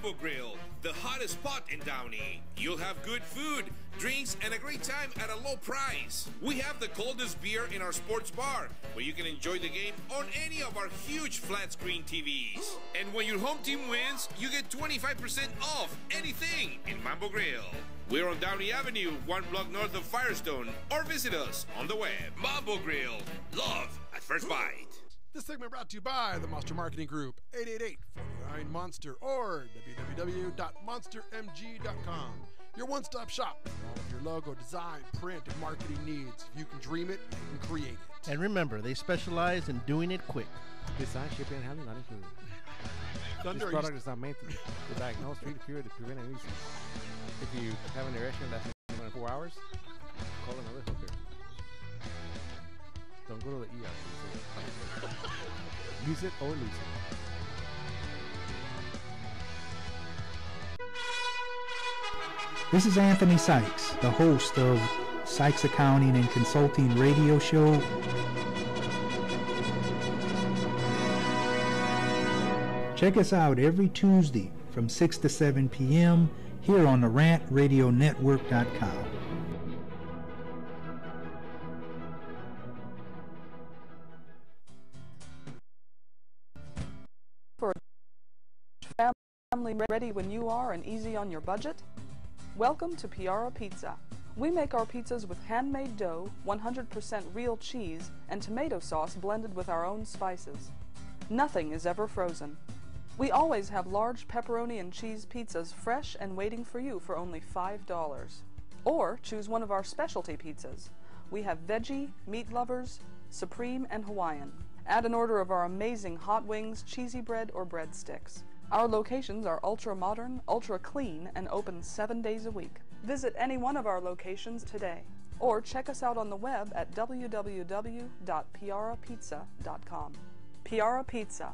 Mambo Grill, the hottest spot in Downey. You'll have good food, drinks, and a great time at a low price. We have the coldest beer in our sports bar, where you can enjoy the game on any of our huge flat screen TVs. And when your home team wins, you get 25% off anything in Mambo Grill. We're on Downey Avenue, 1 block north of Firestone, or visit us on the web. Mambo Grill, love at first bite. This segment brought to you by the Monster Marketing Group, 888-49-MONSTER, or www.monstermg.com. Your one-stop shop for all of your logo, design, print, and marketing needs. If you can dream it, you can create it. And remember, they specialize in doing it quick. Besides, shipping and handling not included. Thunder, this product is not meant to diagnose, treat, cure, to prevent any disease. If you have an erection that's in 4 hours, call another hooker. Don't go to the ER. Use it or lose it. This is Anthony Sykes, the host of Sykes Accounting and Consulting Radio Show. Check us out every Tuesday from 6 to 7 p.m. here on the RantRadioNetwork.com. For a family ready when you are and easy on your budget? Welcome to Piara Pizza. We make our pizzas with handmade dough, 100% real cheese, and tomato sauce blended with our own spices. Nothing is ever frozen. We always have large pepperoni and cheese pizzas fresh and waiting for you for only $5. Or choose one of our specialty pizzas. We have veggie, meat lovers, supreme, and Hawaiian. Add an order of our amazing hot wings, cheesy bread, or breadsticks. Our locations are ultra-modern, ultra-clean, and open 7 days a week. Visit any one of our locations today, or check us out on the web at www.piarapizza.com. Piara Pizza.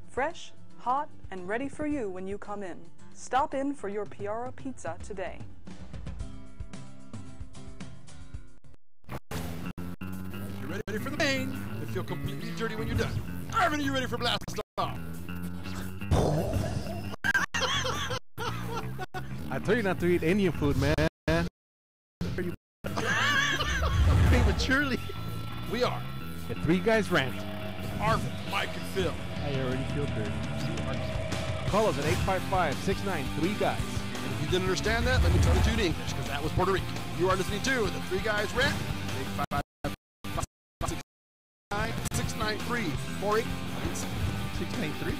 Fresh, hot, and ready for you when you come in. Stop in for your Piara Pizza today. You're ready for the main. You feel completely dirty when you're done. Arvin, are you ready for blast off? I told you not to eat Indian food, man. Prematurely. We are The Three Guys Rant. Arvin, Mike, and Phil. I already feel dirty. Call us at 855-693-GUYS. And if you didn't understand that, let me try to do it in English, because that was Puerto Rican. You are listening to the Three Guys Rant. 855-693-4896. 693?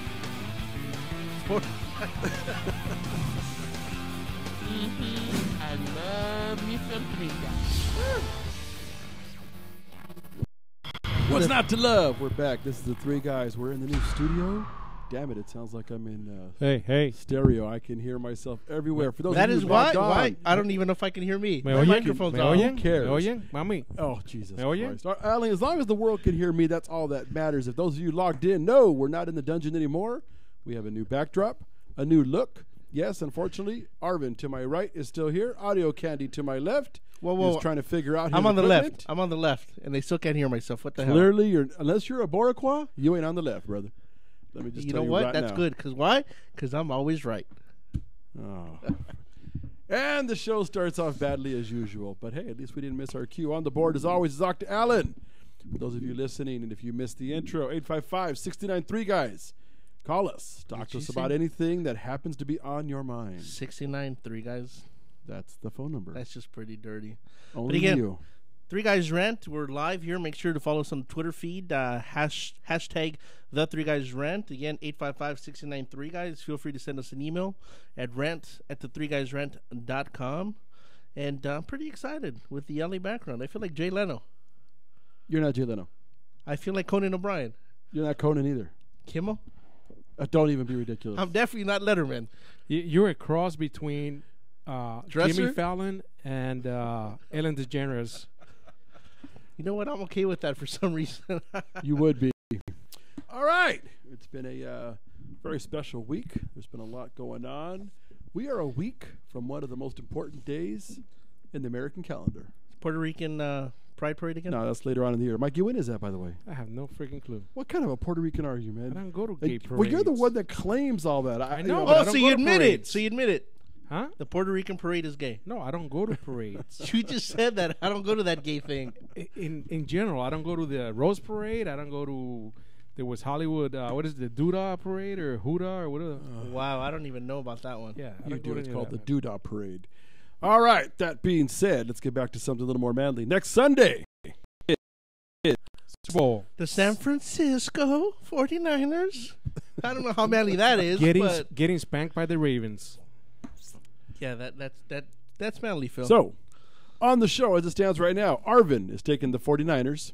I love me some Three Guys. What's not to love? We're back. This is the Three Guys. We're in the new studio. Damn it! It sounds like I'm in Hey. stereo. I can hear myself everywhere. For those That of you is who why. logged on, Why? I don't even know if I can hear me. Me My oyen? microphone's Me on. oyen? Who cares? Me oyen? Mami. Oh, Jesus Me oyen? Christ. Alan, as long as the world can hear me, that's all that matters. If those of you logged in, no, we're not in the dungeon anymore. We have a new backdrop, a new look. Yes, unfortunately, Arvin to my right is still here. Audio Candy to my left. Whoa. He's trying to figure out his I'm on the equipment. left. I'm on the left, and they still can't hear myself. What the hell? Clearly, unless you're a Boricua, you ain't on the left, brother. Let me just You tell know you what? right That's now. good. Because why? Because I'm always right. Oh. And the show starts off badly as usual. But hey, at least we didn't miss our cue. On the board, as always, is Dr. Allen. For those of you listening, and if you missed the intro, 855-693-GUYS. Call us. Talk to us about anything that happens to be on your mind. 69, Three Guys. That's the phone number. That's just pretty dirty. Only But again, you. Three Guys Rant. We're live here. Make sure to follow us on the Twitter feed. Hashtag The Three Guys Rant. Again, 855-693-GUYS. Feel free to send us an email at rant@the3guysrant.com. And I'm pretty excited with the LA background. I feel like Jay Leno. You're not Jay Leno. I feel like Conan O'Brien. You're not Conan either. Kimmel? Don't even be ridiculous. I'm definitely not Letterman. You're a cross between Dresser? Jimmy Fallon and Ellen DeGeneres. You know what? I'm okay with that for some reason. You would be. All right. It's been a very special week. There's been a lot going on. We are a week from one of the most important days in the American calendar. Puerto Rican Pride Parade again? No, that's later on in the year. Mikey, when is that, by the way? I have no freaking clue. What kind of a Puerto Rican are you, man? I don't go to gay Like, parades. well, you're the one that claims all that. I know, you but I Oh, don't so go you to admit it. parades. So you admit it. Huh? The Puerto Rican parade is gay. No, I don't go to parades. You just said that. I don't go to that gay thing. In general, I don't go to the Rose Parade. I don't go to. There was Hollywood. What is it, the Doodah Parade or Huda or whatever? Wow, I don't even know about that one. Yeah, I You don't do. go to It's any called of the that, Doodah Parade. All right. That being said, let's get back to something a little more manly. Next Sunday. Super Bowl. The San Francisco 49ers. I don't know how manly that is, but Getting spanked by the Ravens. yeah, that's manly, Phil. So, on the show as it stands right now, Arvin is taking the 49ers.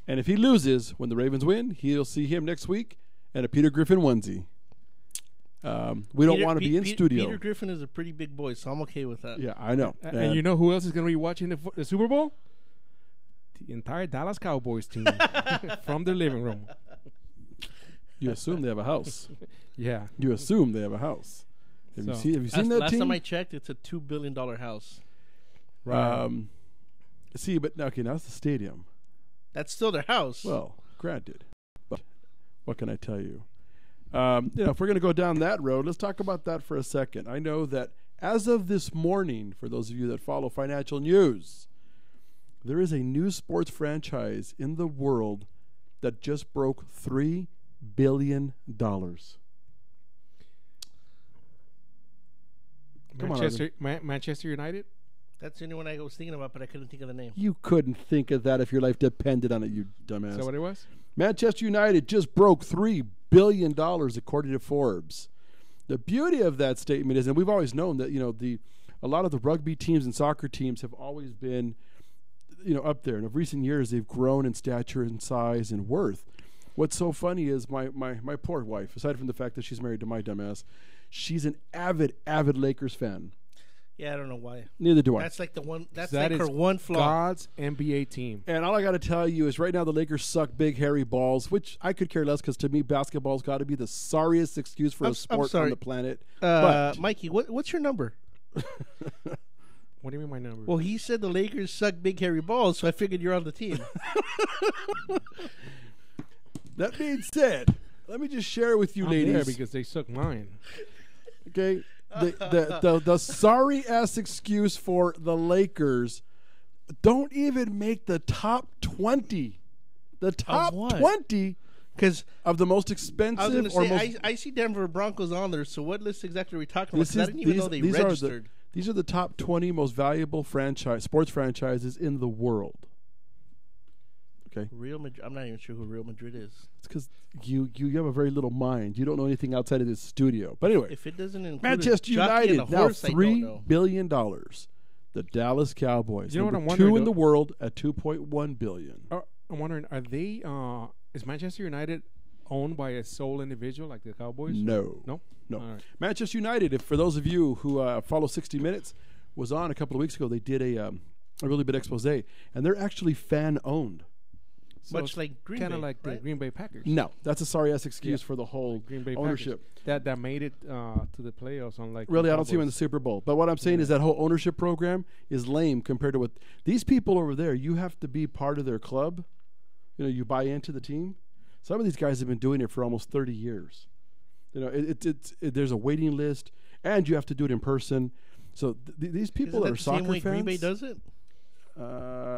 And if he loses when the Ravens win, he'll see him next week in a Peter Griffin onesie. We don't want to be in studio. Peter Griffin is a pretty big boy, so I'm okay with that. Yeah, I know. And you know who else is going to be watching the Super Bowl? The entire Dallas Cowboys team from their living room. You assume they have a house. Yeah. You assume they have a house. Have you So- seen that Last team? time I checked, it's a $2 billion house. Right. See, but okay, now it's the stadium. That's still their house. Well, granted, but what can I tell you? If we're going to go down that road, let's talk about that for a second. I know that as of this morning, for those of you that follow financial news, there is a new sports franchise in the world that just broke $3 billion. Come Manchester United? That's the only one I was thinking about, but I couldn't think of the name. You couldn't think of that if your life depended on it, you dumbass. Is that what it was? Manchester United just broke $3 billion according to Forbes. The beauty of that statement is, and we've always known that, a lot of the rugby teams and soccer teams have always been, up there. And of recent years, they've grown in stature and size and worth. What's so funny is my poor wife, aside from the fact that she's married to my dumbass, she's an avid Lakers fan. Yeah, I don't know why. Neither do I. That's like the one. That's That like her is one flaw. God's NBA team. And all I got to tell you is right now the Lakers suck big, hairy balls, which I could care less because to me, basketball's got to be the sorriest excuse for a sport on the planet. But Mikey, what's your number? What do you mean my number? Well, he said the Lakers suck big, hairy balls, so I figured you're on the team. that being said, let me just share with you, I'm ladies. there because they suck mine. Okay, the sorry ass excuse for the Lakers don't even make the top 20. The top what? 20 Because of the most I was expensive going to or say, most. I see Denver Broncos on there, so what list exactly are we talking about? This 'Cause I is- didn't even know they registered. These are the top 20 most valuable sports franchises in the world. Okay, Real Madrid. I'm not even sure who Real Madrid is. it's because you have a very little mind. You don't know anything outside of this studio. But anyway, If it doesn't include Manchester a jockey United and a now horse, I don't $3 know. billion. The Dallas Cowboys, You know what number I'm 2 wondering, in the though? world at $2.1 billion. I'm wondering, are they? Is Manchester United owned by a sole individual like the Cowboys? No. No. No. All right. Manchester United, for those of you who follow 60 Minutes, was on a couple of weeks ago. They did a really big expose, and they're actually fan-owned. So Much like Green kind Bay, of like the right? Green Bay Packers. No, that's a sorry-ass excuse Yeah. for the whole Green Bay ownership. Packers. That made it to the playoffs. Unlike Really, the I don't see them in the Cowboys. Super Bowl. But what I'm saying is that whole ownership program is lame compared to what these people over there. You have to be part of their club. You buy into the team. Some of these guys have been doing it for almost 30 years. There's a waiting list, and you have to do it in person. So these people Isn't that that are the soccer same way fans, Green Bay does it? I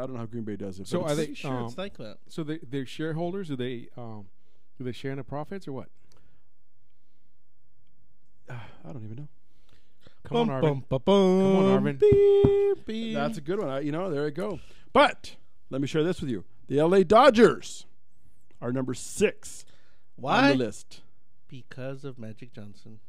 don't know how Green Bay does it. So but are it's- they? Sure, it's like that. So they're shareholders. Do they share in the profits or what? I don't even know. Come on, Arvin. Come on, Arvin. Beep, beep. That's a good one. There I go. But let me share this with you. The LA Dodgers are number 6 Why? on the list. Because of Magic Johnson.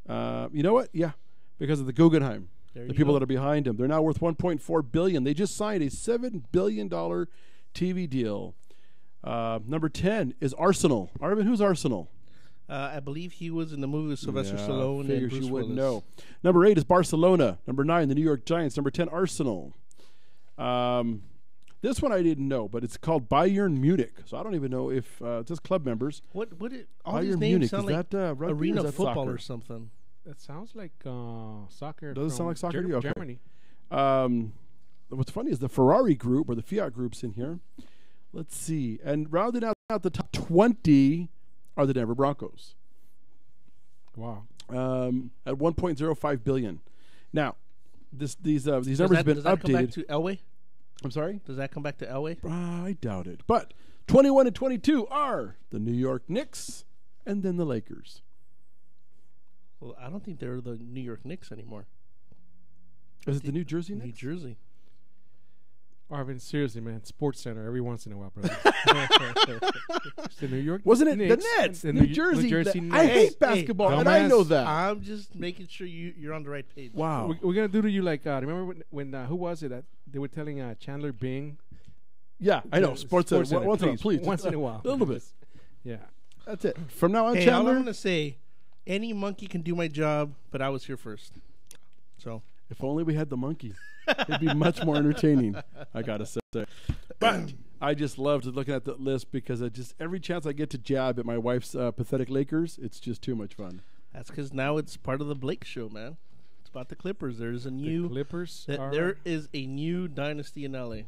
You know what? Yeah, because of the Guggenheim. There The you people go. that are behind him. They're now worth $1.4 billion. They just signed a $7 billion TV deal. Number 10 is Arsenal. Arvin, who's Arsenal? I believe he was in the movie with Sylvester Stallone and figures Bruce you wouldn't Willis. know. Number 8 is Barcelona. Number 9, the New York Giants. Number 10, Arsenal. This one I didn't know, but it's called Bayern Munich. So I don't even know if it's just club members. All Bayern these names Munich, sound is like that rugby or arena is that football soccer? or something. That sounds like soccer. Does it sound from like soccer to you? Okay. Germany. what's funny is the Ferrari group or the Fiat groups in here. Let's see. And rounding out the top 20 are the Denver Broncos. Wow. At 1.05 billion. Now, these numbers have been does that come back updated. to Elway? I'm sorry? Does that come back to Elway? I doubt it. But 21 and 22 are the New York Knicks and then the Lakers. Well, I don't think they're the New York Knicks anymore. Is it the New Jersey New Knicks? Jersey. Arvin, seriously, man. Sports Center every once in a while, brother. It's the New York Wasn't it Knicks, the Nets? the New Jersey. New Jersey I Nets. hate basketball, and I dumbass. know that. I'm just making sure you're on the right page. Wow. We're gonna do to you like remember when who was it that they were telling Chandler Bing? Yeah, I know. Sports Center. Center, Once in a while, please. Once in a while, A little bit. Yeah. That's it. From now on, Hey, all Chandler. I'm gonna say, any monkey can do my job, but I was here first. So If only we had the monkey. It'd be much more entertaining, I gotta say. But I just loved looking at the list because every chance I get to jab at my wife's pathetic Lakers, it's just too much fun. that's because now it's part of the Blake show, man. It's about the Clippers. There's a new Clippers. there is a new dynasty in LA.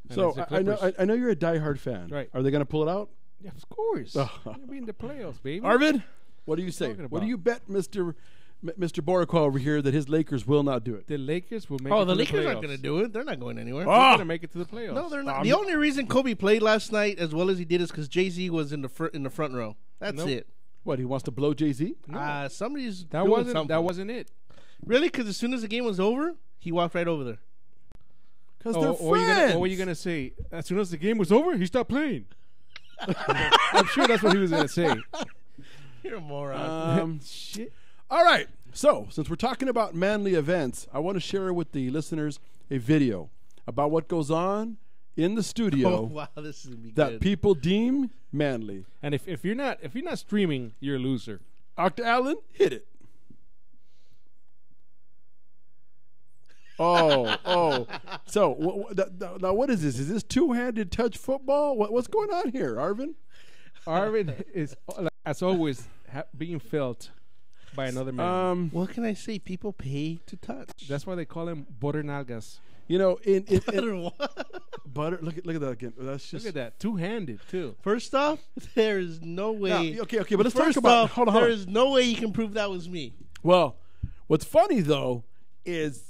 So it's the I know Clippers. I know you're a diehard fan. Right. Are they gonna pull it out? Yeah, of course. Oh. You'll be in the playoffs, baby. Arvid, what do you say? Talking What do about? you bet, Mr. Borico over here, that his Lakers will not do it? The Lakers will make. Oh, it the to Lakers the aren't going to do it. They're not going anywhere. They're gonna make it to the playoffs. No, they're not. The only reason Kobe played last night as well as he did is because Jay-Z was in the front row. That's Nope. it. What, he wants to blow Jay-Z? Somebody's That doing wasn't. something. That wasn't it. Really? Because as soon as the game was over, he walked right over there. Because Oh, they're or friends. what were you gonna say? As soon as the game was over, he stopped playing. I'm sure that's what he was gonna say. You're a moron. Shit. All right. So, since we're talking about manly events, I want to share with the listeners a video about what goes on in the studio Oh, wow, this is going to be that good. people deem manly. And if you're not streaming, you're a loser. Dr. Allen, hit it. Oh. So, now what is this? Is this two-handed touch football? What's going on here, Arvin? Arvin is, as always, being felt by another man. What can I say? People pay to touch. That's why they call him Butter Nalgas. You know, in what? butter. Look at that again. That's just Look at that, two-handed too. First off, there is no way. Now, okay, but let's First talk about. off, Hold on. there is no way you can prove that was me. Well, what's funny though is,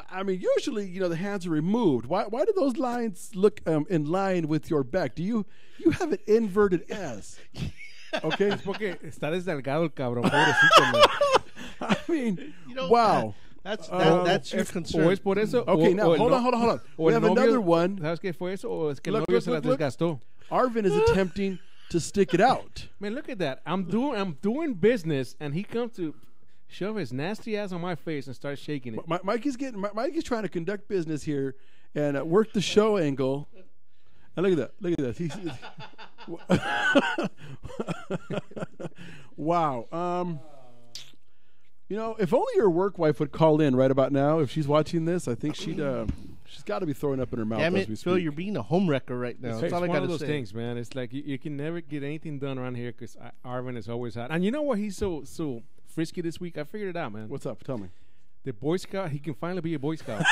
I mean, usually the hands are removed. Why do those lines look in line with your back? Do you have it inverted S? Okay. Porque está desdelgado el cabrón, pobrecito, man. I mean, know, wow. That's your O concern. es por eso. Okay, o now el hold no- on. o We el have novio- another one. ¿Sabes qué fue eso? O es que el Look, novio look, se la look, look. desgastó. Arvin is attempting to stick it out. Man, look at that. I'm doing business, and he comes to shove his nasty ass on my face and start shaking it. Mikey's trying to conduct business here and work the show angle. And look at that. Look at that. Wow. If only your work wife would call in right about now. If she's watching this, I think she's got to be throwing up in her mouth Damn as we it, speak. Phil, you're being a homewrecker right now. It's That's all I one got of to those say. things, man. It's like you can never get anything done around here because Arvin is always hot. And you know what? He's so frisky this week. I figured it out, man. What's up? Tell me. The Boy Scout, he can finally be a Boy Scout.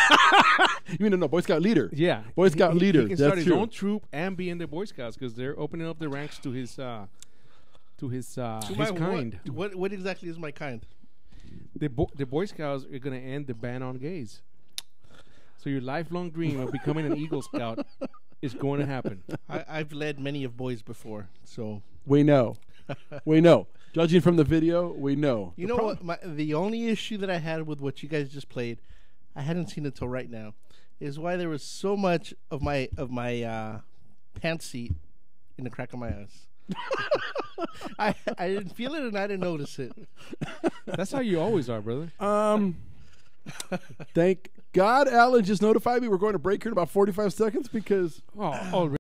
You mean no Boy Scout leader? Yeah. Boy Scout leader. He can That's start his true. own troop and be in the Boy Scouts because they're opening up the ranks to his kind. What exactly is my kind? The Boy Scouts are going to end the ban on gays. So your lifelong dream of becoming an Eagle Scout is going to happen. I've led many of boys before, so We know. Judging from the video, we know. you know what? The only issue that I had with what you guys just played, I hadn't seen it till right now, is why there was so much of my pants seat in the crack of my ass. I didn't feel it and I didn't notice it. That's how you always are, brother. Thank God Alan just notified me we're going to break here in about 45 seconds because Oh,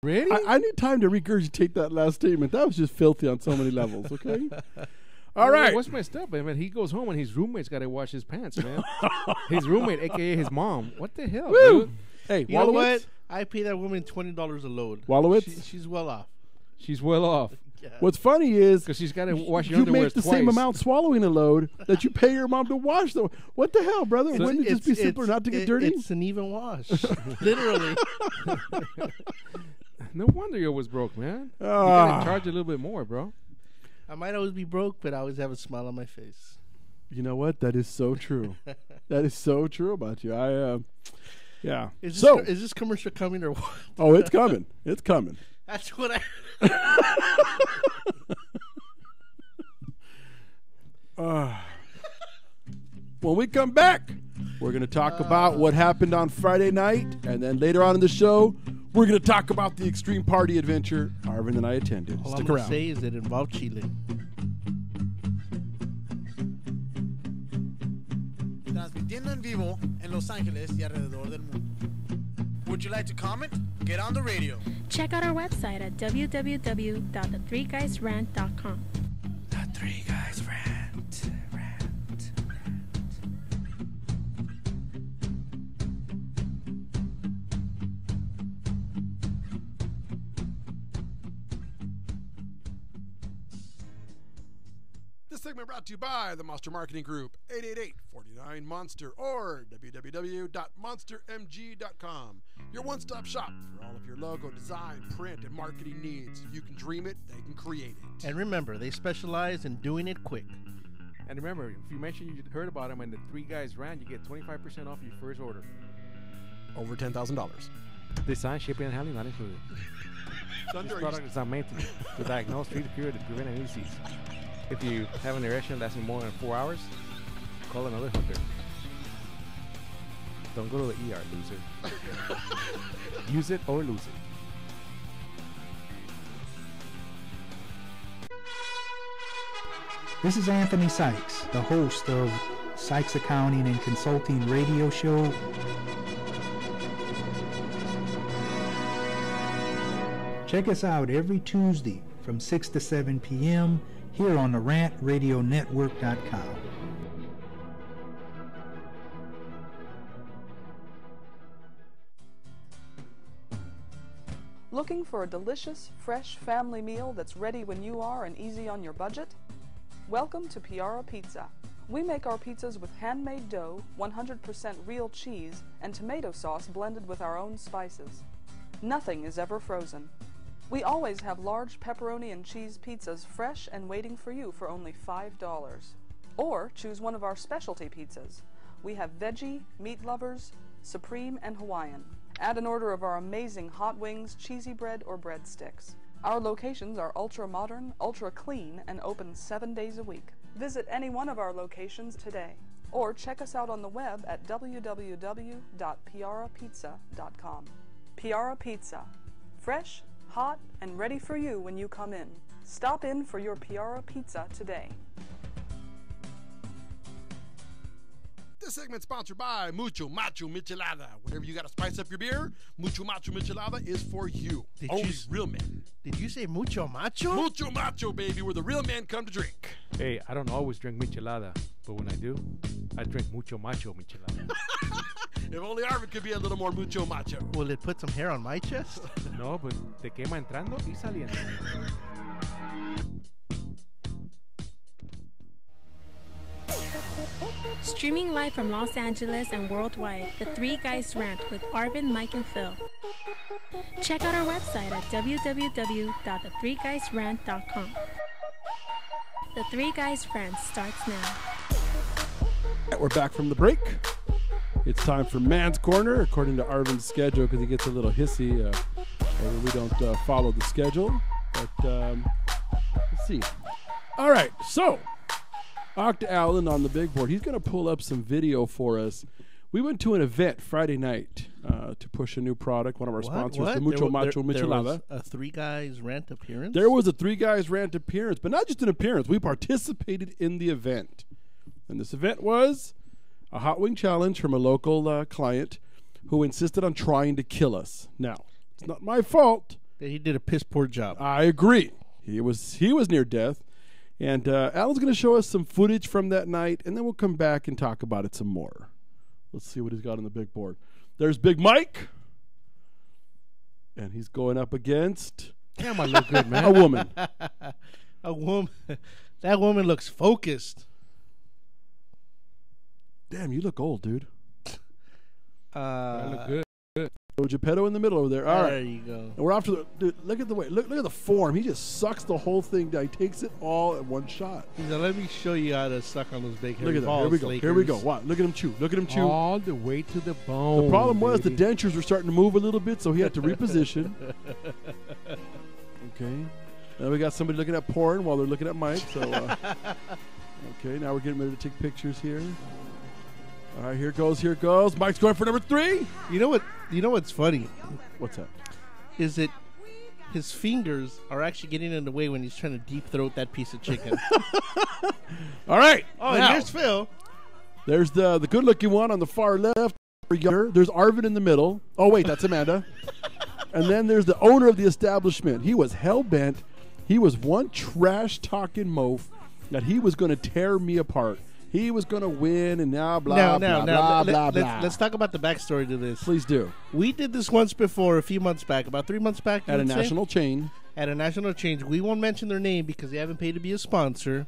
already? I need time to regurgitate that last statement. That was just filthy on so many levels, okay? All right. What's messed up, man? He goes home and his roommate's got to wash his pants, man. His roommate, a.k.a. his mom. What the hell, Woo! dude? Hey, You know Wallowitz? what? I pay that woman $20 a load. Wallowitz? She's well off. She's well off. What's funny is Because she's got to wash your you underwear make the twice. same amount swallowing a load that you pay your mom to wash. Though, what the hell, brother? Wouldn't it just be simpler not to get dirty? It's an even wash, literally. No wonder you always broke, man. You got to charge a little bit more, bro. I might always be broke, but I always have a smile on my face. You know what? That is so true. That is so true about you. Yeah. Is this commercial coming or what? Oh, it's coming. It's coming. That's what I. When we come back, we're going to talk about what happened on Friday night, and then later on in the show, we're going to talk about the extreme party adventure Arvin and I attended. All Stick I'm going to around. say is it involved Chile. Transmitiendo en vivo en Los Ángeles y alrededor del mundo. Would you like to comment? Get on the radio. Check out our website at www.the3guysrant.com. The Three Guys Rant. This segment brought to you by the Monster Marketing Group, 888-49-MONSTER or www.monstermg.com. Your one-stop shop for all of your logo, design, print, and marketing needs. If you can dream it, they can create it. And remember, they specialize in doing it quick. And remember, if you mention you heard about them and the Three Guys Rant, you get 25% off your first order. Over $10,000. Design, shipping, and handling not included. This product is not meant to diagnose, treat, cure, or prevent any disease. If you have an erection lasting more than 4 hours, call another hunter. Don't go to the ER, loser. Use it or lose it. This is Anthony Sykes, the host of Sykes Accounting and Consulting radio show. Check us out every Tuesday from 6 to 7 p.m. here on the RantRadioNetwork.com. Looking for a delicious, fresh family meal that's ready when you are and easy on your budget? Welcome to Piara Pizza. We make our pizzas with handmade dough, 100% real cheese, and tomato sauce blended with our own spices. Nothing is ever frozen. We always have large pepperoni and cheese pizzas fresh and waiting for you for only $5. Or choose one of our specialty pizzas. We have veggie, meat lovers, supreme, and Hawaiian. Add an order of our amazing hot wings, cheesy bread, or breadsticks. Our locations are ultra-modern, ultra-clean, and open 7 days a week. Visit any one of our locations today, or check us out on the web at www.piarapizza.com. Piara Pizza. Fresh, hot, and ready for you when you come in. Stop in for your Piara Pizza today. This segment's sponsored by Mucho Macho Michelada. Whenever you got to spice up your beer, Mucho Macho Michelada is for you. Only real men. Did you say mucho macho? Mucho Macho, baby, where the real men come to drink. Hey, I don't always drink michelada, but when I do, I drink mucho macho michelada. If only Arvin could be a little more Mucho Macho. Will it put some hair on my chest? No, but te quema entrando y saliendo. Streaming live from Los Angeles and worldwide, The Three Guys Rant with Arvin, Mike, and Phil. Check out our website at www.the3guysrant.com. The Three Guys Rant starts now. We're back from the break. It's time for Man's Corner, according to Arvin's schedule, because he gets a little hissy when we don't follow the schedule. But let's see. All right, so Octa Allen on the big board. He's going to pull up some video for us. We went to an event Friday night to push a new product, one of our sponsors, the Mucho Macho Michelada. There was a Three Guys Rant appearance? There was a Three Guys Rant appearance, but not just an appearance. We participated in the event. And this event was a hot wing challenge from a local client who insisted on trying to kill us. Now, it's not my fault. He did a piss poor job. I agree. He was near death. And Alan's going to show us some footage from that night, and then we'll come back and talk about it some more. Let's see what he's got on the big board. There's Big Mike. And he's going up against Damn, I look good, man. A woman. A woman. That woman looks focused. Damn, you look old, dude. I look good. So Geppetto in the middle over there. All right. There you go. And we're off to the. Dude, look at the way. Look at the form. He just sucks the whole thing down. He takes it all at one shot. Now let me show you how to suck on those big hairy Look at that. balls. Here we go. Lakers. Here we go. Wow. Look at him chew. Look at him chew. All the way to the bone. The problem was the baby. dentures were starting to move a little bit, so he had to reposition. Okay. Now we got somebody looking at porn while they're looking at Mike. So, okay. Now we're getting ready to take pictures here. All right. Here goes. Here goes. Mike's going for number 3. You know what? You know what's funny? What's that? Is that his fingers are actually getting in the way when he's trying to deep throat that piece of chicken. All right. Oh, now, and here's Phil. There's the good-looking one on the far left. There's Arvin in the middle. Oh, wait, that's Amanda. And then there's the owner of the establishment. He was hell-bent. He was one trash-talking moaf that he was going to tear me apart. He was going to win, and now blah, blah, blah, blah, blah. Let's talk about the backstory to this. Please do. We did this once before, a few months back, about 3 months back. At a you'd say? national chain. At a national chain. We won't mention their name because they haven't paid to be a sponsor.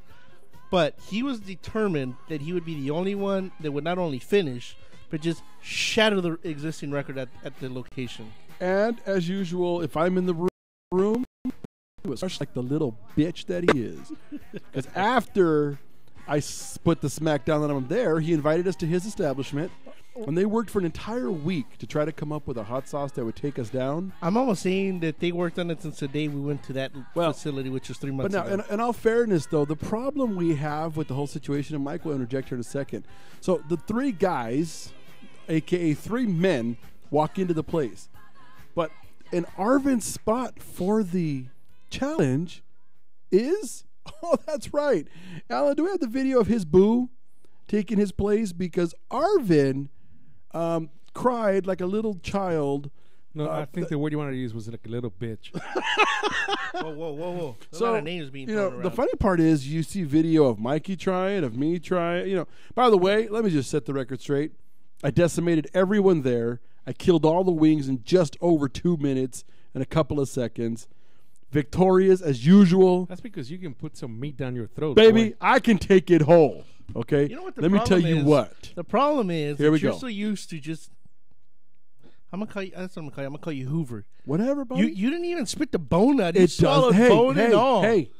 But he was determined that he would be the only one that would not only finish, but just shatter the existing record at the location. And, as usual, if I'm in the room, he was just like the little bitch that he is. Because after I put the smack down on him there, he invited us to his establishment, and they worked for an entire week to try to come up with a hot sauce that would take us down. I'm almost saying that they worked on it since the day we went to that facility, which was 3 months But now, ago. in all fairness, though, the problem we have with the whole situation, and Mike will interject here in a second. So the 3 guys, a.k.a. 3 men, walk into the place. But an Arvin spot for the challenge is... Oh, that's right. Alan, do we have the video of his boo taking his place? Because Arvin cried like a little child. No, I think the word you wanted to use was like a little bitch. Whoa. So, A lot of names being thrown around. the funny part is you see video of Mikey trying, of me trying. By the way, let me just set the record straight. I decimated everyone there. I killed all the wings in just over 2 minutes and a couple of seconds. Victorious as usual. That's because you can put some meat down your throat. Baby, boy. I can take it whole. Okay? You know what the Let me tell problem you is? what. The problem is Here we that you're go. so used to just... I'm gonna call you. That's what I'm gonna call you. I'm gonna call you Hoover. Whatever, buddy. You didn't even spit the bone out. You It does. swallowed bone and all. Hey,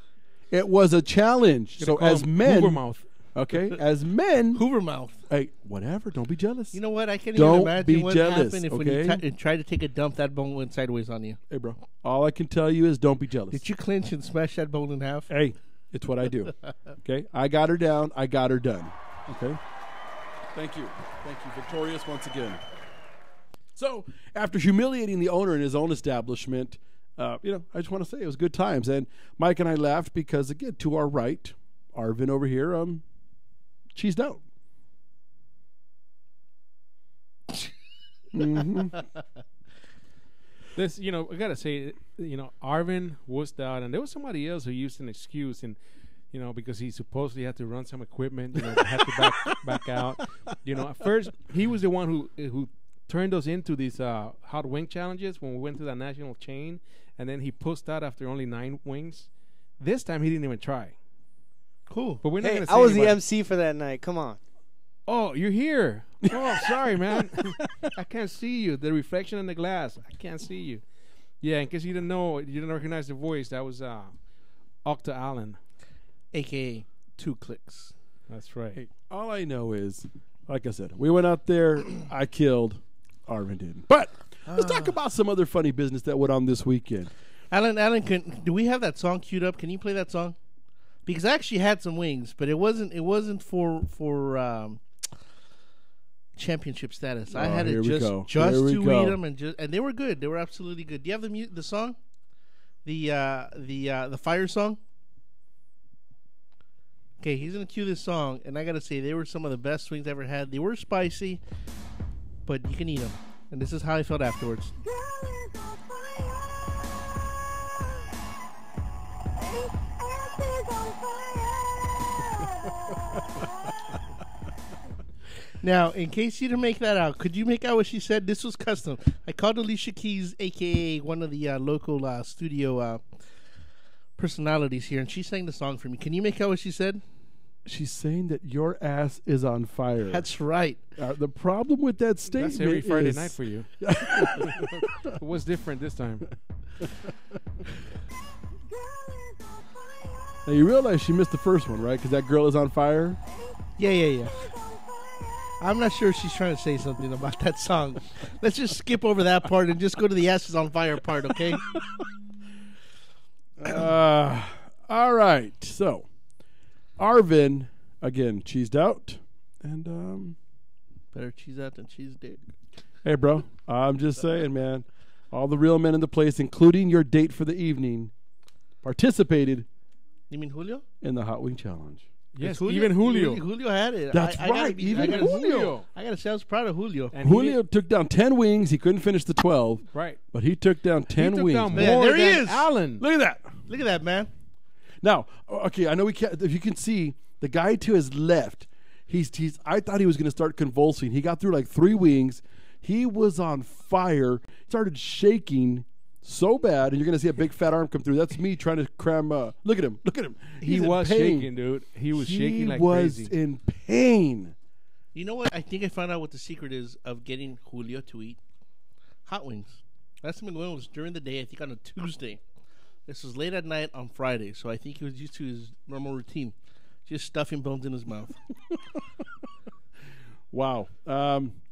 it was a challenge. Gonna So call as him men, Hoover mouth. okay, as men, Hoover mouth. hey, whatever. Don't be jealous. You know what? I can't Don't even imagine be what jealous, happened if okay? when you tried to take a dump, that bone went sideways on you. Hey, bro. All I can tell you is don't be jealous. Did you clinch and smash that bone in half? Hey, it's what I do. Okay, I got her down. I got her done. Okay. Thank you. Victorious once again. So after humiliating the owner in his own establishment, I just want to say it was good times. And Mike and I laughed because, again, to our right, Arvin over here, cheesed out. This, I gotta say, Arvin was out, and there was somebody else who used an excuse, and because he supposedly had to run some equipment, had to back out. At first he was the one who turned us into these hot wing challenges when we went to the national chain, and then he pushed out after only 9 wings. This time he didn't even try. Cool. But we're not gonna say I was the anybody. MC for that night. Come on. Oh, you're here. Oh, sorry, man. I can't see you. The reflection in the glass. I can't see you. Yeah, in case you didn't know, you didn't recognize the voice, that was Octa Allen. A.K.A. 2 clicks. That's right. Hey, all I know is, like I said, we went out there. I killed. Arvin didn't. But let's talk about some other funny business that went on this weekend. Alan, do we have that song queued up? Can you play that song? Because I actually had some wings, but it wasn't for championship status. I had it just to eat them, and they were good. They were absolutely good. Do you have the song? The fire song? Okay, he's gonna cue this song, and I gotta say they were some of the best wings I ever had. They were spicy, but you can eat them. And this is how I felt afterwards. Now, in case you didn't make that out, could you make out what she said? This was custom. I called Alicia Keys, a.k.a. one of the local studio personalities here, and she sang the song for me. Can you make out what she said? She's saying that your ass is on fire. That's right. The problem with that statement That's every Friday is night for you. What's different this time? Now you realize she missed the first one, right? Because that girl is on fire. Yeah. I'm not sure if she's trying to say something about that song. Let's just skip over that part and just go to the asses on fire part, okay? All right. So, Arvin, again, cheesed out. And, better cheese out than cheese dick. Hey, bro. I'm just saying, man. All the real men in the place, including your date for the evening, participated. You mean Julio? In the Hot Wing Challenge. Yes, Julio, even Julio. Julio had it. That's right. Even Julio. I got to say, I was proud of Julio. And Julio took down 10 wings. He couldn't finish the 12. Right. But he took down 10 He took wings. down Man, more there he than is. Allen. Look at that. Look at that, man. Now, okay, I know we can't. If you can see, the guy to his left, he's. I thought he was going to start convulsing. He got through like 3 wings. He was on fire. Started shaking so bad, and you're going to see a big fat arm come through. That's me trying to cram. Look at him. Look at him. He He's in was pain. shaking, dude. He was shaking like He was crazy. in pain. You know what? I think I found out what the secret is of getting Julio to eat hot wings. Last time I went was during the day, I think on a Tuesday. This was late at night on Friday, so I think he was used to his normal routine. Just stuffing bones in his mouth. Wow.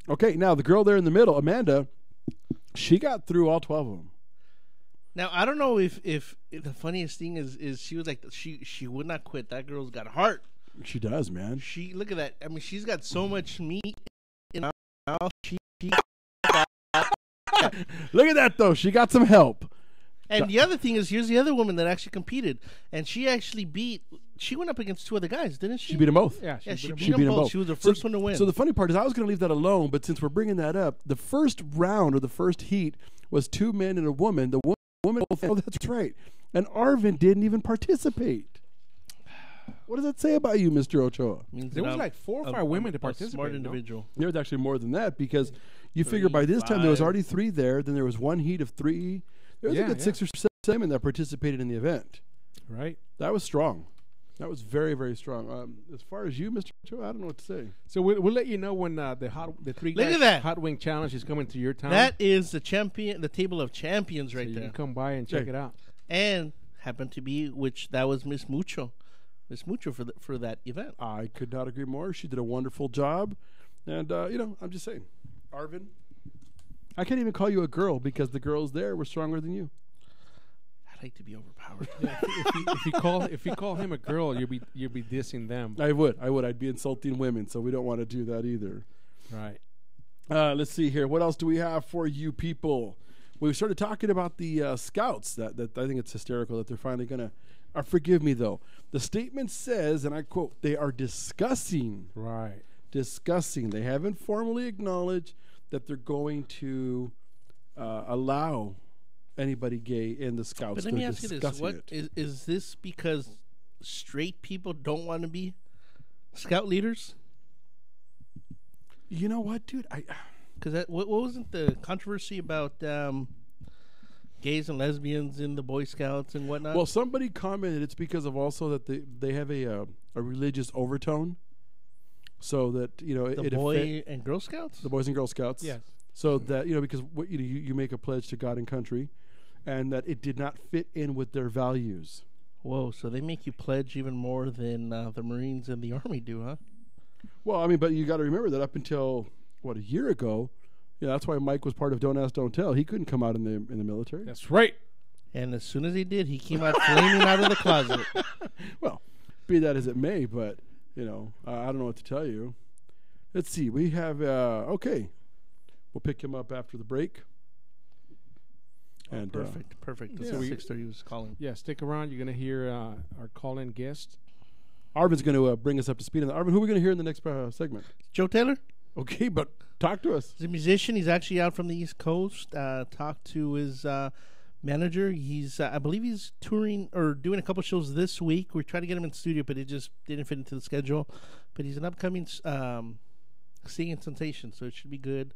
Okay, now the girl there in the middle, Amanda, she got through all 12 of them. Now, I don't know if the funniest thing is she was like, she would not quit. That girl's got heart. She does, man. She, look at that. I mean, she's got so much meat in her mouth. Look at that, though. She got some help. And the other thing is, here's the other woman that actually competed, and she actually she went up against 2 other guys, didn't she? She beat them both. Yeah, she beat them both. She was the first one to win. So the funny part is I was going to leave that alone, but since we're bringing that up, the first round or the first heat was 2 men and a woman. The woman, oh, that's right. And Arvin didn't even participate. What does that say about you, Mr. Ochoa? There was like 4 or 5 women to participate. Smart individual. There was actually more than that because you figure by this time there was already 3 there. Then there was 1 heat of 3. There was a good 6 or 7 women that participated in the event. Right. That was strong. That was very, very strong. As far as you, Mr. Ochoa, I don't know what to say. So we'll let you know when the 3 Look guys at that. Hot Wing Challenge is coming to your town. That is the table of champions right so there. You can come by and check it out. And happened to be, that was Miss Mucho. Miss Mucho for that event. I could not agree more. She did a wonderful job. And, I'm just saying. Arvin, I can't even call you a girl because the girls there were stronger than you. I'd like to be overpowered. if you call him a girl, you'll be dissing them. I would. I'd be insulting women, so we don't want to do that either. Right. Let's see here. What else do we have for you people? We started talking about the scouts. That I think it's hysterical that they're finally going to... forgive me, though. The statement says, and I quote, they are discussing. Right. Discussing. They haven't formally acknowledged that they're going to allow anybody gay in the scouts. But let me ask you this. What is this because straight people don't want to be scout leaders? You know what, dude? Because what wasn't the controversy about gays and lesbians in the Boy Scouts and whatnot? Well, somebody commented it's because of also that they have a religious overtone, so that the Boy and Girl Scouts, the Boys and Girl Scouts, yes. So that because you make a pledge to God and country, and that it did not fit in with their values. Whoa! So they make you pledge even more than the Marines and the Army do, huh? Well, I mean, but you got to remember that up until a year ago, that's why Mike was part of Don't Ask, Don't Tell. He couldn't come out in the military. That's right. And as soon as he did, he came out flaming out of the closet. Well, be that as it may, but I don't know what to tell you. Let's see. We have okay. We'll pick him up after the break. And perfect. That's Yeah. what 6:30 was calling. Yeah, stick around. You're gonna hear our call-in guest. Arvin's going to bring us up to speed. Arvin, who are we going to hear in the next segment? Joe Taylor. Okay, but talk to us. He's a musician. He's actually out from the East Coast. Talked to his manager. He's, I believe, he's touring or doing a couple shows this week. We tried to get him in the studio, but it just didn't fit into the schedule. But he's an upcoming singing sensation, so it should be good.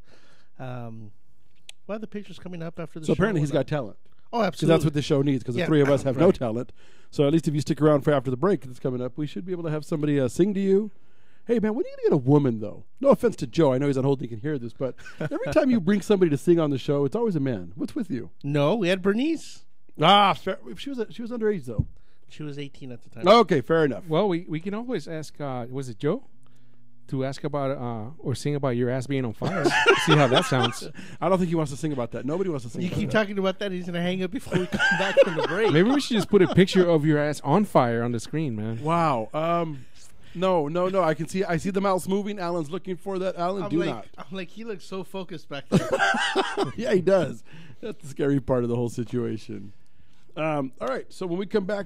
Well, the pictures coming up after the show. So apparently he's got talent. Oh, Because absolutely. that's what the show needs, because the three of us have no right. talent. So at least if you stick around for after the break that's coming up, we should be able to have somebody sing to you. Hey, man, when are you going to get a woman, though? No offense to Joe. I know he's on hold. He can hear this. But every time you bring somebody to sing on the show, it's always a man. What's with you? No, we had Bernice. Fair. She was underage, though. She was 18 at the time. Okay, fair enough. Well, we can always ask, was it Joe? To ask about or sing about your ass being on fire. See how that sounds. I don't think he wants to sing about that. Nobody wants to sing You about keep that. talking about that, he's going to hang up before we come back from the break. Maybe we should just put a picture of your ass on fire on the screen, man. Wow. No. I see the mouse moving. Alan's looking for that. Alan, not. I'm like, he looks so focused back there. Yeah, he does. That's the scary part of the whole situation. All right, so when we come back,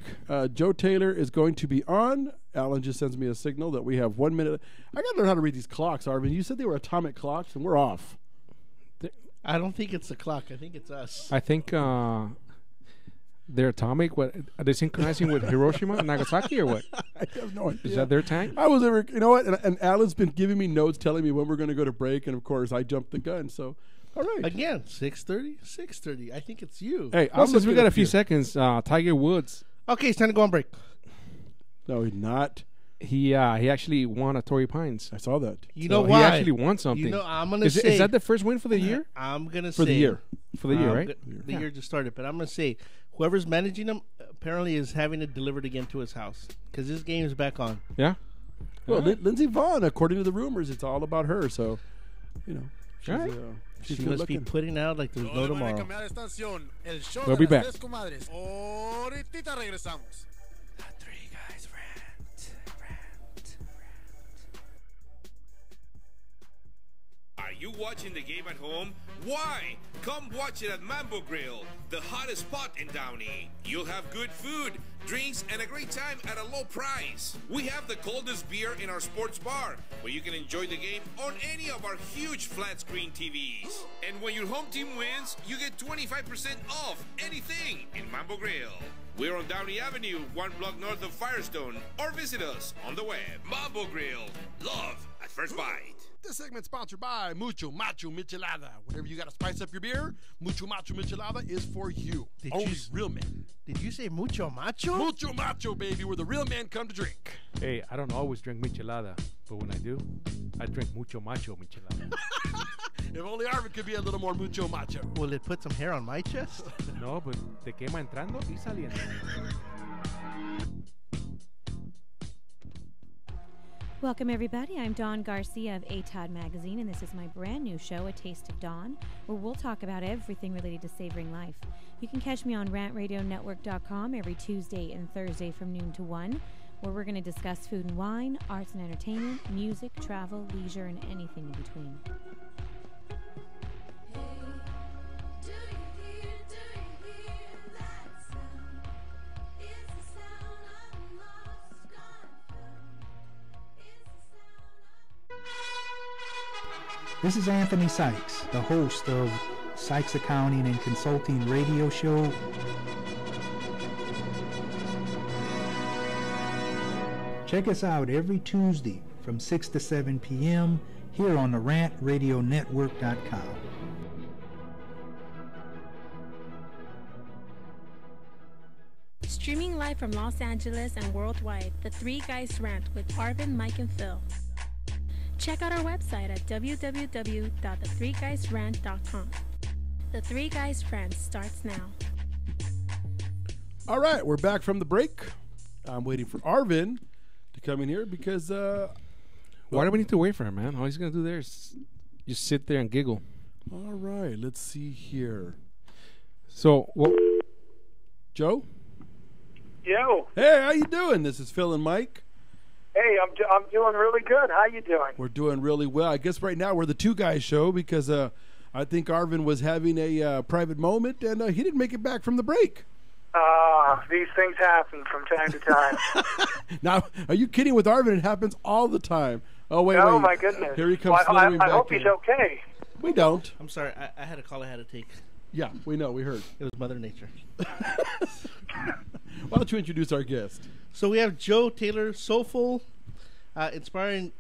Joe Taylor is going to be on. Alan just sends me a signal that we have 1 minute. I got to learn how to read these clocks, Arvin. You said they were atomic clocks, and we're off. I don't think it's the clock. I think it's us. I think they're atomic. What are they synchronizing with Hiroshima and Nagasaki or what? I have no idea. Is that their tank? I was ever, you know what? And Alan's been giving me notes telling me when we're going to go to break, and of course I jumped the gun. So, all right. Again, 6:30. I think it's you. Hey, Well, since we got a few here. seconds, Tiger Woods. Okay, it's time to go on break. No, he's not. He actually won at Torrey Pines. I saw that. You know He why? actually won something. You know, I'm gonna is say that the first win for the year? I'm gonna For say the year. For the year, right? The year just started, but I'm gonna say whoever's managing him apparently is having it delivered again to his house because this game is back on. Yeah. Well, Lindsey Vonn, according to the rumors, it's all about her. So, you know, she's, All right. she's She good must looking. be putting out like there's no tomorrow. We'll be back. Ahorita regresamos. Are you watching the game at home? Why? Come watch it at Mambo Grill, the hottest spot in Downey. You'll have good food, drinks, and a great time at a low price. We have the coldest beer in our sports bar, where you can enjoy the game on any of our huge flat screen TVs. And when your home team wins, you get 25% off anything in Mambo Grill. We're on Downey Avenue, 1 block north of Firestone, or visit us on the web. Mambo Grill, love at first bite. This segment's sponsored by Mucho Macho Michelada. Whenever you got to spice up your beer, Mucho Macho Michelada is for you. Only real men. Did you say mucho macho? Mucho Macho, baby, where the real men come to drink. Hey, I don't always drink michelada, but when I do, I drink mucho macho michelada. If only Arvin could be a little more Mucho Macho. Will it put some hair on my chest? No, but te quema entrando y saliendo. Welcome, everybody. I'm Dawn Garcia of ATOD Magazine, and this is my brand new show, A Taste of Dawn, where we'll talk about everything related to savoring life. You can catch me on rantradionetwork.com every Tuesday and Thursday from noon to 1, where we're going to discuss food and wine, arts and entertainment, music, travel, leisure, and anything in between. This is Anthony Sykes, the host of Sykes Accounting and Consulting radio show. Check us out every Tuesday from 6 to 7 p.m. here on the rantradionetwork.com. Streaming live from Los Angeles and worldwide, The Three Guys Rant with Arvin, Mike, and Phil. Check out our website at www.the3guysrant.com. The Three Guys Rant starts now. All right, we're back from the break. I'm waiting for Arvin to come in here because... Why do we need to wait for him, man? All he's going to do there is just sit there and giggle. All right, let's see here. So, Joe? Yo. Hey, how you doing? This is Phil and Mike. Hey, I'm doing really good. How you doing? We're doing really well. I guess right now we're the Two Guys Show because I think Arvin was having a private moment and he didn't make it back from the break. These things happen from time to time. Now, are you kidding with Arvin? It happens all the time. Oh, wait, oh, wait. my goodness. Here he comes Well, slowing back I hope in. he's okay. We don't. I'm sorry. I had a call I had to take. Yeah, we know. We heard. It was Mother Nature. Why don't you introduce our guest? So we have Joe Taylor, soulful, inspiring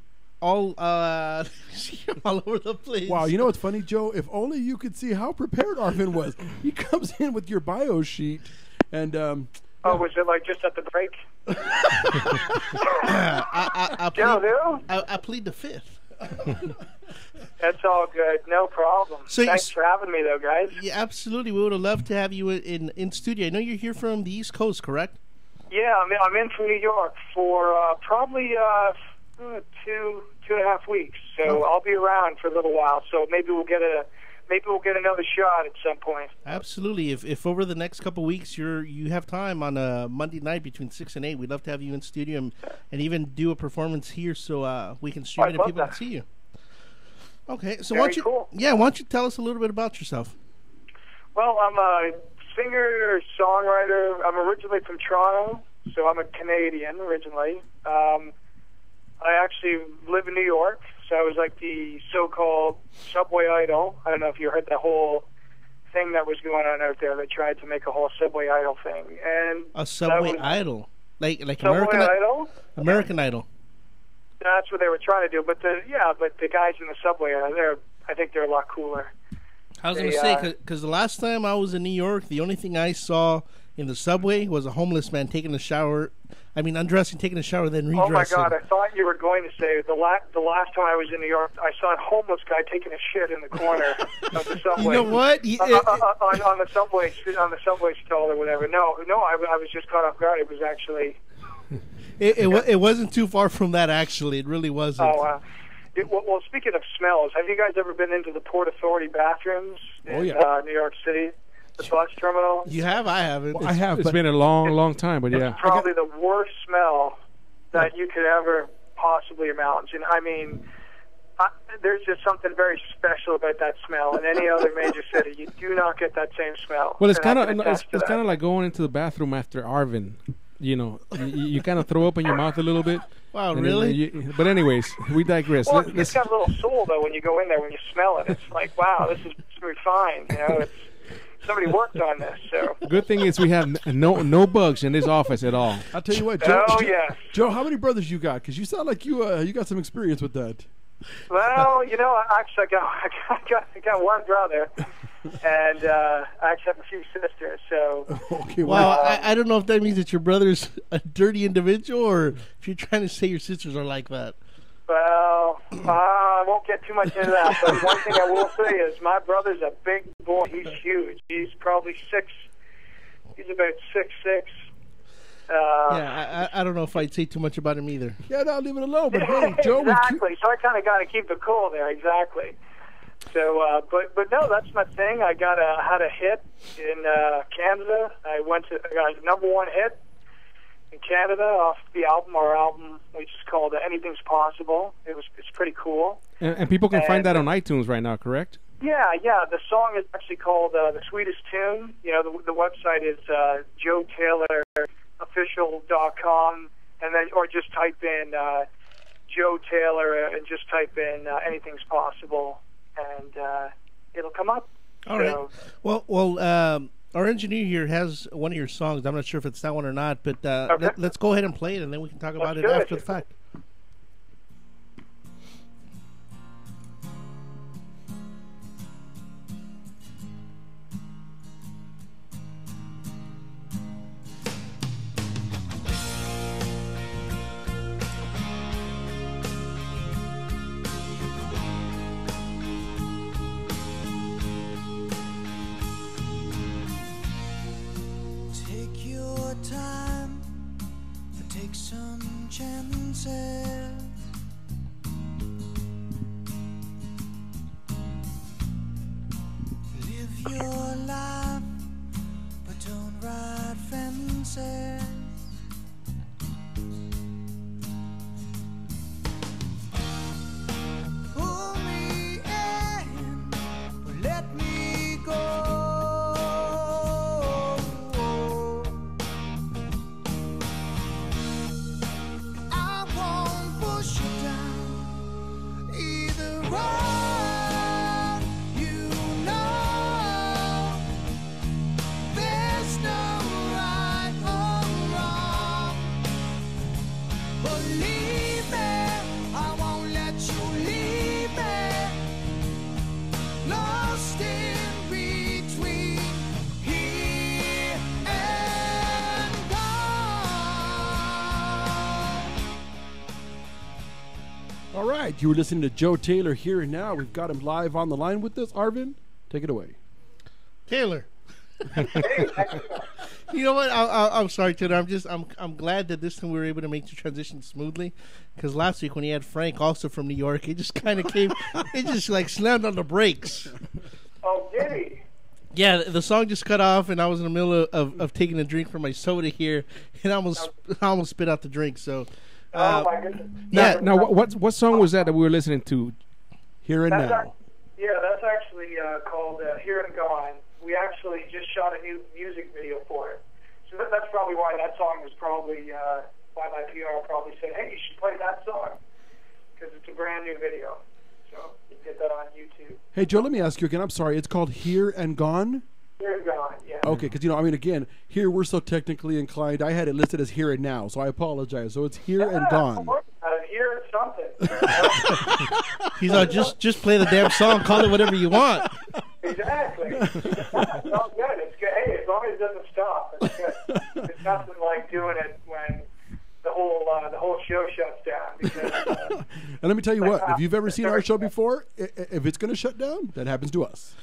all all over the place. Wow, you know what's funny, Joe? If only you could see how prepared Arvin was. He comes in with your bio sheet, and was it like just at the break? I plead the fifth. That's all good, no problem. So thanks for having me, though, guys. Yeah, absolutely. We would have loved to have you in studio. I know you're here from the East Coast, correct? Yeah, I'm in from New York for probably 2.5 weeks. So I'll be around for a little while. So maybe we'll get another shot at some point. Absolutely. If over the next couple of weeks you have time on a Monday night between 6 and 8, we'd love to have you in studio and even do a performance here so we can stream it and people can see you. Okay, so why don't you tell us a little bit about yourself? Well, I'm a singer, songwriter. I'm originally from Toronto, so I'm a Canadian originally. I actually live in New York, so I was like the so-called subway idol. I don't know if you heard the whole thing that was going on out there. They tried to make a whole subway idol thing, and a subway idol, like Subway Idol. American Idol. That's what they were trying to do, but the guys in the subway, I think they're a lot cooler. I was going to say, because the last time I was in New York, the only thing I saw in the subway was a homeless man taking a shower. I mean, undressing, taking a shower, then redressing. Oh my God! I thought you were going to say the last time I was in New York, I saw a homeless guy taking a shit in the corner of the subway. You know what? On the subway stall or whatever. No, I was just caught off guard. It was actually. It wasn't too far from that, actually. It really wasn't. Oh, wow. Well, speaking of smells, have you guys ever been into the Port Authority bathrooms in New York City? The bus terminal? You have? I haven't. Well, I have. It's been a long time, but yeah. It's probably the worst smell that you could ever possibly imagine. I mean, there's just something very special about that smell. In any other major city, you do not get that same smell. Well, it's kind of like going into the bathroom after Arvin. You know, you kind of throw up in your mouth a little bit. Wow, really? But anyways, we digress. Well, it's got a little soul, though, when you go in there, when you smell it. It's like, wow, this is refined. You know, somebody worked on this. So good thing is we have no bugs in this office at all. I'll tell you what, Joe. Yes. Joe, how many brothers you got? Because you sound like you got some experience with that. Well, you know, actually, I got one brother, and I actually have a few sisters. So, okay, well, I don't know if that means that your brother's a dirty individual, or if you're trying to say your sisters are like that. Well, I won't get too much into that. But one thing I will say is my brother's a big boy. He's huge. He's probably 6. He's about 6'6". Yeah, I don't know if I'd say too much about him either. Yeah, no, leave it alone. But hey, Joe, exactly. So I kind of got to keep it cool there. Exactly. So, but no, that's my thing. I had a hit in Canada. I got a #1 hit in Canada off the album. Our album, which is called "Anything's Possible." It's pretty cool. And people can find that on iTunes right now, correct? Yeah. The song is actually called "The Sweetest Tune." You know, the website is JoeTaylorOfficial.com, and then or just type in Joe Taylor and just type in "Anything's Possible," and it'll come up. All right. Well, our engineer here has one of your songs. I'm not sure if it's that one or not, but let's go ahead and play it, and then we can talk about it after the fact. Take some chances. right, you were listening to Joe Taylor Here and Now. We've got him live on the line with us. Arvin, take it away. Taylor. You know what? I'm sorry, Taylor. I'm glad that this time we were able to make the transition smoothly. Because last week when he had Frank, also from New York, it just kind of came. It just like slammed on the brakes. Oh, did he? Yeah, the song just cut off, and I was in the middle of taking a drink from my soda here, and I almost spit out the drink. So, oh my goodness. Yeah. Now, what song was that we were listening to? Here and That's Now. that's actually called Here and Gone. We actually just shot a new music video for it. So that's probably why that song was probably, why my PR probably said, hey, you should play that song. Because it's a brand new video. So you can get that on YouTube. Hey, Joe, let me ask you again. I'm sorry. It's called Here and Gone? Here and Gone, yeah. Okay, because, again, here we're so technically inclined. I had it listed as Here and Now, so I apologize. So it's Here and Gone. Here it's something. He's like, just play the damn song. Call it whatever you want. Exactly. It's all good. It's good. Hey, as long as it doesn't stop, it's good. It's nothing like doing it when the whole show shuts down. Because, and let me tell you what, if you've ever seen our show before, if it's going to shut down, that happens to us.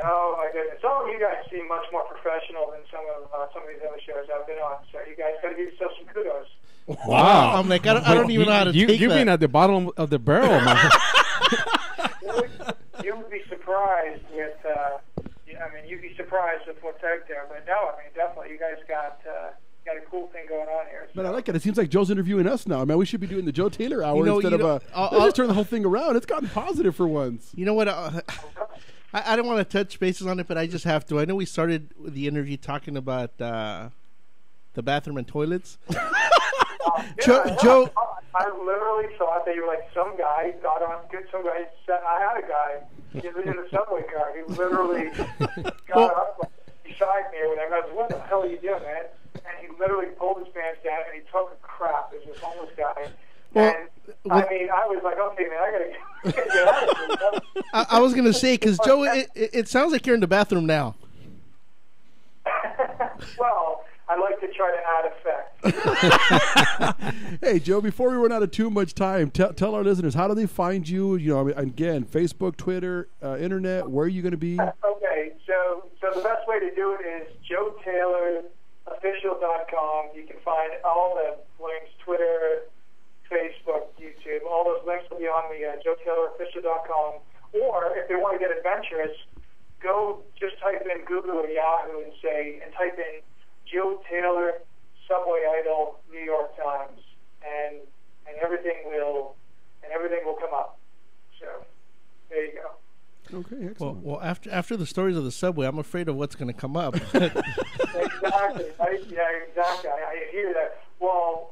oh my goodness! Some of you guys seem much more professional than some of these other shows I've been on. So you guys got to give yourself some kudos. Wow. I'm like, I don't even know how to take You've that. been at the bottom of the barrel, man. You would be surprised with. You'd be surprised with what's out there. But no, definitely, you guys got a cool thing going on here. So. But I like it. It seems like Joe's interviewing us now. Man, we should be doing the Joe Taylor hour instead you know, of let's just turn the whole thing around. It's gotten positive for once. You know what? I don't want to touch bases on it, but I just have to. I know we started the interview talking about the bathroom and toilets. Joe, I literally thought that you were like some guy got on. Some guy said I had a guy in the subway car. He literally got up beside me or whatever. I was, what the hell are you doing, man? And he literally pulled his pants down and he took a crap. There's this homeless guy. Well, and I was like, okay, man, I gotta get out of here. I was gonna say, because Joe, it sounds like you're in the bathroom now. Well, I like to try to add effect. Hey, Joe, before we run out of too much time, tell our listeners, how do they find you? Again, Facebook, Twitter, internet, where are you going to be? Okay, so the best way to do it is JoeTaylorOfficial.com. You can find all the links, Twitter, Facebook, YouTube. All those links will be on the JoeTaylorOfficial.com. Or if they want to get adventurous, go just type in Google or Yahoo and type in Joe Taylor, Subway Idol, New York Times, and everything will come up. So there you go. Okay, excellent. Well, after the stories of the subway, I'm afraid of what's going to come up. Exactly. Right? Yeah, exactly. I hear that. Well,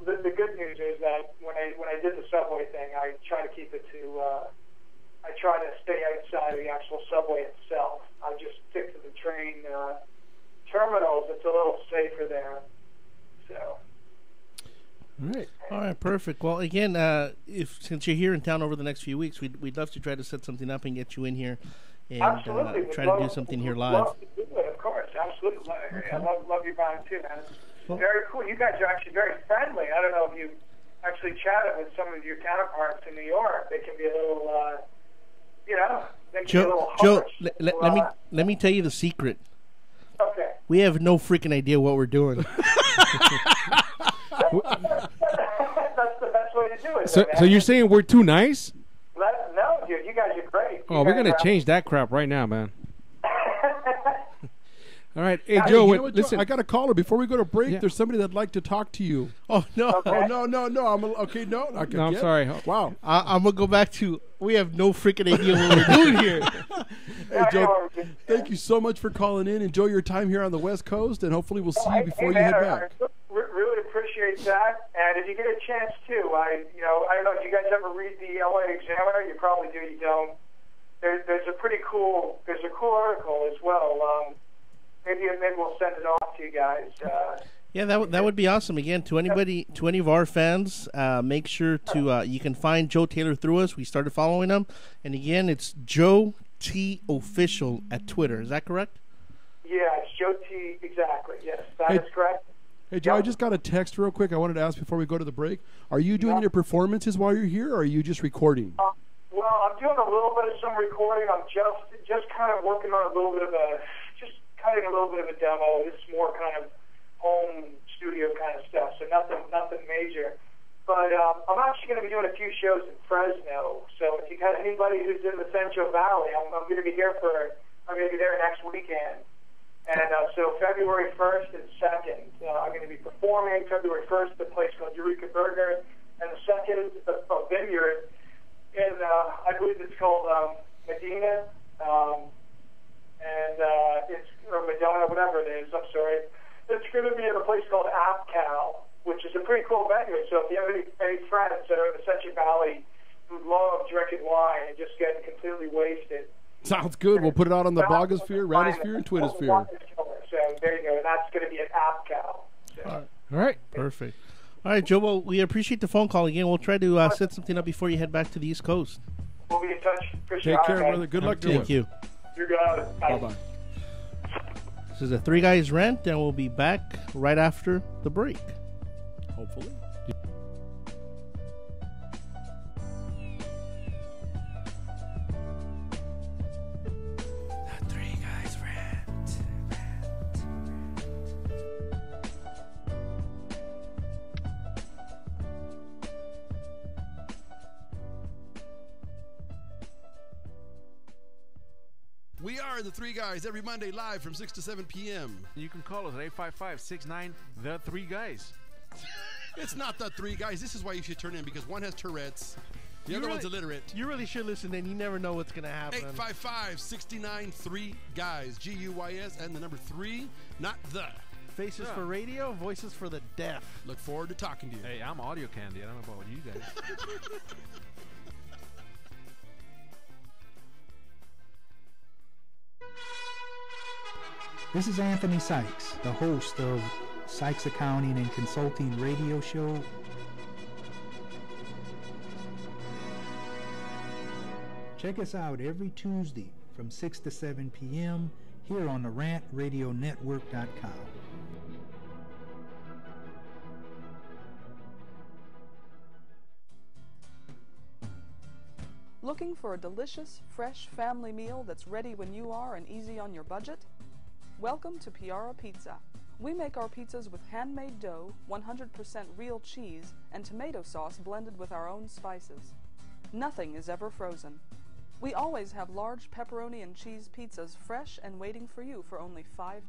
the good news is that when I did the subway thing, I try to keep it to. I try to stay outside of the actual subway itself. I just stick to the train terminals. It's a little safer there. So. All right, perfect. Well, again, since you're here in town over the next few weeks, we'd love to try to set something up and get you in here and try to do something here live. Love to do it, of course, absolutely. Okay. I love your band too, man. It's very cool. You guys are actually very friendly. I don't know if you actually chatted with some of your counterparts in New York. They can be a little, Joe, let me tell you the secret. Okay. We have no freaking idea what we're doing. That's the best way to do it. So you're saying we're too nice? No, dude, you guys are great. Oh, we're gonna change that crap right now, man. All right, hey Hey, Joe, you know what, listen. I got a caller. Before we go to break, Yeah. there's somebody that'd like to talk to you. Oh no! Okay. Oh no! I'm sorry. Wow. I'm gonna go back to. We have no freaking idea what we're doing here. Hey, Joe, thank you so much for calling in. Enjoy your time here on the West Coast, and hopefully we'll see you before you head back. I really appreciate that. And if you get a chance too, I don't know. Do you guys ever read the LA Examiner? You probably do. You don't. There's a cool article as well. Maybe we'll send it off to you guys. Yeah, that would be awesome. Again, to any of our fans, make sure to you can find Joe Taylor through us. We started following him, and again, it's Joe T Official at Twitter. Is that correct? Yeah, it's Joe T. Exactly. Yes, that is correct. Hey, Joe, I just got a text real quick. I wanted to ask before we go to the break. Are you doing any performances while you're here, or are you just recording? Well, I'm doing a little bit of some recording. I'm just kind of working on a little bit of just cutting a little bit of a demo. This is more kind of home studio kind of stuff, so nothing major. But I'm actually going to be doing a few shows in Fresno. So if you got anybody who's in the Central Valley, I'm going to be here I'm going to be there next weekend. And so February 1st and 2nd, I'm going to be performing. February 1st at a place called Eureka Burger, and the 2nd, a vineyard, and I believe it's called Medina, and it's or Madonna, whatever it is. I'm sorry. It's going to be at a place called AppCal, which is a pretty cool venue. So if you have any friends that are in the Central Valley who love drinking wine and just getting completely wasted. Sounds good. We'll put it out on the blogosphere, radisphere, and twittersphere. So there you go. That's going to be at AppCal. So. All right. Perfect. All right, Joe. Well, we appreciate the phone call again. We'll try to set something up before you head back to the East Coast. We'll be in touch. Appreciate Take care, it, brother. Good luck to you. Thank you. You got it. Bye-bye. This is a Three Guys Rant, and we'll be back right after the break. Hopefully. We are the Three Guys every Monday live from 6 to 7 p.m. You can call us at 855-69 The Three Guys. It's not the Three Guys. This is why you should turn in, because one has Tourette's. The other one's illiterate. You really should listen in. You never know what's going to happen. 855-69 3 Guys. G-U-Y-S and the number 3, not the. Faces for radio, voices for the deaf. Look forward to talking to you. Hey, I'm audio candy. I don't know about you guys. This is Anthony Sykes, the host of Sykes Accounting and Consulting radio show. Check us out every Tuesday from 6 to 7 p.m. here on the RantRadioNetwork.com. Looking for a delicious, fresh family meal that's ready when you are and easy on your budget? Welcome to Piara Pizza. We make our pizzas with handmade dough, 100% real cheese, and tomato sauce blended with our own spices. Nothing is ever frozen. We always have large pepperoni and cheese pizzas fresh and waiting for you for only $5.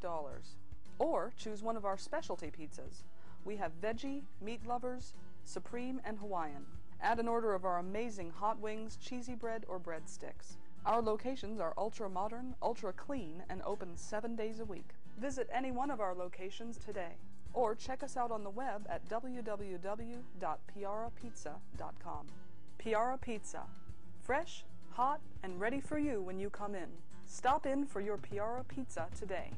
Or choose one of our specialty pizzas. We have veggie, meat lovers, supreme, and Hawaiian. Add an order of our amazing hot wings, cheesy bread, or breadsticks. Our locations are ultra-modern, ultra-clean, and open 7 days a week. Visit any one of our locations today, or check us out on the web at www.piarapizza.com. Piara Pizza. Fresh, hot, and ready for you when you come in. Stop in for your Piara Pizza today.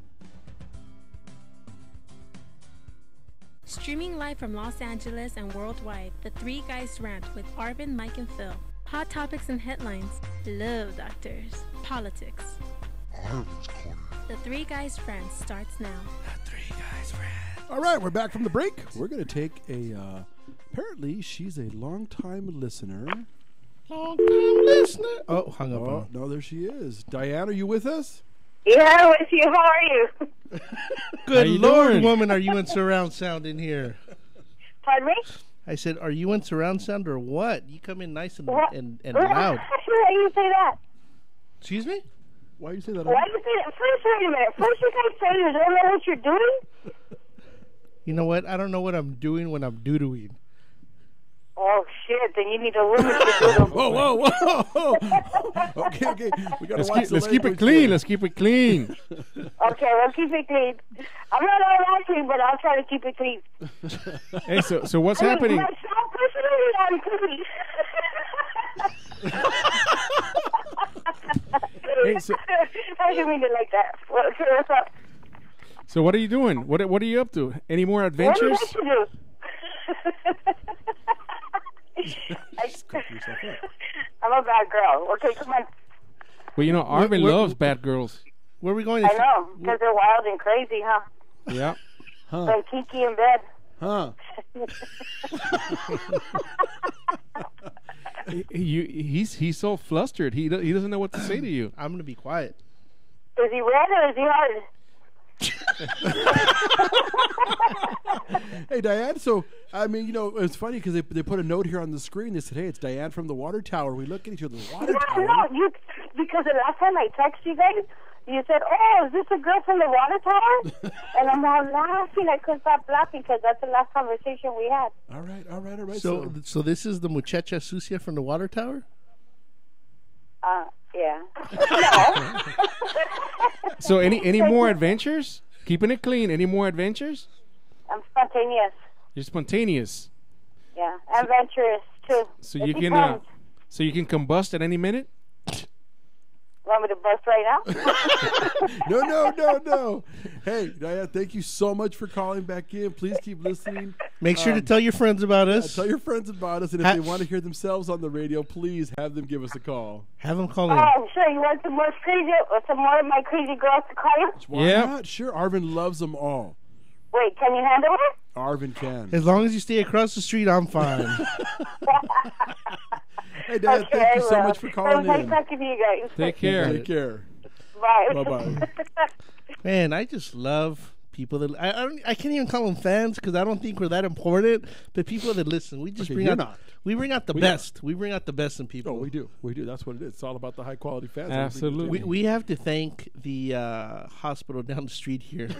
Streaming live from Los Angeles and worldwide, The Three Guys Rant with Arvin, Mike, and Phil. Hot topics and headlines, love doctors, politics. Arvin's Corner. The Three Guys Rant starts now. The Three Guys Rant. All right, we're back from the break. We're going to take apparently she's a long-time listener. Long-time listener. Oh, hung up. Oh, no, there she is. Diane, are you with us? Yeah, with you. How are you? Good Lord, doing? woman, are you in surround sound in here? Pardon me? I said, are you in surround sound or what? You come in nice and What? and Why loud. do you say that? Excuse me? Why you say that? Why do you say that? First, wait a minute. First, you guys say you don't know what you're doing? You know what? I don't know what I'm doing when I'm doo-dooing. Oh, shit. Then you need to limit your doodle. Whoa, whoa, whoa. Okay. We gotta watch Let's keep it clean. Let's keep it clean. Okay, we'll keep it clean. I'm not all that clean, but I'll try to keep it clean. Hey, so what's happening? Myself, personally, I'm clean. Hey, so- I didn't mean it like that. Okay, what's up? So what are you doing? What are you up to? Any more What do you adventures? want to do? I'm a bad girl. Okay, come on. Well, you know, Arvin loves bad girls. Where are we going? I know, because they're wild and crazy, huh? Yeah. And Kiki in bed. Huh. He's so flustered. He doesn't know what to say to you. I'm gonna be quiet. Is he red or is he hard? Hey, Diane, so, I mean, it's funny because they put a note here on the screen. They said, hey, it's Diane from the water tower. We look at each other, the water tower? No, because the last time I texted you guys, you said, oh, is this a girl from the water tower? And I'm all laughing. I couldn't stop laughing because that's the last conversation we had. All right. So this is the muchacha sucia from the water tower? Yeah. No. So any more adventures? Keeping it clean. Any more adventures? I'm spontaneous. You're spontaneous. Yeah, adventurous too. So you can combust at any minute? Want me to bust right now? No. Hey, Diane, thank you so much for calling back in. Please keep listening. Make sure to tell your friends about us. Tell your friends about us. And if they want to hear themselves on the radio, please have them give us a call. Have them call in. Oh, sure. You want some more of my crazy girls to call you? Why not? Sure. Arvin loves them all. Wait, can you handle it? Arvin can. As long as you stay across the street, I'm fine. Hey, Dad, thank you so much for calling in. Nice talking to you guys. Take care. Take care. Bye. Bye-bye. Man, I just love people that I can't even call them fans because I don't think we're that important. But people that listen, we just bring out the best. We bring out the best in people. Oh, we do. That's what it is. It's all about the high quality fans. Absolutely. We have to thank the hospital down the street here.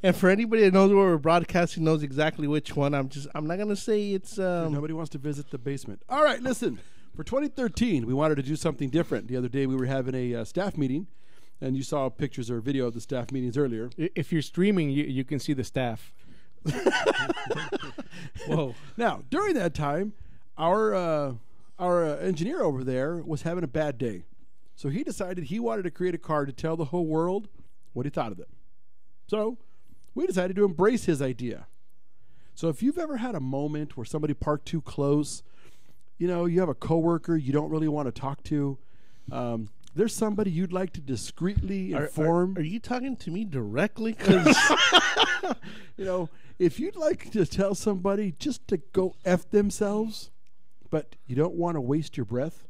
And for anybody that knows where we're broadcasting, knows exactly which one. I'm not gonna say it's. Nobody wants to visit the basement. All right, listen. For 2013, we wanted to do something different. The other day, we were having a staff meeting, and you saw pictures or video of the staff meetings earlier. If you're streaming, you can see the staff. Whoa! Now, during that time, our engineer over there was having a bad day, so he decided he wanted to create a card to tell the whole world what he thought of it. So we decided to embrace his idea. So if you've ever had a moment where somebody parked too close, you have a coworker you don't really want to talk to, there's somebody you'd like to discreetly inform. Are you talking to me directly? Because if you'd like to tell somebody just to go F themselves, but you don't want to waste your breath,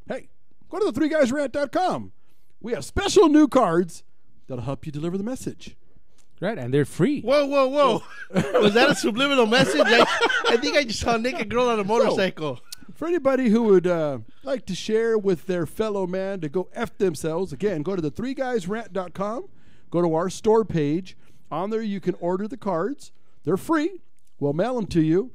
hey, go to the3guysrant.com. We have special new cards that'll help you deliver the message. Right, and they're free. Whoa. Was that a subliminal message? I think I just saw a naked girl on a motorcycle. So, for anybody who would like to share with their fellow man to go F themselves, again, go to the3guysrant.com, go to our store page. On there, you can order the cards. They're free. We'll mail them to you.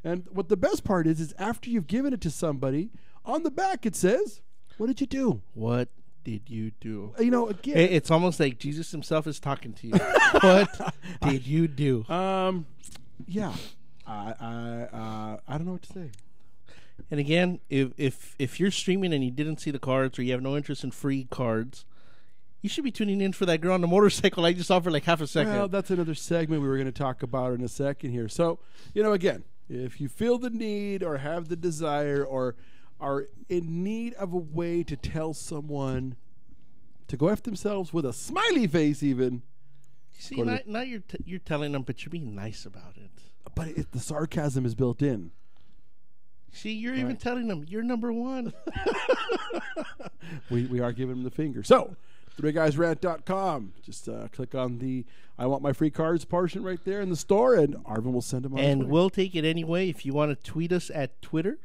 And what the best part is after you've given it to somebody, on the back it says, what did you do? What did you do? Again, it's almost like Jesus himself is talking to you. What did you do? Yeah. I don't know what to say. And again, if you're streaming and you didn't see the cards or you have no interest in free cards, you should be tuning in for that girl on the motorcycle I just saw for like half a second. Well, that's another segment we were going to talk about in a second here. So, again, if you feel the need or have the desire or are in need of a way to tell someone to go F themselves with a smiley face even. See, now you're telling them, but you're being nice about it. But the sarcasm is built in. See, you're even telling them you're number one. we are giving them the finger. So, 3guysrant.com. Just click on the I want my free cards portion right there in the store, and Arvin will send them on. And we'll take it anyway. If you want to tweet us at Twitter,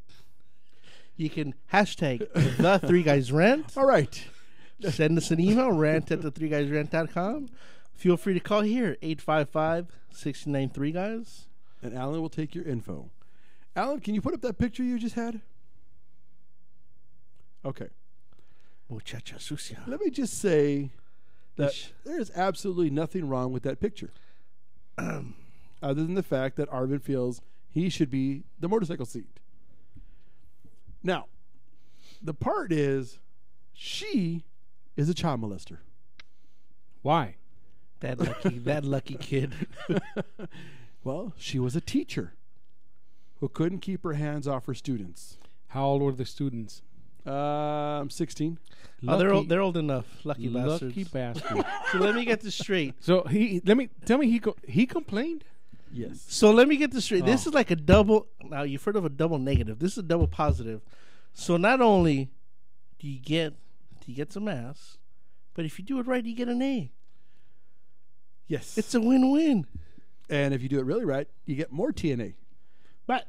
you can hashtag the 3guysrant. All right. Send us an email, rant@the3guysrant.com. Feel free to call here, 855-693-GUYS. And Alan will take your info. Alan, can you put up that picture you just had? Okay. Muchacha sucia. Let me just say that there is absolutely nothing wrong with that picture. Other than the fact that Arvin feels he should be the motorcycle seat. Now, the part is she is a child molester. Why? That lucky kid. Well, she was a teacher who couldn't keep her hands off her students. How old were the students? I'm 16. Oh, they're old enough. Lucky bastards. Lucky bastard. So let me get this straight. So he complained. Yes. So let me get this straight. This is like a double. Now you've heard of a double negative. This is a double positive. So not only do you get some ass, but if you do it right, you get an A. Yes. It's a win-win. And if you do it really right, you get more TNA. But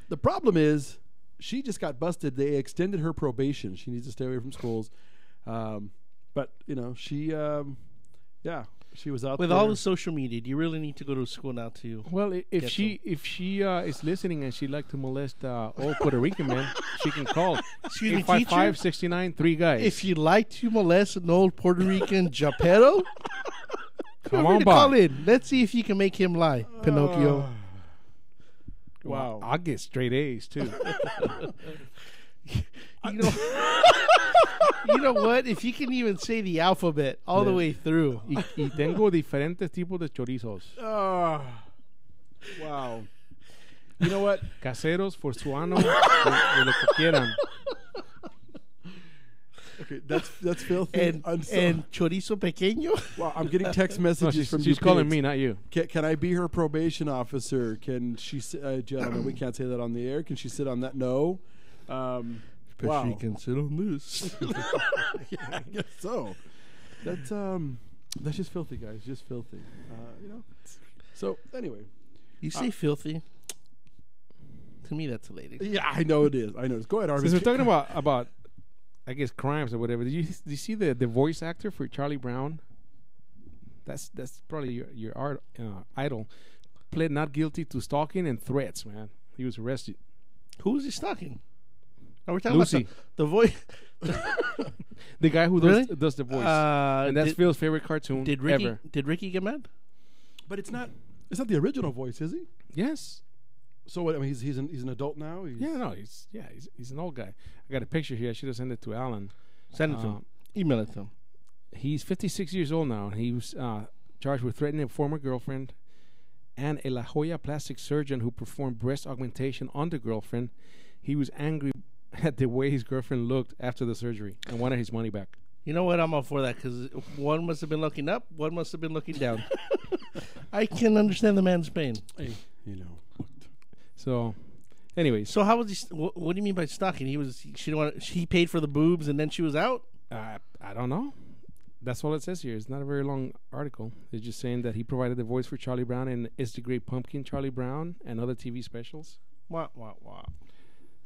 the problem is, she just got busted. They extended her probation. She needs to stay away from schools. But she was out with there. all the social media. Do you really need to go to school now to? Well, if she is listening and she'd like to molest old Puerto Rican men, she can call. Excuse me, 855-69 3 guys. If you'd like to molest an old Puerto Rican japero, come on, call in. Let's see if you can make him lie, Pinocchio. Wow, I'll get straight A's too. You know what? If you can even say the alphabet all the way through. Y tengo diferentes tipos de chorizos. Wow. You know what? Caseros, forzuanos, de lo que quieran. Okay, that's filthy. And chorizo pequeño? Wow, I'm getting text messages from you. She's calling me, not you. Can I be her probation officer? Can she gentlemen, we can't say that on the air. Can she sit on that? No. But she can sit on this. Yeah, I guess so. That's just filthy, guys. Just filthy. So anyway, you say filthy. To me, that's a lady. Yeah, I know it is. Go ahead, Arvin. Since we're talking about I guess crimes or whatever. Did you see the voice actor for Charlie Brown? That's probably your idol. Pled not guilty to stalking and threats. Man, he was arrested. Who was he stalking? Are we talking Lucy. about the voice? The guy who does the voice, and that's Phil's favorite cartoon Did Ricky ever. Get mad? But it's not the original voice, is he? Yes. So what? I mean, he's an adult now. He's an old guy. I got a picture here. I should have sent it to Alan. Send it to him. Email it to him. He's 56 years old now, and he was charged with threatening a former girlfriend and a La Jolla plastic surgeon who performed breast augmentation on the girlfriend. He was angry at the way his girlfriend looked after the surgery and wanted his money back. You know what? I'm all for that because one must have been looking up, one must have been looking down. I can understand the man's pain. Hey, So, anyways. So how was he? What do you mean by stalking? She paid for the boobs and then she was out. I don't know. That's all it says here. It's not a very long article. It's just saying that he provided the voice for Charlie Brown in It's the Great Pumpkin, Charlie Brown, and other TV specials. Wow.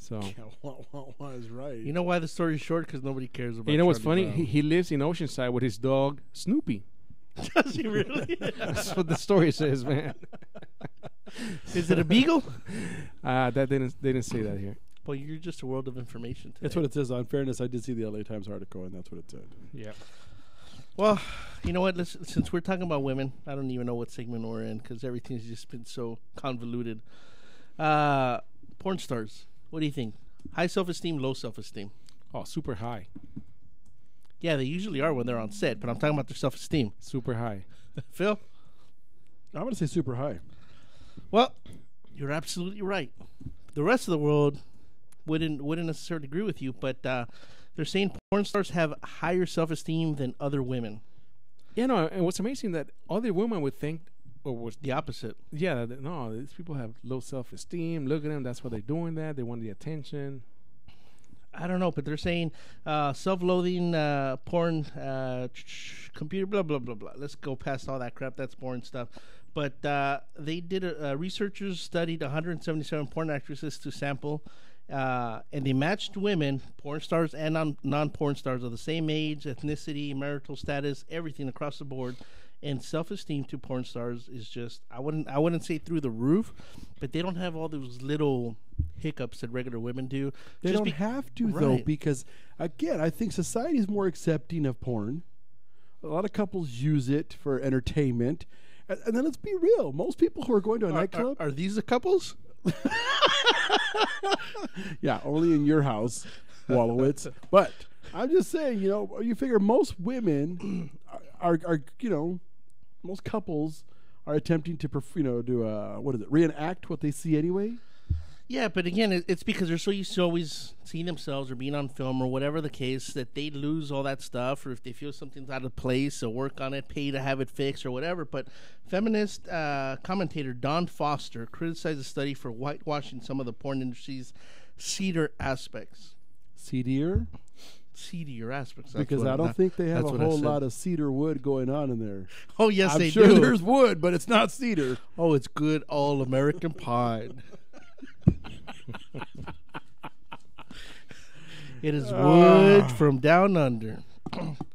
So, wah is right. You know why the story is short? Because nobody cares about. You know what's Charlie funny? Brown. He lives in Oceanside with his dog Snoopy. Does he really? That's what the story says, man. Is it a beagle? They didn't say that here. Well, you're just a world of information today. That's what it says. On fairness, I did see the LA Times article, and that's what it said. Yeah. Well, you know what? Since we're talking about women, I don't even know what segment we're in because everything's just been so convoluted. Porn stars. What do you think? High self-esteem, low self-esteem? Oh, super high. Yeah, they usually are when they're on set, but I'm talking about their self-esteem. Super high. Phil? I'm going to say super high. Well, you're absolutely right. The rest of the world wouldn't necessarily agree with you, but they're saying porn stars have higher self-esteem than other women. Yeah, no, and what's amazing that other women would think, or was the opposite. Yeah, no, these people have low self-esteem. Look at them. That's why they're doing that. They want the attention. I don't know, but they're saying self-loathing, porn, computer, blah, blah, blah, blah. Let's go past all that crap. That's boring stuff. But they did researchers studied 177 porn actresses to sample, and they matched women, porn stars and non-porn stars of the same age, ethnicity, marital status, everything across the board. And self-esteem to porn stars is just I wouldn't say through the roof, but they don't have all those little hiccups that regular women do. They don't have to though, because again, I think society is more accepting of porn. A lot of couples use it for entertainment, and then let's be real. Most people who are going to a nightclub are these the couples? Yeah, only in your house, Wallowitz. But I'm just saying, you figure most women are most couples are attempting to, do reenact what they see anyway. Yeah, but again, it's because they're so used to always seeing themselves or being on film or whatever the case that they lose all that stuff, or if they feel something's out of place, or work on it, pay to have it fixed or whatever. But feminist commentator Dawn Foster criticized the study for whitewashing some of the porn industry's seedier aspects. Seedier aspects. Because I don't think they have a whole lot of cedar wood going on in there. Oh, yes, I'm they sure do. There's wood, but it's not cedar. Oh, it's good all American pine. It is wood from down under.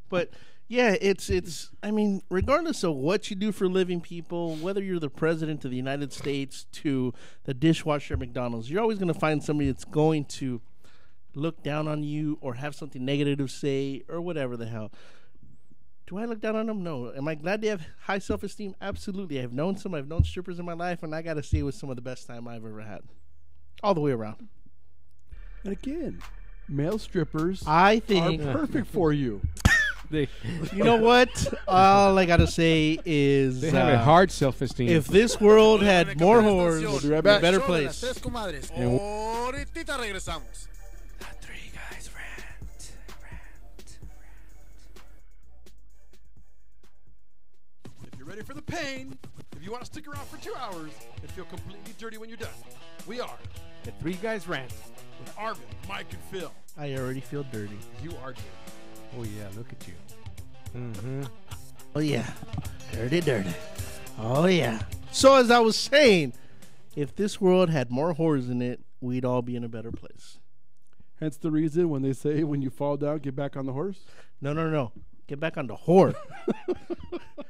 But yeah, it's I mean, regardless of what you do for a living, people, whether you're the president of the United States to the dishwasher at McDonald's, you're always going to find somebody that's going to look down on you or have something negative to say or whatever the hell. Do I look down on them? No. Am I glad they have high self-esteem? Absolutely. I've known strippers in my life, and I got to say it was some of the best time I've ever had. All the way around. And again, male strippers I think are perfect for you. You know what? All I got to say is they have a hard self-esteem. If this world had more whores, We'll be right back. a better place. Ahorita regresamos. If you're ready for the pain, if you want to stick around for 2 hours and feel completely dirty when you're done, we are The Three Guys Rant with Arvin, Mike, and Phil. I already feel dirty. You are dirty. Oh yeah, look at you. Mm-hmm. Oh yeah, dirty. Oh yeah. So as I was saying, if this world had more whores in it, we'd all be in a better place. Hence the reason when they say when you fall down, get back on the horse. No. Get back on the whore.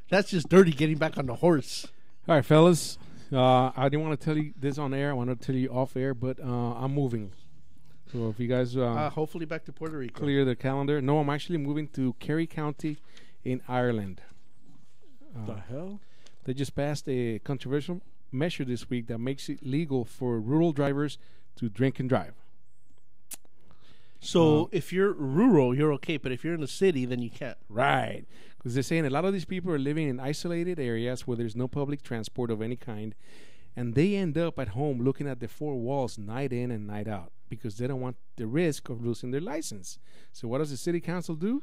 That's just dirty getting back on the horse. All right, fellas. I didn't want to tell you this on air. I want to tell you off air, but I'm moving. So if you guys hopefully back to Puerto Rico. Clear the calendar. No, I'm actually moving to Kerry County in Ireland. The hell? They just passed a controversial measure this week that makes it legal for rural drivers to drink and drive. So if you're rural, you're okay, but if you're in the city, then you can't. Right. Because they're saying a lot of these people are living in isolated areas where there's no public transport of any kind, and they end up at home looking at the four walls night in and night out because they don't want the risk of losing their license. So what does the city council do?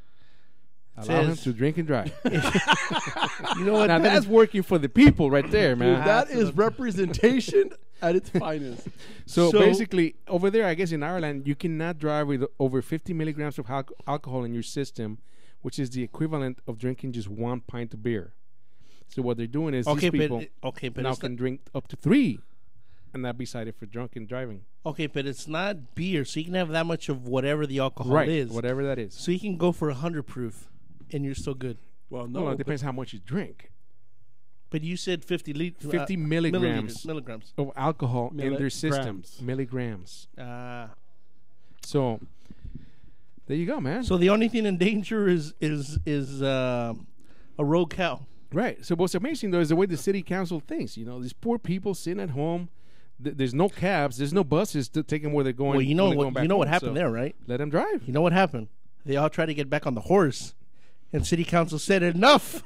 Allow them to drink and drive. You know what? Now that's working for the people right there, man. Dude, that is representation at its finest. So basically, over there, I guess in Ireland, you cannot drive with over 50 milligrams of alcohol in your system, which is the equivalent of drinking just 1 pint of beer. So what they're doing is these people now can drink up to 3 and not be cited for drunken driving. Okay, but it's not beer, so you can have that much of whatever the alcohol is. Whatever that is. So you can go for 100 proof, and you're still good. Well, no, it depends how much you drink. But you said 50 milligrams of alcohol in their system. Milligrams. So there you go, man. So the only thing in danger is a rogue cow. Right. So what's amazing, though, is the way the city council thinks. You know, these poor people sitting at home. There's no cabs. There's no buses to take them where they're going. Well, you know what happened there, right? Let them drive. You know what happened? They all tried to get back on the horse, and city council said enough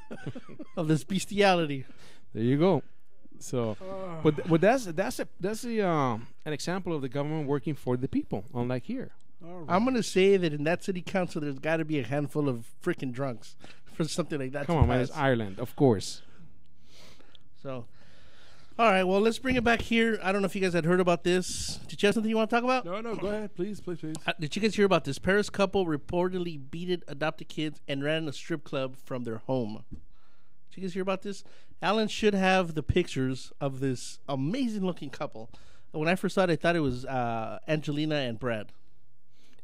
of this bestiality. There you go. So, but that's an example of the government working for the people, unlike here. Right. I'm gonna say that in that city council, there's got to be a handful of freaking drunks for something like that. Come on, man! It's Ireland, of course. So, all right. Well, let's bring it back here. I don't know if you guys had heard about this. Did you have something you want to talk about? No. Go ahead, please. Did you guys hear about this? Paris couple reportedly beated adopted kids and ran a strip club from their home. Did you guys hear about this? Alan should have the pictures of this amazing-looking couple. When I first saw it, I thought it was Angelina and Brad.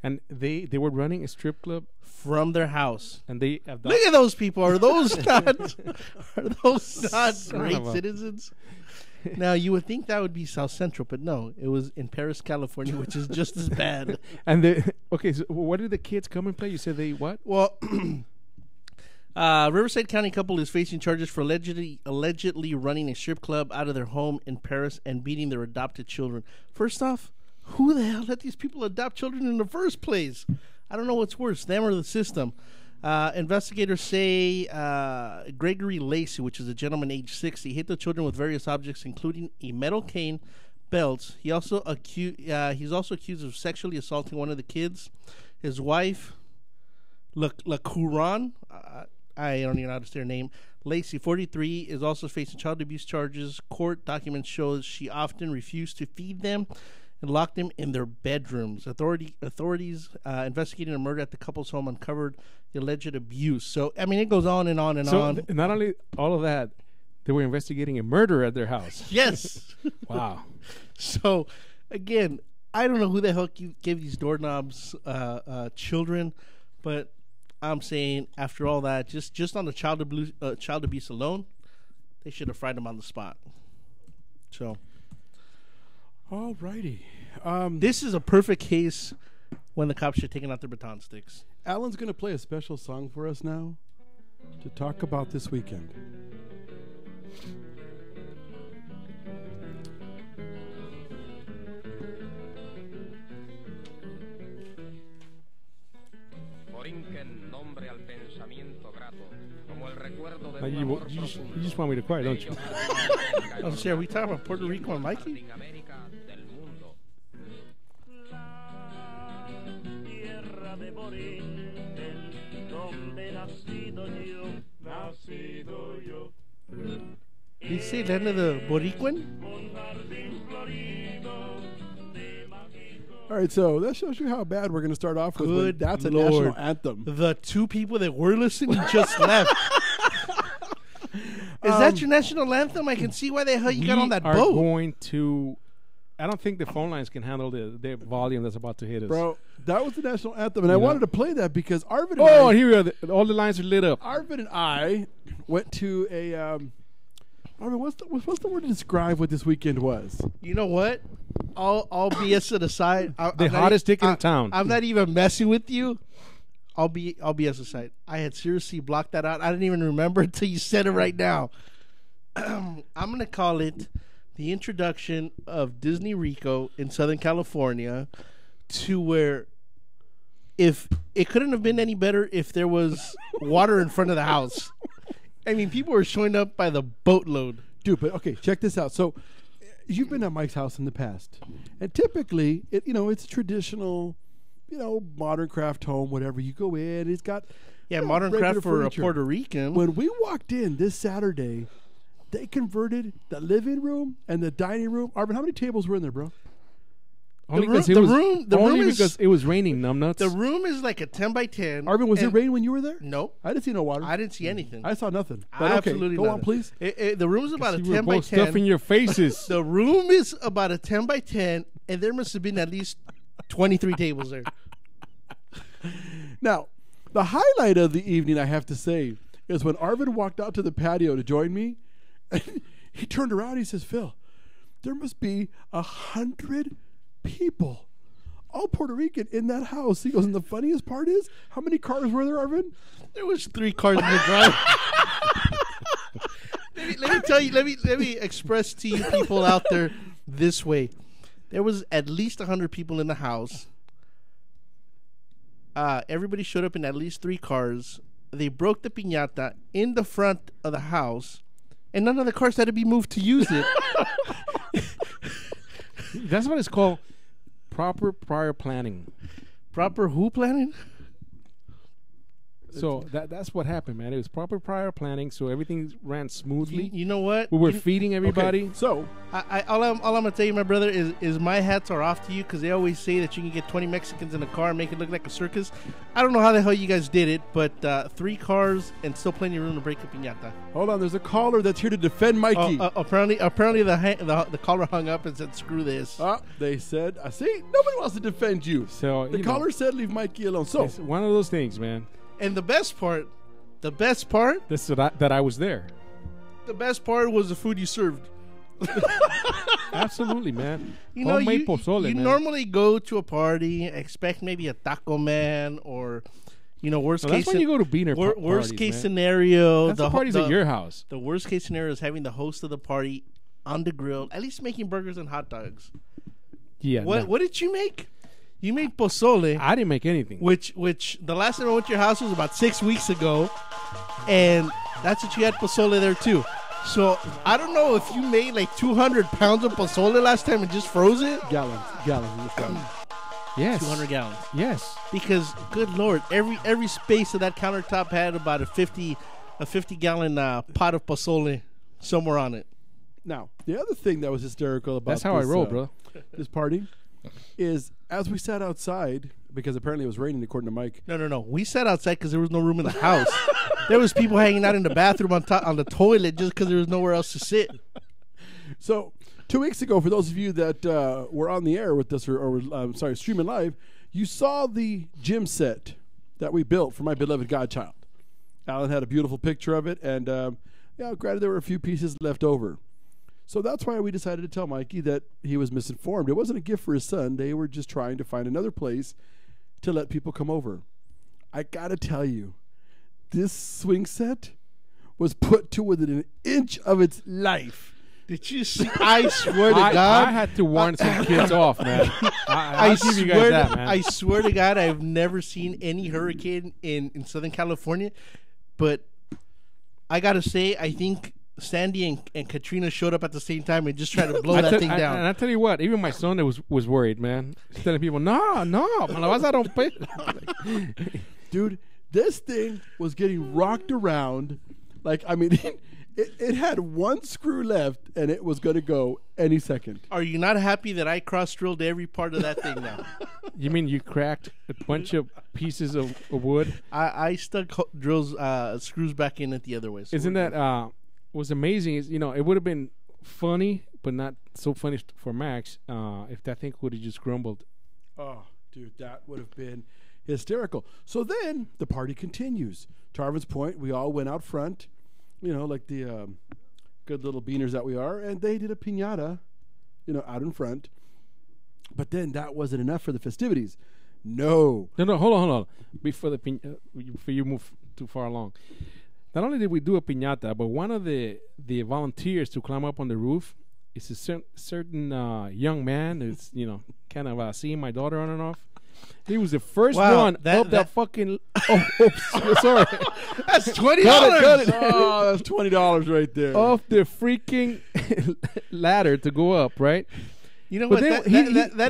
And they were running a strip club from their house. And they look at those people. Are those not great citizens? Now you would think that would be South Central, but no, it was in Paris, California, which is just as bad. And so what did the kids come and play? You said they what? Well, Riverside County couple is facing charges for allegedly running a strip club out of their home in Paris and beating their adopted children. First off, who the hell let these people adopt children in the first place? I don't know what's worse, them or the system. Investigators say Gregory Lacey, which is a gentleman age 60, hit the children with various objects, including a metal cane, belts. He's also accused of sexually assaulting one of the kids. His wife, LaCouron, I don't even know how to say her name, Lacey, 43, is also facing child abuse charges. Court documents show she often refused to feed them and locked them in their bedrooms. Authorities investigating a murder at the couple's home uncovered the alleged abuse. So, I mean, it goes on and on and on. Not only all of that, they were investigating a murder at their house. Yes. Wow. So, again, I don't know who the hell gave these doorknobs children, but I'm saying after all that, just on the child abuse alone, they should have fried them on the spot. So, all righty. This is a perfect case when the cops should have taken out their baton sticks. Alan's going to play a special song for us now to talk about this weekend. You just want me to quiet, don't you? I'm sorry, are we talking about Puerto Rico and Mikey? Did you say land of the Boricuan? All right, so that shows you how bad we're going to start off with. Good That's a Lord. national anthem. The two people that were listening just left. Is that your national anthem? I can see why the hell you got on that We are boat. going to... I don't think the phone lines can handle the volume that's about to hit us. Bro, that was the national anthem, and I wanted to play that because Arvin and Oh, I... here we are. All the lines are lit up. Arvin and I went to a... Arvin, what's the word to describe what this weekend was? You know what? All BS to the side. The hottest dick in town. I'm not even messing with you. All BS aside. I had seriously blocked that out. I didn't even remember until you said it right now. I'm going to call it the introduction of Disney Rico in Southern California, to where if it couldn't have been any better if there was water in front of the house. I mean, people were showing up by the boatload. Dude, but okay, check this out. So you've been at Mike's house in the past, and typically, it's a traditional, modern craft home, whatever. You go in, it's got modern craft for furniture. a Puerto Rican. When we walked in this Saturday, they converted the living room and the dining room. Arvin, how many tables were in there, bro? Only because it was raining, numbnuts. The room is like a 10 by 10. Arvin, was it rain when you were there? Nope. I didn't see no water. I didn't see anything. I saw nothing. But Absolutely go nothing. on, please. The room is about a 10 by 10. Stuffing your faces. The room is about a 10 by 10, and there must have been at least 23 tables there. Now, the highlight of the evening, I have to say, is when Arvin walked out to the patio to join me. And he turned around and he says, Phil, there must be 100 people, all Puerto Rican, in that house. He goes, and the funniest part is, how many cars were there, Arvin? There was 3 cars in the drive. let me tell you, let me express to you people out there this way. There was at least 100 people in the house. Everybody showed up in at least 3 cars. They broke the piñata in the front of the house, and none of the cars had to be moved to use it. That's what it's called. Proper prior planning. Proper who planning? So that's what happened, man. It was proper prior planning, so everything ran smoothly. You know what? We were feeding everybody. Okay, so all I'm gonna tell you, my brother, is my hats are off to you, because they always say that you can get 20 Mexicans in a car and make it look like a circus. I don't know how the hell you guys did it, but 3 cars and still plenty of room to break a piñata. Hold on, there's a caller that's here to defend Mikey. Apparently the caller hung up and said, "Screw this." They said, "I see, nobody wants to defend you." So the caller said, "Leave Mikey alone." So it's one of those things, man. And the best part, this is that I was there. The best part was the food you served. Absolutely, man. You know, Homemade pozole, you man. normally go to a party, expect maybe a taco man, or worst case. That's when you go to beaner worst parties, case man. scenario. That's the parties at your house. The worst case scenario is having the host of the party on the grill, at least making burgers and hot dogs. Yeah. What did you make? You made pozole. I didn't make anything. Which the last time I went to your house was about 6 weeks ago, and that's what you had pozole there too. So I don't know if you made like 200 pounds of pozole last time and just froze it. Gallons. Yes. 200 gallons. Yes. Because good Lord, every space of that countertop had about a 50 gallon pot of pozole somewhere on it. Now, the other thing that was hysterical about That's how I this, roll, bro. This party is as we sat outside, because apparently it was raining according to Mike. No. We sat outside because there was no room in the house. There was people hanging out in the bathroom on the toilet just because there was nowhere else to sit. So 2 weeks ago, for those of you that were on the air with us or streaming live, you saw the gym set that we built for my beloved godchild. Alan had a beautiful picture of it, and granted there were a few pieces left over. So that's why we decided to tell Mikey that he was misinformed. It wasn't a gift for his son. They were just trying to find another place to let people come over. I gotta tell you, this swing set was put to within an inch of its life. Did you see? I swear to God. I had to warn some kids off, man. I'll give you guys that, man. I swear to God, I've never seen any hurricane in Southern California. But I got to say, I think Sandy and Katrina showed up at the same time and just tried to blow that thing down. And I tell you what, even my son was worried, man. He's telling people, no, me la vas a romper. Dude, this thing was getting rocked around. Like, I mean, it had one screw left, and it was going to go any second. Are you not happy that I cross-drilled every part of that thing now? You mean you cracked a bunch of pieces of wood? I stuck screws back in it the other way. So Isn't that what's amazing is, it would have been funny, but not so funny for Max if that thing would have just grumbled. Oh, dude, that would have been hysterical. So then the party continues. To Arvin's point, we all went out front, like the good little beaners that we are, and they did a piñata, out in front. But then that wasn't enough for the festivities. No, hold on. Before you move too far along. Not only did we do a piñata, but one of the volunteers to climb up on the roof is a certain young man who's, kind of seeing my daughter on and off. He was the first one up that fucking... Oh, oops, sorry. That's $20. Got it. Oh, that's $20 right there. Off the freaking ladder to go up, right? You know what? That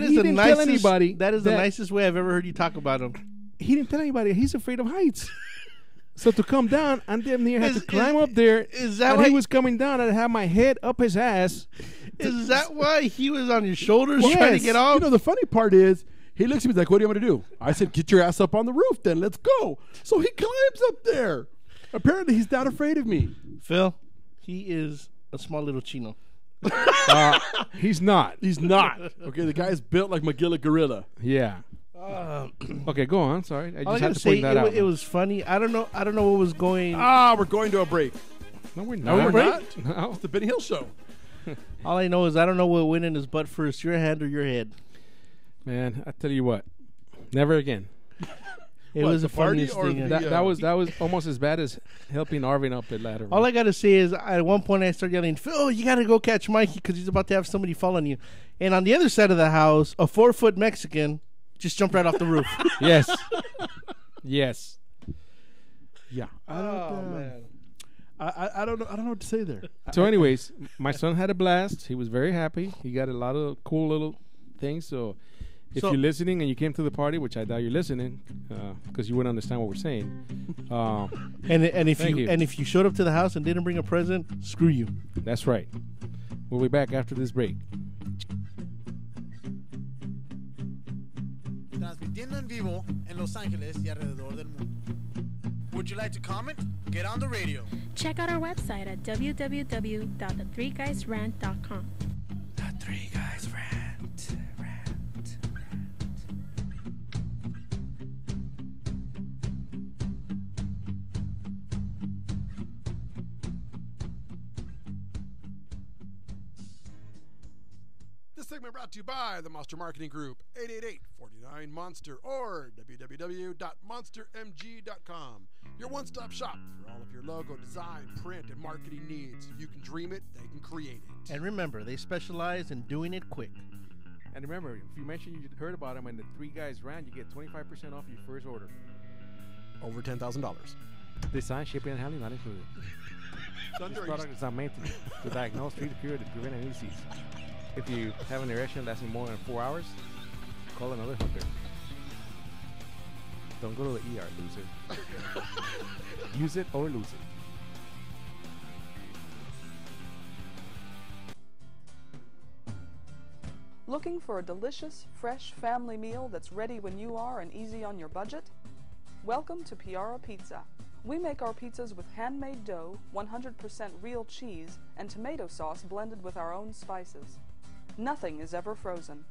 is the nicest. That is the nicest way I've ever heard you talk about him. He didn't tell anybody he's afraid of heights. So to come down, and damn near had to climb up there. Is that why he was coming down? And had my head up his ass. Is that why he was on your shoulders trying to get off? The funny part is, he looks at me like, "What do you want me to do?" I said, "Get your ass up on the roof, then. Let's go." So he climbs up there. Apparently, he's not afraid of me. Phil, he is a small little chino. He's not. He's not. Okay, the guy's built like Magilla Gorilla. Yeah. Okay, go on. Sorry, I just had to say point that out. It was funny. I don't know what was going. We're going to a break. No, we're No, not. we're not. No. It's the Benny Hill Show. All I know is I don't know what went in his butt first, your hand or your head. Man, I tell you what, never again. It was the funniest thing. That was almost as bad as helping Arvin up the ladder. All I gotta say is, at one point I started yelling, "Phil, you gotta go catch Mikey because he's about to have somebody fall on you." And on the other side of the house, a 4-foot Mexican just jumped right off the roof. Yes. Yes. Yeah. Man. I don't know what to say there. So, anyways, my son had a blast. He was very happy. He got a lot of cool little things. So, if you're listening and you came to the party, which I doubt you're listening, because you wouldn't understand what we're saying. And if you showed up to the house and didn't bring a present, screw you. That's right. We'll be back after this break. Transmitiendo en vivo en Los Ángeles y alrededor del mundo. Would you like to comment? Get on the radio. Check out our website at www.the3guysrant.com. The Three Guys Rant. This segment brought to you by the Monster Marketing Group, 888-49-MONSTER or www.monstermg.com. Your one-stop shop for all of your logo, design, print, and marketing needs. You can dream it, they can create it. And remember, they specialize in doing it quick. And remember, if you mention you heard about them in the Three Guys Rant, you get 25% off your first order. Over $10,000. Design, shipping, and handling not included. This product is not made to diagnose, treat, cure, to prevent any disease. If you have an erection lasting more than 4 hours, call another hooker. Don't go to the ER, loser. Use it or lose it. Looking for a delicious, fresh family meal that's ready when you are and easy on your budget? Welcome to Piara Pizza. We make our pizzas with handmade dough, 100% real cheese, and tomato sauce blended with our own spices. Nothing is ever frozen.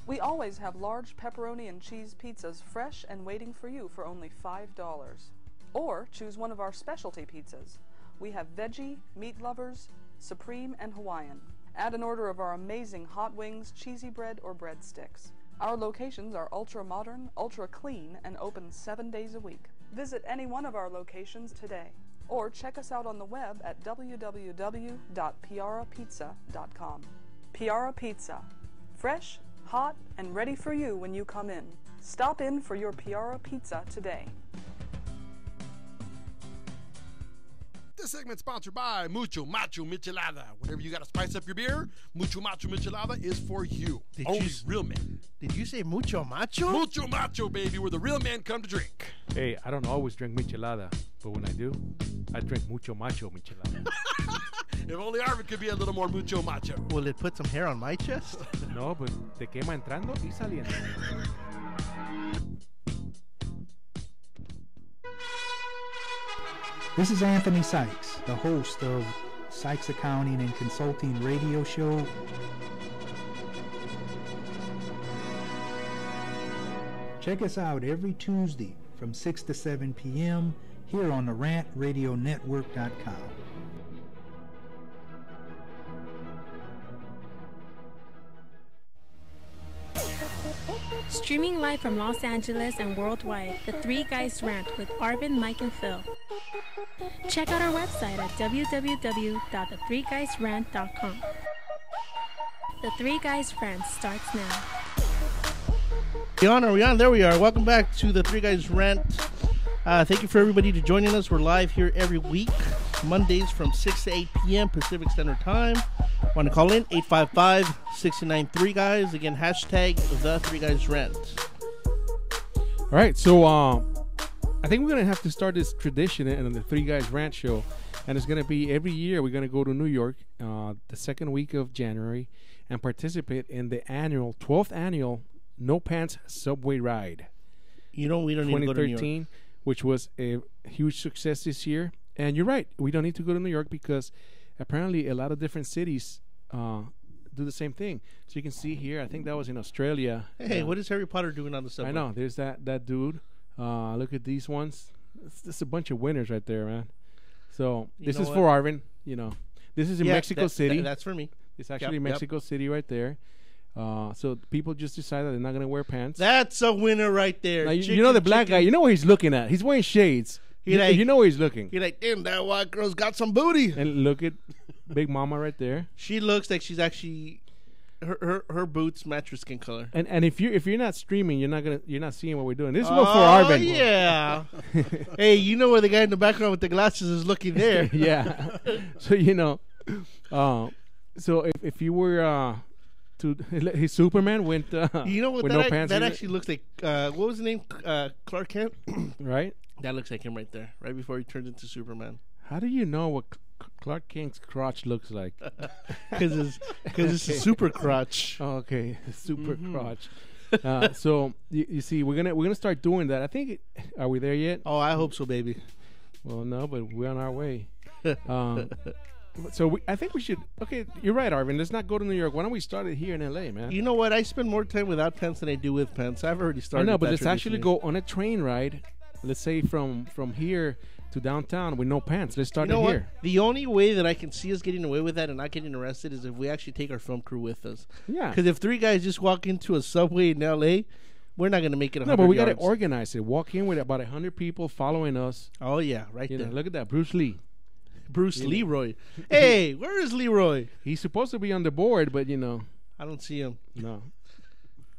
We always have large pepperoni and cheese pizzas fresh and waiting for you for only $5. Or choose one of our specialty pizzas. We have veggie, meat lovers, supreme, and Hawaiian. Add an order of our amazing hot wings, cheesy bread, or breadsticks. Our locations are ultra-modern, ultra-clean, and open 7 days a week. Visit any one of our locations today, or check us out on the web at www.piarapizza.com. Piara Pizza. Fresh, hot, and ready for you when you come in. Stop in for your Piara Pizza today. This segment's sponsored by Mucho Macho Michelada. Whenever you got to spice up your beer, Mucho Macho Michelada is for you. Only real men. Did you say mucho macho? Mucho Macho, baby, where the real men come to drink. Hey, I don't always drink michelada, but when I do, I drink mucho macho michelada. If only Arvin could be a little more mucho macho. Will it put some hair on my chest? No, but te quema entrando y saliendo. This is Anthony Sykes, the host of Sykes Accounting and Consulting radio show. Check us out every Tuesday from 6 to 7 p.m. here on the RantRadioNetwork.com. Streaming live from Los Angeles and worldwide, The Three Guys Rant with Arvin, Mike, and Phil. Check out our website at www.the3guysrant.com. The Three Guys Rant starts now. Are we on? There we are. Welcome back to The Three Guys Rant. Thank you for everybody to joining us. We're live here every week, Mondays from 6 to 8 p.m. Pacific Standard Time. Want to call in? 855-693-guys. Again, hashtag The Three Guys Rant. All right, so I think we're going to have to start this tradition in the Three Guys Rant show. And it's going to be every year we're going to go to New York the second week of January and participate in the 12th annual No Pants Subway Ride. You know, we don't need to go to New York. 2013, which was a huge success this year. And you're right, we don't need to go to New York because apparently a lot of different cities do the same thing. So you can see here, I think that was in Australia. Hey, what is Harry Potter doing on the subway? I know, there's that dude. Look at these ones. It's a bunch of winners right there, man. So this is for Arvin. You know, this is in Mexico City. That's for me. It's actually Mexico City right there. So people just decided they're not going to wear pants. That's a winner right there. Now, you know the black guy. You know what he's looking at. He's wearing shades. You know where he's looking. You're like, damn, that white girl's got some booty. And look at Big Mama right there. She looks like she's actually her boots match her skin color. And if you're not streaming, you're not seeing what we're doing. This is more for Arvin. Oh yeah. Hey, you know where the guy in the background with the glasses is looking there. Yeah. So you know, so if you were his Superman went you know what with that no pants. That actually looks like what was his name? Clark Kent. Right. That looks like him right there, right before he turns into Superman. How do you know what Clark Kent's crotch looks like? Because it's a super crotch. Oh, okay, super crotch. So you see, we're gonna start doing that. I think. Are we there yet? Oh, I hope so, baby. Well, no, but we're on our way. So I think we should. Okay, you're right, Arvin. Let's not go to New York. Why don't we start it here in L.A., man? You know what? I spend more time without pants than I do with pants. I've already started. I know, but let's actually go on a train ride. Let's say from here to downtown with no pants. Let's start it here. The only way that I can see us getting away with that and not getting arrested is if we actually take our film crew with us. Yeah. Because if three guys just walk into a subway in L.A., we're not going to make it 100 No, but we got to yards. organize it. Walk in with about 100 people following us. Oh, yeah, right You there. know, look at that. Bruce Lee. Bruce Leroy. Hey, where is Leroy? He's supposed to be on the board, but, you know. I don't see him. No.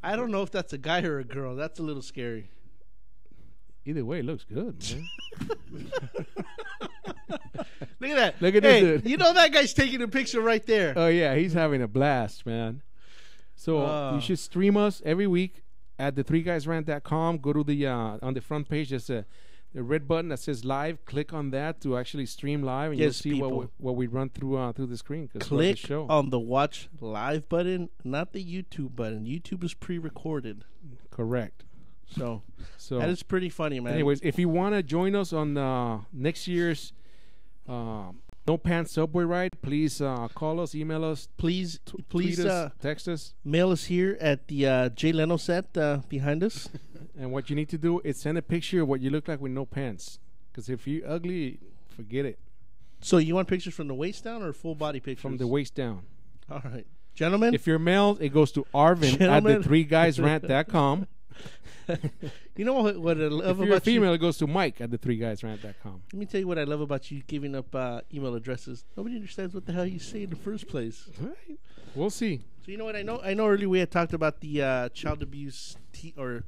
I don't know if that's a guy or a girl. That's a little scary. Either way, it looks good, man. Look at that. Look at hey, this dude. You know that guy's taking a picture right there. Oh, yeah. He's having a blast, man. So you should stream us every week at the3guysrant.com. Go to the on the front page, there's a red button that says live. Click on that to actually stream live, and you'll see what we run through the screen. Click the show. on the watch live button, not the YouTube button. YouTube is pre-recorded. Correct. So that is pretty funny, man. Anyways, if you want to join us on next year's No Pants Subway Ride, please call us, email us, please tweet us, text us, mail us here at the Jay Leno set behind us. And what you need to do is send a picture of what you look like with no pants. Because if you're ugly, forget it. So you want pictures from the waist down or full body pictures? From the waist down. All right, gentlemen. If you're male, it goes to Arvin at the3guysrant.com. You know what I love if you're about a female, it goes to Mike at the3guysrant.com. Let me tell you what I love about you giving up email addresses. Nobody understands what the hell you say in the first place. All right. We'll see. So you know what I know? I know earlier we had talked about the child abuse,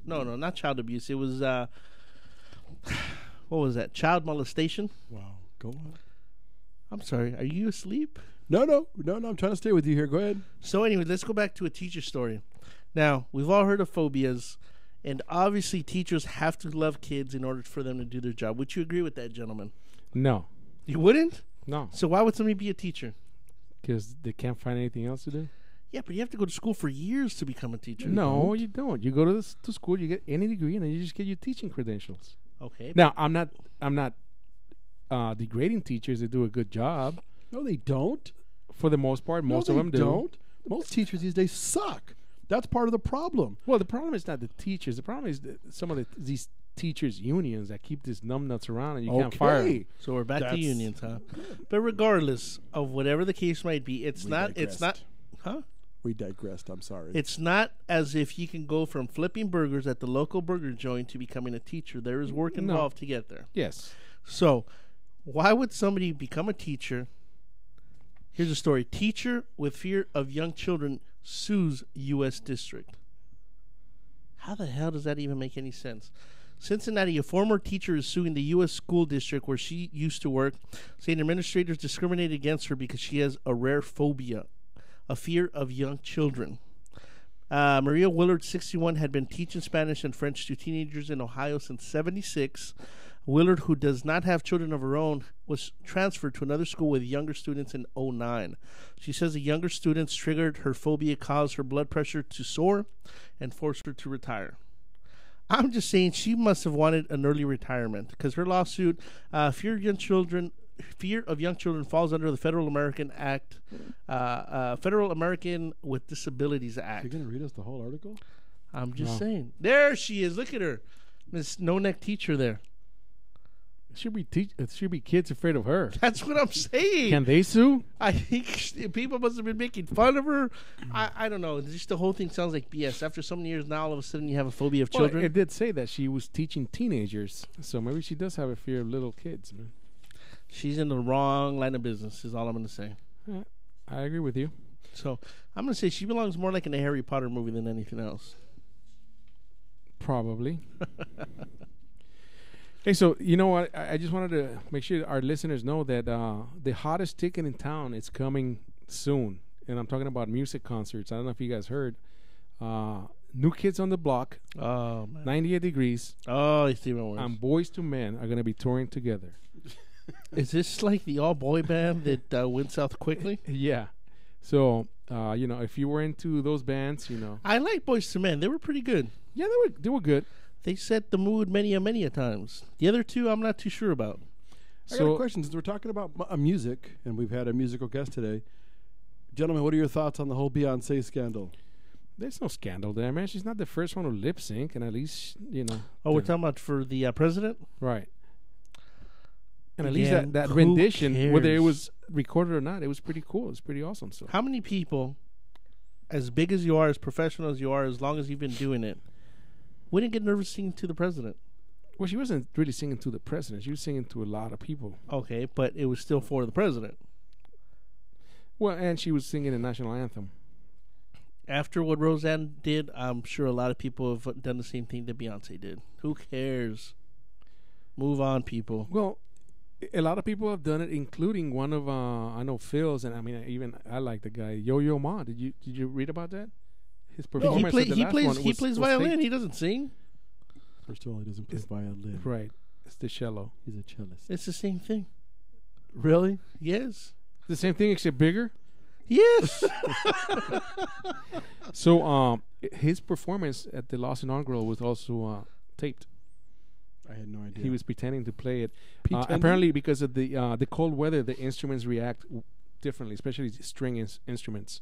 no, not child abuse. It was what was that? Child molestation. Wow. Go on. I'm sorry. Are you asleep? No. I'm trying to stay with you here. Go ahead. So anyway, let's go back to a teacher story. Now, we've all heard of phobias, and obviously teachers have to love kids in order for them to do their job. Would you agree with that, gentlemen? No. You wouldn't? No. So why would somebody be a teacher? Because they can't find anything else to do. Yeah, but you have to go to school for years to become a teacher. No, you don't. You go to school, you get any degree, and then you just get your teaching credentials. Okay. Now, I'm not degrading teachers that do a good job. No, they don't. For the most part, most of them don't. Most teachers these days suck. That's part of the problem. Well, the problem is not the teachers. The problem is some of these teachers' unions that keep these numbnuts around and you can't fire them. So we're back to unions, huh? But regardless of whatever the case might be, it's not, huh? We digressed. I'm sorry. It's not as if you can go from flipping burgers at the local burger joint to becoming a teacher. There is work involved to get there. Yes. So why would somebody become a teacher? Here's a story. Teacher with fear of young children sues U.S. district. How the hell does that even make any sense? Cincinnati, a former teacher is suing the U.S. school district where she used to work, saying administrators discriminated against her because she has a rare phobia, a fear of young children. Maria Willard, 61, had been teaching Spanish and French to teenagers in Ohio since 1976. Willard, who does not have children of her own, was transferred to another school with younger students in 2009. She says the younger students triggered her phobia, caused her blood pressure to soar, and forced her to retire. I'm just saying she must have wanted an early retirement because her lawsuit, fear of young children, falls under the Federal American Act, Federal American with Disabilities Act. You're going to read us the whole article? I'm just saying. There she is. Look at her, Miss No Neck Teacher there. It should be kids afraid of her. That's what I'm saying. Can they sue? I think people must have been making fun of her. I don't know. Just the whole thing sounds like BS. After so many years now, all of a sudden you have a phobia of children. It did say that she was teaching teenagers, so maybe she does have a fear of little kids, man. She's in the wrong line of business is all I'm going to say. I agree with you. So I'm going to say she belongs more like in a Harry Potter movie than anything else. Probably. Hey, so you know what? I just wanted to make sure our listeners know that the hottest ticket in town is coming soon, and I'm talking about music concerts. I don't know if you guys heard. New Kids on the Block, 98 Degrees. Oh, it's even worse. And Boys to Men are going to be touring together. Is this like the all-boy band that went south quickly? Yeah. So, if you were into those bands, I like Boys to Men. They were pretty good. Yeah, they were good. They set the mood many a times. The other two, I'm not too sure about. I got a question. Since we're talking about music, and we've had a musical guest today, gentlemen, what are your thoughts on the whole Beyonce scandal? There's no scandal there, man. She's not the first one to lip sync, and at least, Oh, we're talking about for the president? Right. And at least that rendition, whether it was recorded or not, it was pretty cool. It was pretty awesome. So, how many people, as big as you are, as professional as you are, as long as you've been doing it, wouldn't get nervous singing to the president? Well, she wasn't really singing to the president. She was singing to a lot of people. Okay, but it was still for the president. Well, and she was singing the national anthem. After what Roseanne did, I'm sure a lot of people have done the same thing that Beyonce did. Who cares? Move on, people. Well, a lot of people have done it, including one of I know Phil's, and I mean I like the guy Yo-Yo Ma. Did you read about that? His performance. He plays violin. He doesn't sing. First of all, he doesn't play violin. Right. It's the cello. He's a cellist. It's the same thing. Really? Yes. The same thing except bigger. Yes. So his performance at the Lost Inaugural was also taped. I had no idea. He was pretending to play it. Apparently, because of the cold weather, the instruments react differently, especially string instruments.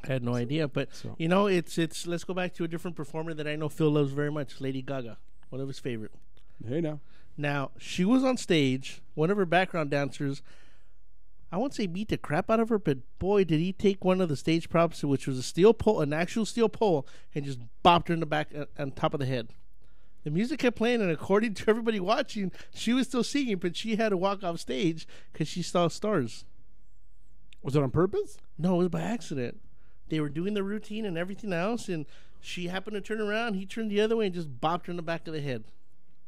I had no idea, but you know, it's. Let's go back to a different performer that I know Phil loves very much, Lady Gaga, one of his favorite. Hey now. Now she was on stage. One of her background dancers, I won't say beat the crap out of her, but boy, did he take one of the stage props, which was a steel pole, an actual steel pole, and just bopped her in the back on top of the head. The music kept playing, and according to everybody watching, she was still singing, but she had to walk off stage because she saw stars. Was it on purpose? No, it was by accident. They were doing the routine and everything else, and she happened to turn around. He turned the other way and just bopped her in the back of the head.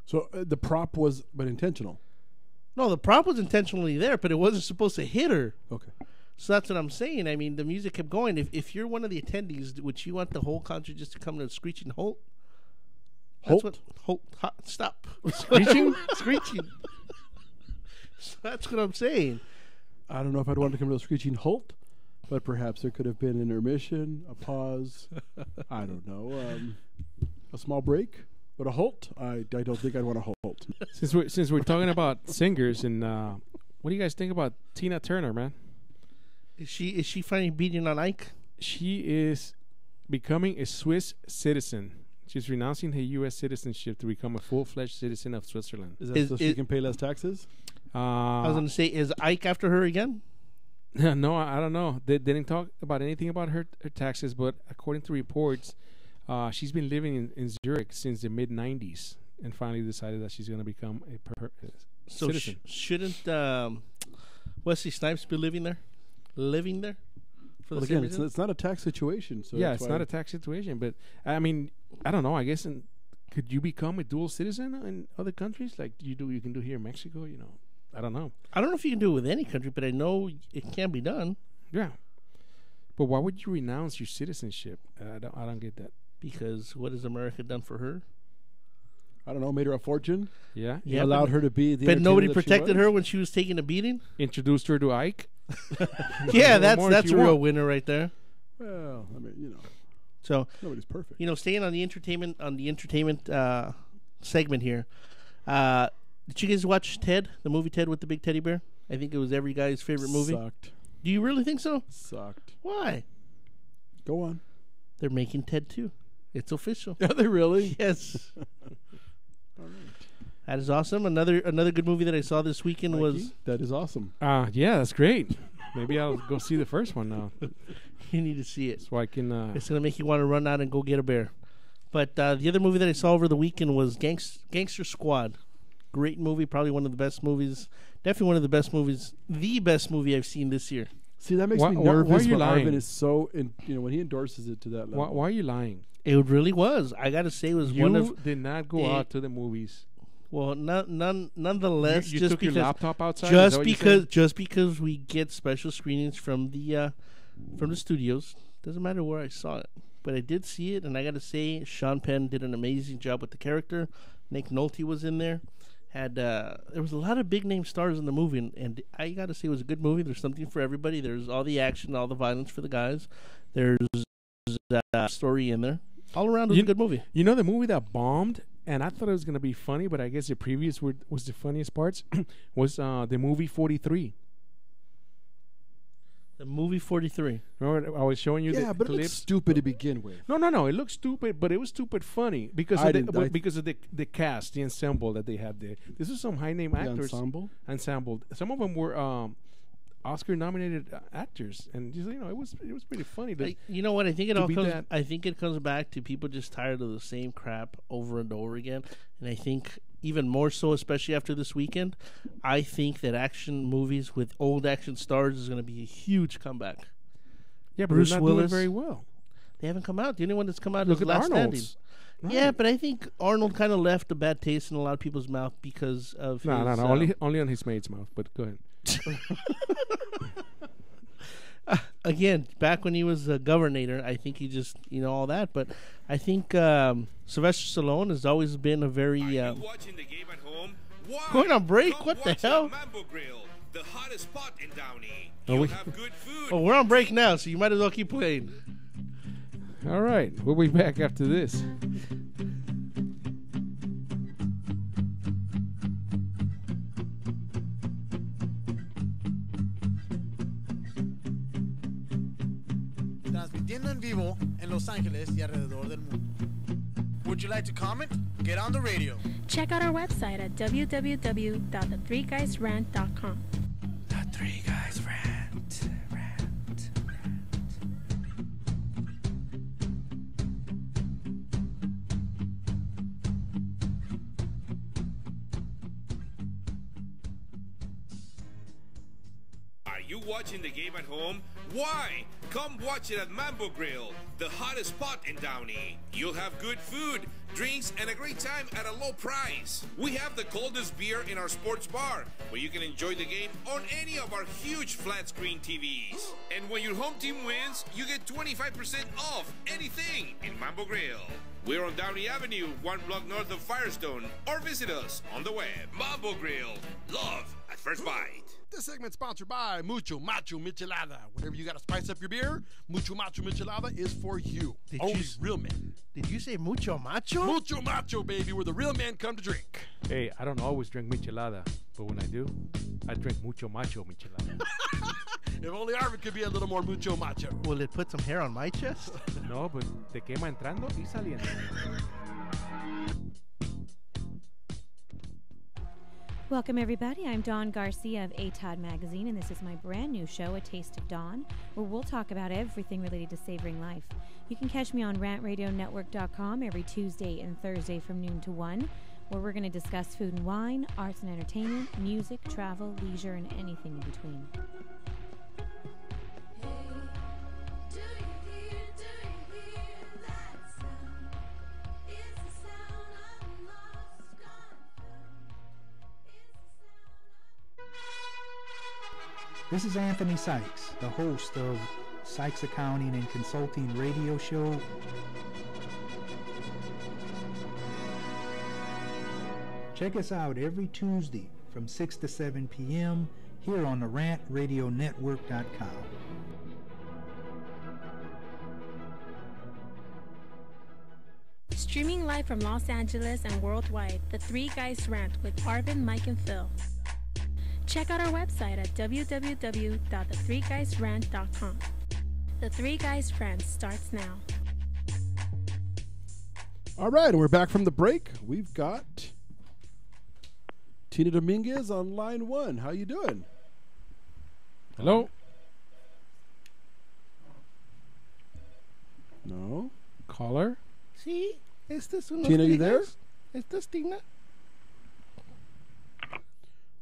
So the prop was, but intentional. No, the prop was intentionally there, but it wasn't supposed to hit her. Okay. So that's what I'm saying. I mean, the music kept going. If you're one of the attendees, would you want the whole concert just to come to a screeching halt? Stop. Screeching? Screeching. So that's what I'm saying. I don't know if I'd want to come to a screeching halt, but perhaps there could have been an intermission, a pause. I don't know. A small break, but a halt. I don't think I'd want a halt. Since we're talking about singers, and what do you guys think about Tina Turner, man? Is she finally beating on Ike? She is becoming a Swiss citizen. She's renouncing her U.S. citizenship to become a full-fledged citizen of Switzerland. Is that so she can pay less taxes? I was going to say, is Ike after her again? No, I don't know. They didn't talk about anything about her taxes, but according to reports, she's been living in Zurich since the mid-'90s and finally decided that she's going to become a citizen. Shouldn't Wesley Snipes be living there? For the again, it's not a tax situation. So yeah, it's not a tax situation. But, I mean, I don't know. I guess could you become a dual citizen in other countries like you can do here in Mexico, you know? I don't know. I don't know if you can do it with any country, but I know it can be done. Yeah. But why would you renounce your citizenship? I don't get that. Because what has America done for her? I don't know, made her a fortune. Yeah. Allowed her to be the But nobody protected her when she was taking a beating? Introduced her to Ike? Yeah, that's a real winner right there. Well, I mean, you know. So nobody's perfect. You know, staying on the entertainment segment here. Did you guys watch Ted, the movie Ted with the big teddy bear? I think it was every guy's favorite movie. Sucked. Do you really think so? Sucked. Why? Go on. They're making Ted 2. It's official. Are they really? Yes. All right. That is awesome. Another good movie that I saw this weekend was... That is awesome. Yeah, that's great. Maybe I'll go see the first one now. You need to see it. So I can... It's going to make you want to run out and go get a bear. But the other movie that I saw over the weekend was Gangster Squad. Great movie. Probably one of the best movies. Definitely one of the best movies. The best movie I've seen this year. See, that makes me nervous why are you when lying? Arvin is so... when he endorses it to that level. Why are you lying? It really was. I got to say it was one of... You did not go out to the movies. Well, nonetheless, you just took because your laptop outside. Just because we get special screenings from the studios, doesn't matter where I saw it. But I did see it, and I got to say, Sean Penn did an amazing job with the character. Nick Nolte was in there. There was a lot of big name stars in the movie, and I got to say it was a good movie. There's something for everybody. There's all the action, all the violence for the guys. There's a story in there. All around, it was a good movie. You know the movie that bombed? And I thought it was going to be funny, but I guess the previews was the funniest parts, was the movie 43. The movie 43. Remember I was showing you the but clips? it looks stupid to begin with. No. It looked stupid, but it was stupid funny because of the cast, the ensemble that they had there. This is some high-name actors. Ensemble. Some of them were Oscar-nominated actors, and it was pretty funny. You know what? I think it comes back to people just tired of the same crap over and over again, and I think even more so, especially after this weekend, I think that action movies with old action stars is going to be a huge comeback. Yeah, but Bruce they're not Willis, doing very well. They haven't come out. The only one that's come out Look is at Last Arnold's. Standing. Yeah, but I think Arnold kind of left a bad taste in a lot of people's mouth because of No, his, only on his mate's mouth. But go ahead. Again, back when he was a governor, I think he just, all that. But I think Sylvester Stallone has always been a very... watching the game at home? Why? Going on break? Come What the watch hell? at Mambo Grill, the hottest spot in Downey. Oh, You'll have good food. Oh, we're on break now, so you might as well keep playing. All right, we'll be back after this. Transmitiendo en vivo en Los Ángeles y alrededor del mundo. Would you like to comment? Get on the radio. Check out our website at www.the3guysrant.com. The Three Guys Rant. Are you watching the game at home? Why? Come watch it at Mambo Grill, the hottest spot in Downey. You'll have good food, drinks, and a great time at a low price. We have the coldest beer in our sports bar, where you can enjoy the game on any of our huge flat screen TVs. And when your home team wins, you get 25% off anything in Mambo Grill. We're on Downey Avenue, 1 block north of Firestone, or visit us on the web. Mambo Grill, love at first bite. This segment's sponsored by Mucho Macho Michelada. Whenever you got to spice up your beer, Mucho Macho Michelada is for you. Only real men. Did you say mucho macho? Mucho Macho, baby, where the real men come to drink. Hey, I don't always drink michelada, but when I do, I drink mucho macho michelada. If only Arvin could be a little more mucho macho. Will it put some hair on my chest? No, but te quema entrando y saliendo. Welcome, everybody. I'm Dawn Garcia of ATOD Magazine, and this is my brand new show, A Taste of Dawn, where we'll talk about everything related to savoring life. You can catch me on rantradionetwork.com every Tuesday and Thursday from noon to 1, where we're going to discuss food and wine, arts and entertainment, music, travel, leisure, and anything in between. This is Anthony Sykes, the host of Sykes Accounting and Consulting radio show. Check us out every Tuesday from 6 to 7 p.m. here on the RantRadioNetwork.com. Streaming live from Los Angeles and worldwide, The Three Guys Rant with Arvin, Mike, and Phil. Check out our website at www.the3guysrant.com. The Three Guys Rant starts now. All right, and we're back from the break. We've got Tina Dominguez on line 1. How you doing? Hello? No. Caller? Sí, este es unos Tina, you there? Esta es Tina.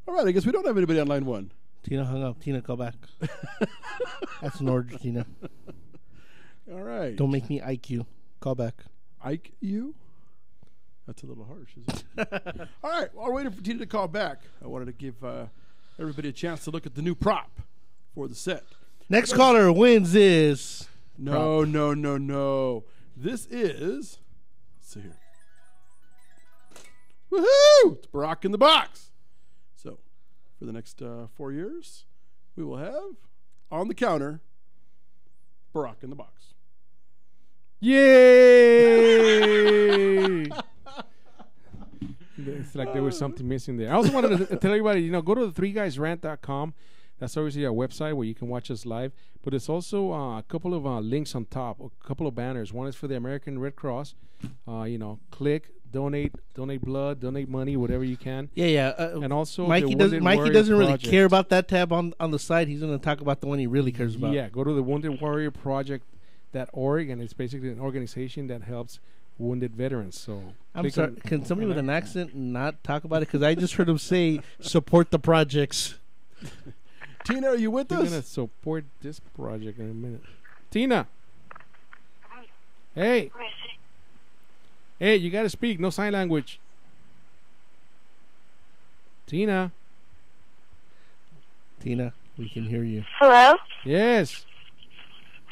All right, I guess we don't have anybody on line 1. Tina hung up. Tina, call back. That's an order, Tina. All right. Don't make me Ike you. Call back. Ike you? That's a little harsh, isn't it? All right, while we're waiting for Tina to call back, I wanted to give everybody a chance to look at the new prop for the set. Next caller wins this. No. This is, let's see here. Woohoo! It's Barack in the box. So, for the next 4 years, we will have on the counter Barack in the box. Yay! It's like there was something missing there. I also wanted to tell everybody, go to the 3guysrant.com. That's obviously our website where you can watch us live. But it's also a couple of links on top, a couple of banners. One is for the American Red Cross. Click, donate blood, donate money, whatever you can. Yeah. And also, Mikey doesn't really care about that tab on the side. He's going to talk about the one he really cares about. Yeah, go to the Wounded Warrior Project.org, and it's basically an organization that helps wounded veterans. So I'm sorry. Can somebody with an accent not talk about it? Because I just heard him say support the projects. Tina, are you with us? I'm going to support this project in a minute. Tina. Hey. Hey, you got to speak. No sign language. Tina. Tina, we can hear you. Hello? Yes.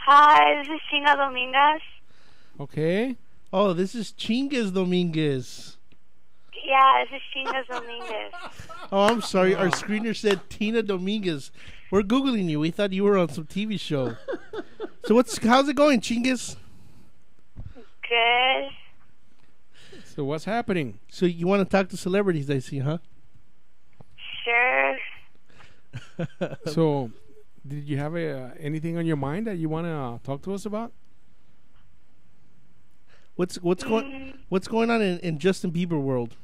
Hi, this is Chinga Dominguez. Okay. Oh, this is Chingas Dominguez. Yeah, this is Chinga Dominguez. Oh, I'm sorry. Our screener said Tina Dominguez. We're Googling you. We thought you were on some TV show. So how's it going, Chingas? Good. So what's happening? So you want to talk to celebrities, I see, huh? Sure. So, did you have anything on your mind that you want to talk to us about? What's going on in Justin Bieber world?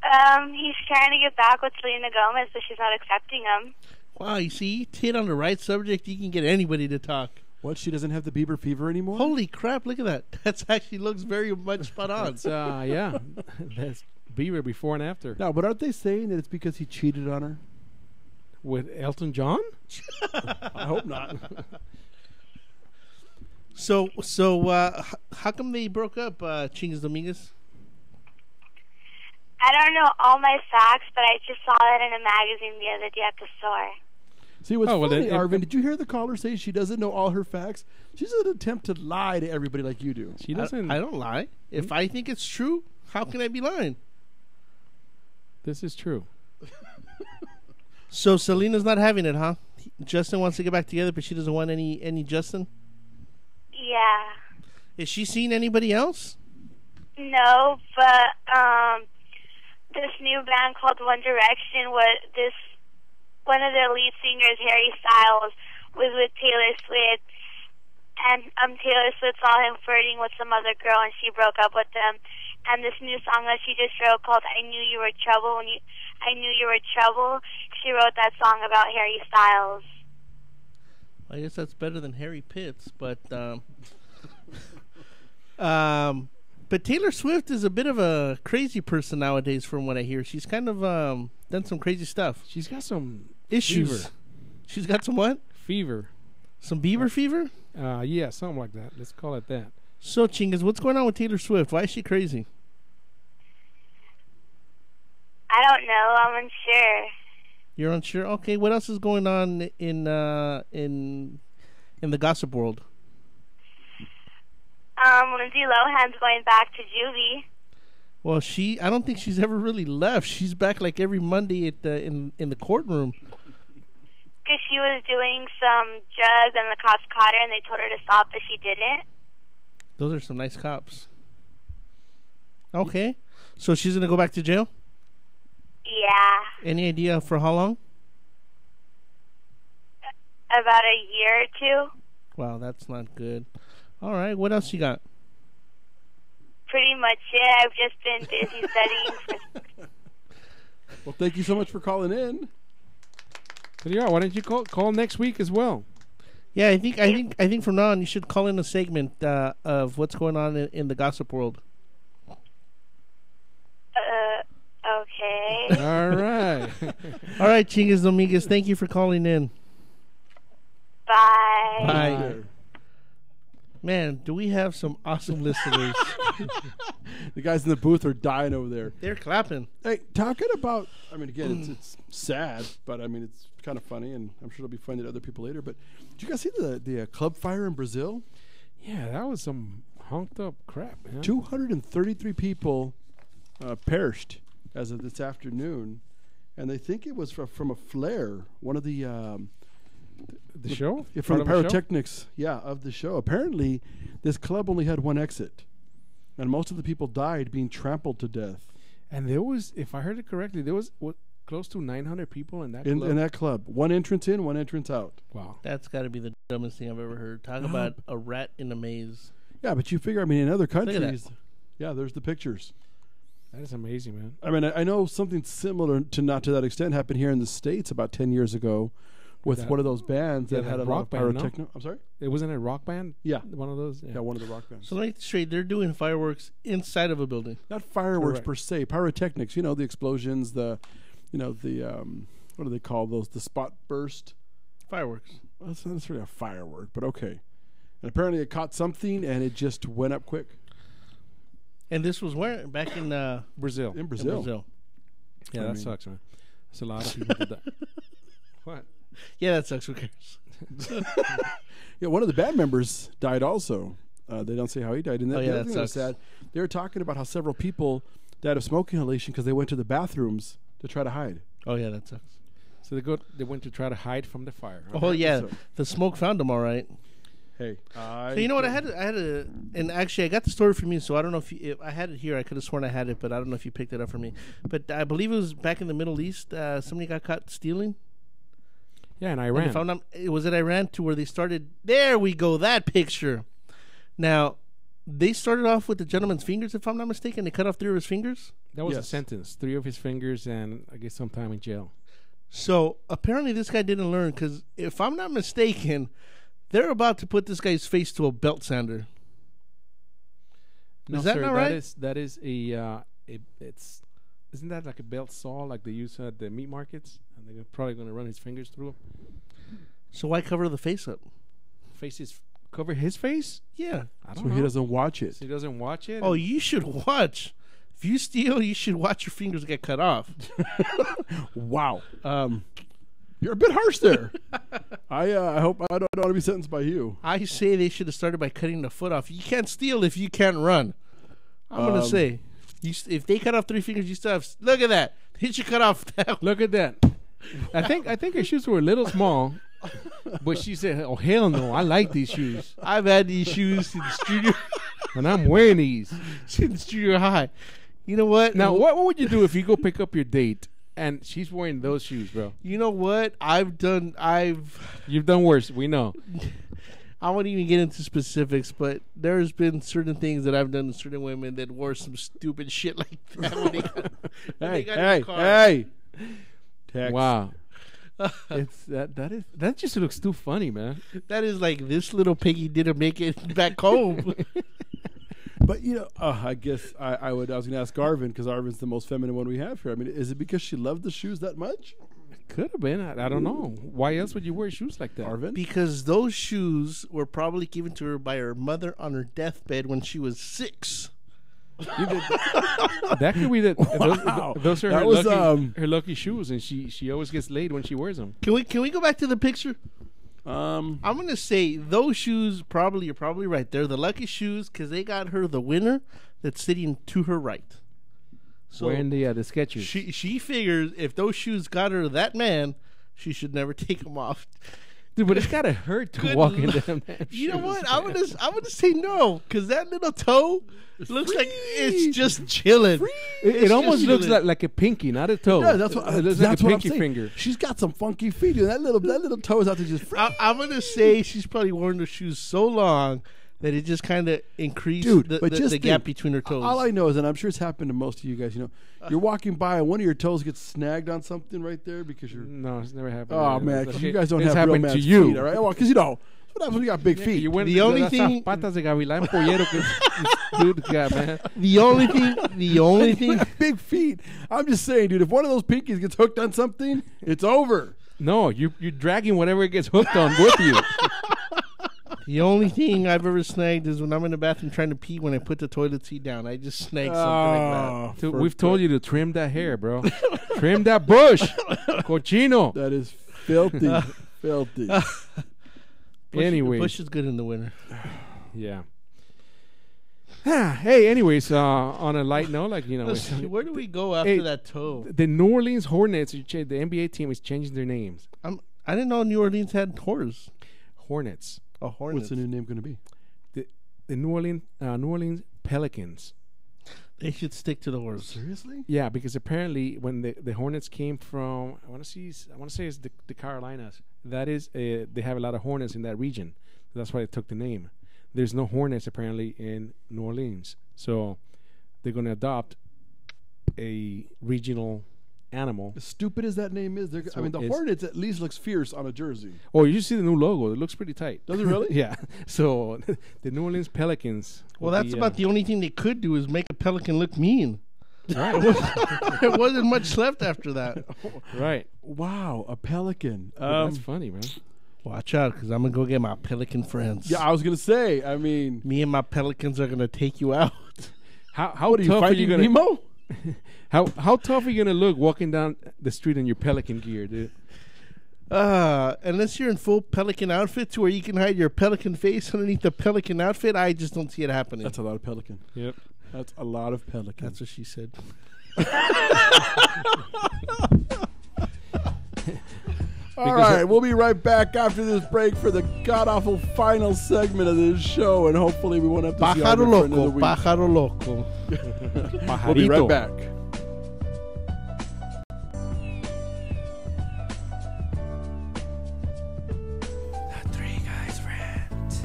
He's trying to get back with Selena Gomez, but she's not accepting him. Wow, you see, hit on the right subject, you can get anybody to talk. What? She doesn't have the Bieber fever anymore? Holy crap! Look at that. That's actually looks very much spot on. That's, yeah, that's Bieber before and after. No, but aren't they saying that it's because he cheated on her? With Elton John? I hope not. So, how come they broke up, Chingas Dominguez? I don't know all my facts, but I just saw it in a magazine the other day at the store. See, what's funny, Arvin, did you hear the caller say she doesn't know all her facts? She's an attempt to lie to everybody like you do. She doesn't. I don't lie. If I think it's true, how can I be lying? This is true. So Selena's not having it, huh? Justin wants to get back together, but she doesn't want any Justin? Yeah. Is she seeing anybody else? No, but this new band called One Direction, one of their lead singers, Harry Styles, was with Taylor Swift, and Taylor Swift saw him flirting with some other girl, and she broke up with him. And this new song that she just wrote called "I Knew You Were Trouble," I Knew You Were Trouble, she wrote that song about Harry Styles. I guess that's better than Harry Pitts, but but Taylor Swift is a bit of a crazy person nowadays, from what I hear. She's kind of done some crazy stuff. She's got some issues. Fever. She's got some what? Fever. Some Bieber fever? Yeah, something like that. Let's call it that. So, Chingas, what's going on with Taylor Swift? Why is she crazy? I don't know. I'm unsure. You're unsure? Okay, what else is going on in the gossip world? Lindsay Lohan's going back to juvie. Well, I don't think she's ever really left. She's back like every Monday at in the courtroom. Because she was doing some drugs and the cops caught her and they told her to stop, but she didn't. Those are some nice cops. Okay. So she's going to go back to jail? Yeah. Any idea for how long? About a year or two. Wow, that's not good. All right. What else you got? Pretty much it. I've just been busy studying. Well, thank you so much for calling in. Yeah, why don't you call next week as well? Yeah, I think from now on you should call in a segment of what's going on in the gossip world. Okay. All right. All right, Chingas Dominguez, thank you for calling in. Bye. Bye. Man, do we have some awesome listeners? The guys in the booth are dying over there. They're clapping. Hey, talking about, I mean, again, it's sad, but I mean, it's kind of funny, and I'm sure it'll be funny to other people later. But did you guys see the club fire in Brazil? Yeah, that was some honked up crap, man. 233 people perished as of this afternoon, and they think it was from a flare. One of the show? Yeah, from the pyrotechnics, of the show. Apparently, this club only had one exit, and most of the people died being trampled to death. And there was, if I heard it correctly, there was close to 900 people in that club. In that club, one entrance in, one entrance out. Wow, that's got to be the dumbest thing I've ever heard. Talk about a rat in a maze. Yeah, but you figure, I mean, in other countries, there's the pictures. That is amazing, man. I mean, I know something similar to not to that extent happened here in the States about 10 years ago. With one of those bands that had a lot of pyrotechnic. No? I'm sorry? It wasn't a rock band? Yeah. One of those? Yeah, one of the rock bands. So, like straight, they're doing fireworks inside of a building. Not fireworks per se, pyrotechnics. You know, the explosions, what do they call those? The spot burst? Fireworks. Well, that's not necessarily a firework, but okay. And apparently it caught something and it just went up quick. And this was where? Back in Brazil. In Brazil. Yeah, I that mean- sucks, man. That's a lot of people did that. What? Yeah, that sucks. Who cares? Yeah, one of the band members died also. They don't say how he died. And Oh, the yeah, other that thing that was sucks. sad, they were talking about how several people died of smoke inhalation because they went to the bathrooms to try to hide. Oh yeah, that sucks. So they went to try to hide from the fire. huh? Oh yeah, so. the smoke found them all right. Hey, So you know what? I had a, and actually I got the story from you. So I don't know if I had it here. I could have sworn I had it, but I don't know if you picked it up for me. But I believe it was back in the Middle East. Somebody got caught stealing. Yeah, in And Iran. if I'm not, was it Iran to where they started? There we go. That picture. Now, they started off with the gentleman's fingers. If I'm not mistaken, they cut off 3 of his fingers. That was a Yes. sentence. 3 of his fingers and I guess some time in jail. So apparently this guy didn't learn because if I'm not mistaken, they're about to put this guy's face to a belt sander. No, Is that sir, not right? That is it's isn't that like a belt saw like they use at the meat markets? And they're probably going to run his fingers through. So why cover the face up? Cover his face? Yeah. I So don't know. he doesn't watch it. So he doesn't watch it. Oh, you should watch. If you steal, you should watch your fingers get cut off. Wow. You're a bit harsh there. I hope I don't want to be sentenced by you. I say they should have started by cutting the foot off. You can't steal if you can't run. I'm gonna say, if they cut off 3 fingers, you still have. Look at that. They should cut off that. Look at that. I think her shoes were a little small, but she said, "Oh hell no, I like these shoes, I've had these shoes since junior, and I'm wearing these." since junior high. You know what? Now, what would you do if you go pick up your date and she's wearing those shoes, bro? You know what? You've done worse. We know. I won't even get into specifics, but there's been certain things that I've done to certain women that wore some stupid shit like that when they got, when they got in the car. Hey. Text. Wow. It's that just looks too funny, man. That is like this little piggy didn't make it back home. But you know, I guess I was going to ask Arvin because Arvin's the most feminine one we have here. I mean, is it because she loved the shoes that much? Could have been. I don't know. Why else would you wear shoes like that? Arvin? Because those shoes were probably given to her by her mother on her deathbed when she was 6. That could be that. Wow. Those are That her, was, her lucky shoes, and she always gets laid when she wears them. Can we go back to the picture? I'm gonna say those shoes you're probably right. They're the lucky shoes because they got her the winner that's sitting to her right. So Wearing the Skechers. she figures if those shoes got her that man, she should never take them off. Dude, but it's gotta hurt to Good walk in luck. them. Damn You know shoes, what? man. I'm gonna say no because that little toe looks like it's just chilling. It almost looks like a pinky, not a toe. Yeah, that's what, it looks that's like a what I'm pinky saying. finger. She's got some funky feet. And that little toe is out there just free. I'm gonna say she's probably worn the shoes so long that it just kind of increased the gap between her toes. All I know is, and I'm sure it's happened to most of you guys, you know, you're walking by and one of your toes gets snagged on something right there because you're. No, it's never happened. Oh man, 'cause you guys don't It's have real happened man's to you. feet, all right? Well, because you know what happens when you got big feet. You went The only thing- patas de gavilán pollero que this dude got, man. The only thing. Big feet. I'm just saying, dude. If one of those pinkies gets hooked on something, it's over. No, you're dragging whatever it gets hooked on with you. The only thing I've ever snagged is when I'm in the bathroom trying to pee when I put the toilet seat down. I just snag something like that. Dude, we've told you to trim that hair, bro. Trim that bush, cochino. That is filthy, filthy. Anyways. Bush is good in the winter. Yeah. Hey, anyways, on a light note, like, you know, Let's see, where do we go after that toe? the New Orleans Hornets, the NBA team, is changing their names. I didn't know New Orleans had horrors. Hornets. Oh, Hornets. What's the new name going to be? The New Orleans Pelicans. They should stick to the horse. Seriously? Yeah, because apparently when the Hornets came from, I want to say it's the Carolinas. That is, they have a lot of hornets in that region. That's why they took the name. There's no hornets apparently in New Orleans, so they're going to adopt a regional animal. As stupid as that name is, I mean, the Hornets at least looks fierce on a jersey. Oh, you see the new logo? It looks pretty tight. Does it really? Yeah. So the New Orleans Pelicans. Well, that's about the only thing they could do is make a pelican look mean. Right. There wasn't much left after that. Right. Wow, a pelican. That's funny, man. Watch out, because I'm going to go get my pelican friends. Yeah, I was going to say, I mean. Me and my pelicans are going to take you out. How What are you, tough are you Finding gonna Nemo? how tough are you gonna look walking down the street in your Pelican gear, dude? Unless you're in full Pelican outfit to where you can hide your Pelican face underneath the Pelican outfit, I just don't see it happening. That's a lot of Pelican. Yep. That's a lot of Pelican. That's what she said. All right, we'll be right back after this break for the god-awful final segment of this show, and hopefully we won't have to see Pájaro Arvin for another loco, week. pájaro loco. We'll be right back. The Three Guys Rant.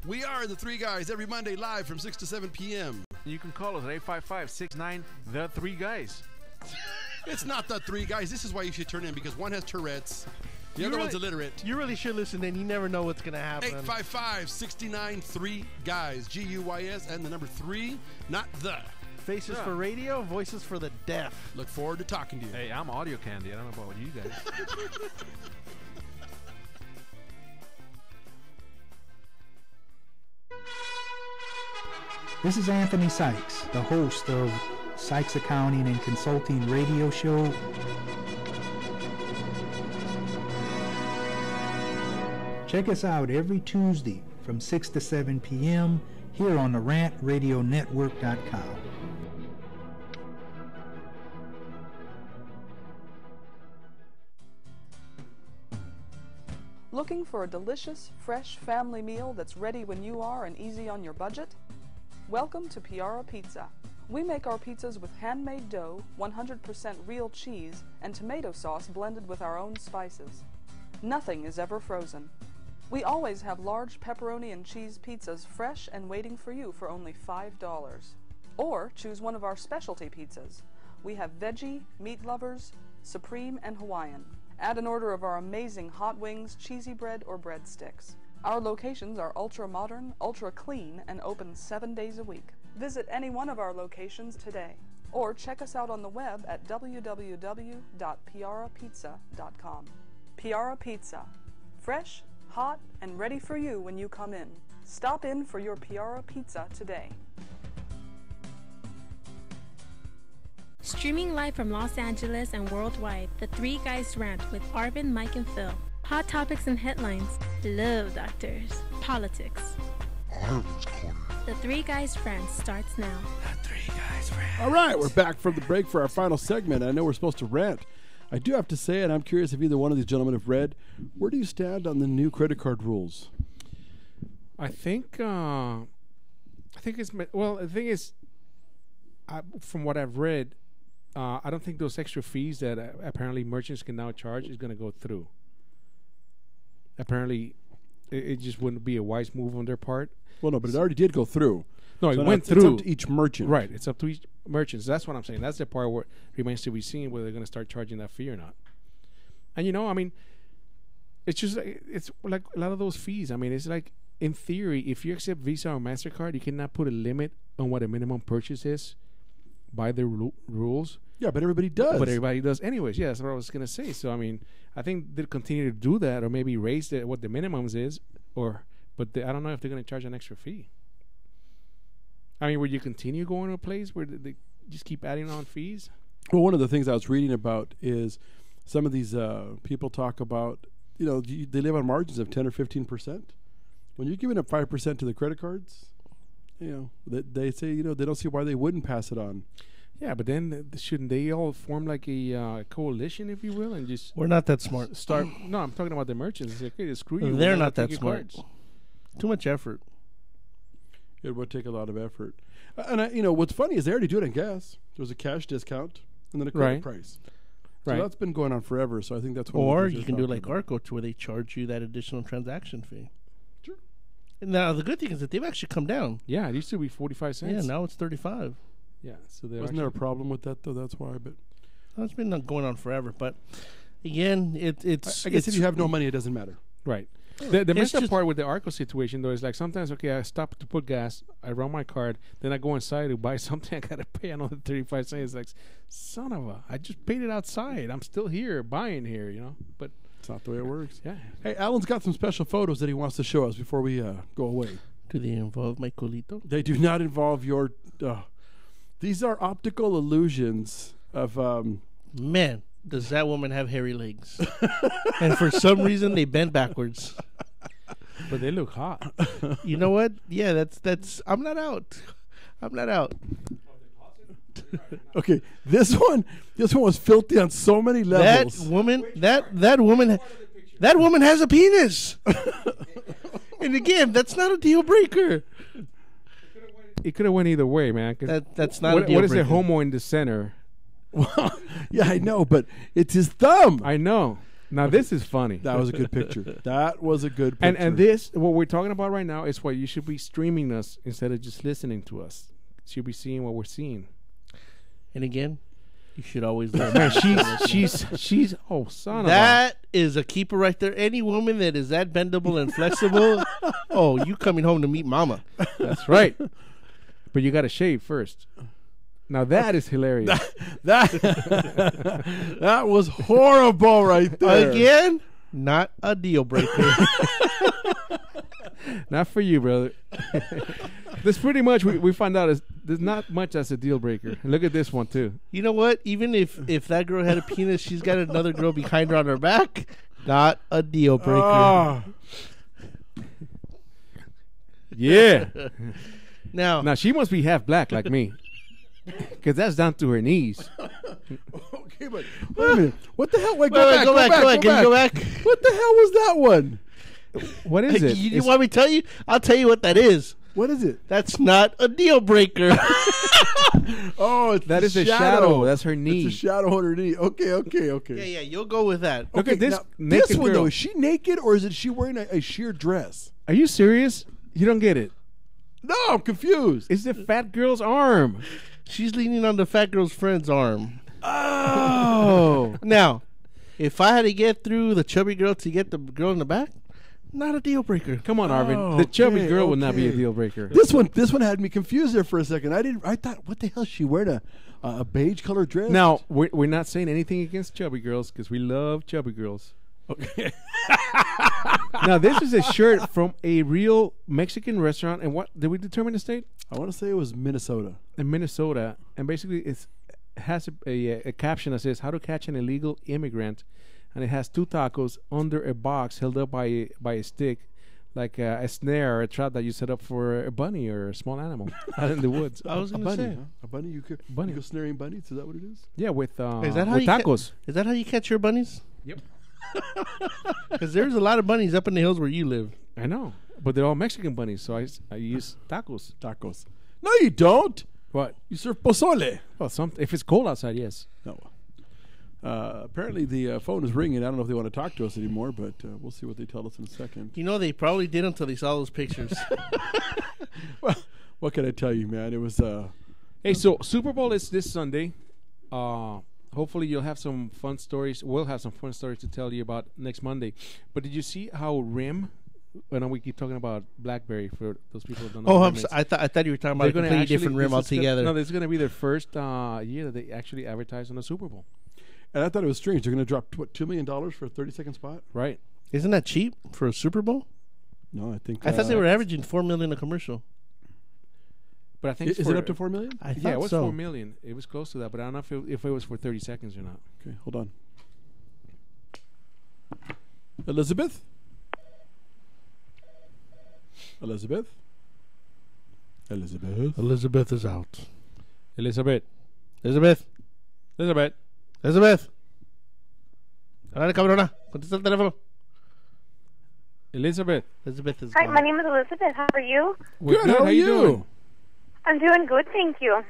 We are the Three Guys every Monday live from 6 to 7 p.m. You can call us at 855-69 The Three Guys. It's not the Three Guys. This is why you should turn in, because one has Tourette's, the other one's illiterate. You really should listen in. You never know what's going to happen. 855-69 3 Guys, G-U-Y-S, and the number 3, not the. Faces for radio, voices for the deaf. Look forward to talking to you. Hey, I'm audio candy. I don't know about you guys. This is Anthony Sykes, the host of Sykes Accounting and Consulting Radio Show. Check us out every Tuesday from 6 to 7 p.m. here on the RantRadioNetwork.com. Looking for a delicious, fresh family meal that's ready when you are and easy on your budget? Welcome to Piara Pizza. We make our pizzas with handmade dough, 100% real cheese, and tomato sauce blended with our own spices. Nothing is ever frozen. We always have large pepperoni and cheese pizzas fresh and waiting for you for only $5. Or choose one of our specialty pizzas. We have veggie, meat lovers, supreme, and Hawaiian. Add an order of our amazing hot wings, cheesy bread, or breadsticks. Our locations are ultra-modern, ultra-clean, and open 7 days a week. Visit any one of our locations today, or check us out on the web at www.piarapizza.com. Piara Pizza. Fresh, hot, and ready for you when you come in. Stop in for your Piara Pizza today. Streaming live from Los Angeles and worldwide, The Three Guys Rant with Arvin, Mike, and Phil. Hot topics and headlines, love doctors, politics. Arvin's Corner. The Three Guys Rant starts now. The Three Guys Rant. All right, we're back from the break for our final segment. I know we're supposed to rant. I do have to say, and I'm curious if either one of these gentlemen have read, where do you stand on the new credit card rules? I think it's well. The thing is, from what I've read, I don't think those extra fees that apparently merchants can now charge is going to go through. Apparently, it just wouldn't be a wise move on their part. Well, no, but it already did go through. No, So it now went it's through. up to each merchant. Right, it's up to each merchant. So that's what I'm saying. That's the part where remains to be seen whether they're going to start charging that fee or not. And I mean, it's just it's like a lot of those fees. I mean, it's like in theory, if you accept Visa or MasterCard, you cannot put a limit on what a minimum purchase is by the rules. Yeah, but everybody does. But everybody does anyways. Yeah, that's what I was going to say. So, I mean, I think they'll continue to do that or maybe raise what the minimums is. But I don't know if they're going to charge an extra fee. I mean, would you continue going to a place where they just keep adding on fees? Well, one of the things I was reading about is some of these people talk about, they live on margins of 10 or 15%. When you're giving up 5% to the credit cards, they say, they don't see why they wouldn't pass it on. Yeah, but then shouldn't they all form like a coalition, if you will, and just... We're not that smart. No, I'm talking about the merchants. It's like, okay, screw you. They're not that smart. Too much effort. It would take a lot of effort. And what's funny is they already do it on gas. There's a cash discount and then a credit price. So that's been going on forever. So I think that's what. Or you can do like Arco, to where they charge you that additional transaction fee. Sure. And now the good thing is that they've actually come down. Yeah, it used to be 45 cents. Yeah, now it's 35. Yeah, so wasn't there a problem with that though? That's why. But it's been going on forever. But again, it's. I guess if you have no money, it doesn't matter. Right. The It's messed up just- part with the Arco situation, though, is like sometimes, okay, I stop to put gas, I run my card, then I go inside to buy something, I gotta pay another 35 cents. It's like, son of a, I just paid it outside. I'm still here, buying here, you know? But it's not the way it works. Yeah. Hey, Alan's got some special photos that he wants to show us before we go away. Do they involve my culito? They do not involve your. These are optical illusions of. Man, does that woman have hairy legs? And for some reason, they bend backwards. But they look hot. You know what? Yeah, that's. I'm not out. I'm not out. Okay, this one was filthy on so many levels. That woman has a penis. And again, that's not a deal breaker. It could have went either way, man. 'Cause That's not what, a deal what is the breaker. homo in the center? Yeah, I know, but it's his thumb. I know. Now this is funny. That was a good picture. That was a good picture. And this, what we're talking about right now, is why you should be streaming us instead of just listening to us. You should be seeing what we're seeing. And again, you should always listen. Man, she's oh, son of a. That is a keeper right there. Any woman that is that bendable and flexible, oh, you coming home to meet mama. That's right. But you got to shave first. Now that is hilarious. That was horrible right there. Again, not a deal breaker. Not for you, brother. This pretty much we find out is there's not much as a deal breaker. Look at this one too. You know what? Even if that girl had a penis, she's got another girl behind her on her back. Not a deal breaker. Oh. Yeah. Now she must be half black like me, because that's down to her knees. Okay, but wait a minute. What the hell? Wait, Wait, go back. Can you go back? What the hell was that one? What is it? You want me to tell you? I'll tell you what that is. What is it? That's not a deal breaker. Oh, it's That the is a shadow. That's her knee. It's a shadow on her knee. Okay. Yeah, you'll go with that. Look at this now, naked this one girl. though. Is she naked or is she wearing a sheer dress? Are you serious? You don't get it. No, I'm confused. It's the fat girl's arm. She's leaning on the fat girl's friend's arm. Oh. Now, if I had to get through the chubby girl to get the girl in the back, not a deal breaker. Come on, Arvin. Oh, The chubby okay, girl would not be a okay. deal breaker. This one had me confused there for a second. I thought, what the hell? Is she wearing a beige colored dress? Now we're not saying anything against chubby girls because we love chubby girls. Okay. Now this is a shirt from a real Mexican restaurant, and what did we determine the state? I want to say it was Minnesota. In Minnesota, and basically it has a caption that says "How to catch an illegal immigrant," and it has two tacos under a box held up by a stick, like a snare or a trap that you set up for a bunny or a small animal out in the woods. I was A going bunny, to say. huh? A bunny. You go snaring bunnies. Is that what it is? Yeah, with Is that how with you tacos. Is that how you catch your bunnies? Yep. Because there's a lot of bunnies up in the hills where you live. I know, but they're all Mexican bunnies, so I use tacos. Tacos. No, you don't. What? You serve pozole. Well, if it's cold outside, yes. No. Apparently the phone is ringing. I don't know if they want to talk to us anymore, but we'll see what they tell us in a second. You know, they probably did until they saw those pictures. Well, what can I tell you, man? It was. Hey, so Super Bowl is this Sunday. Hopefully you'll have some fun stories. We'll have some fun stories to tell you about next Monday. But did you see how RIM? I know we keep talking about BlackBerry for those people who don't know. Oh, what I'm RIM so, is. I thought you were talking They're about a gonna completely actually- different rim this is altogether. No, this is going to be their first year that they actually advertise on the Super Bowl. And I thought it was strange. They're going to drop $2 million for a 30-second spot. Right. Isn't that cheap for a Super Bowl? No, I think. I thought they were averaging $4 million a commercial. But I think Is it up to $4 million? I yeah, thought it was so. $4 million. It was close to that, but I don't know if it was for 30 seconds or not. Okay, hold on. Elizabeth? Elizabeth? Elizabeth? Elizabeth is out. Elizabeth. Elizabeth. Elizabeth. Elizabeth. Dale, cabrona. Contesta el teléfono. Elizabeth. Elizabeth is Hi, gone. my name is Elizabeth. How are you? We're good. How are you doing? I'm doing good, thank you.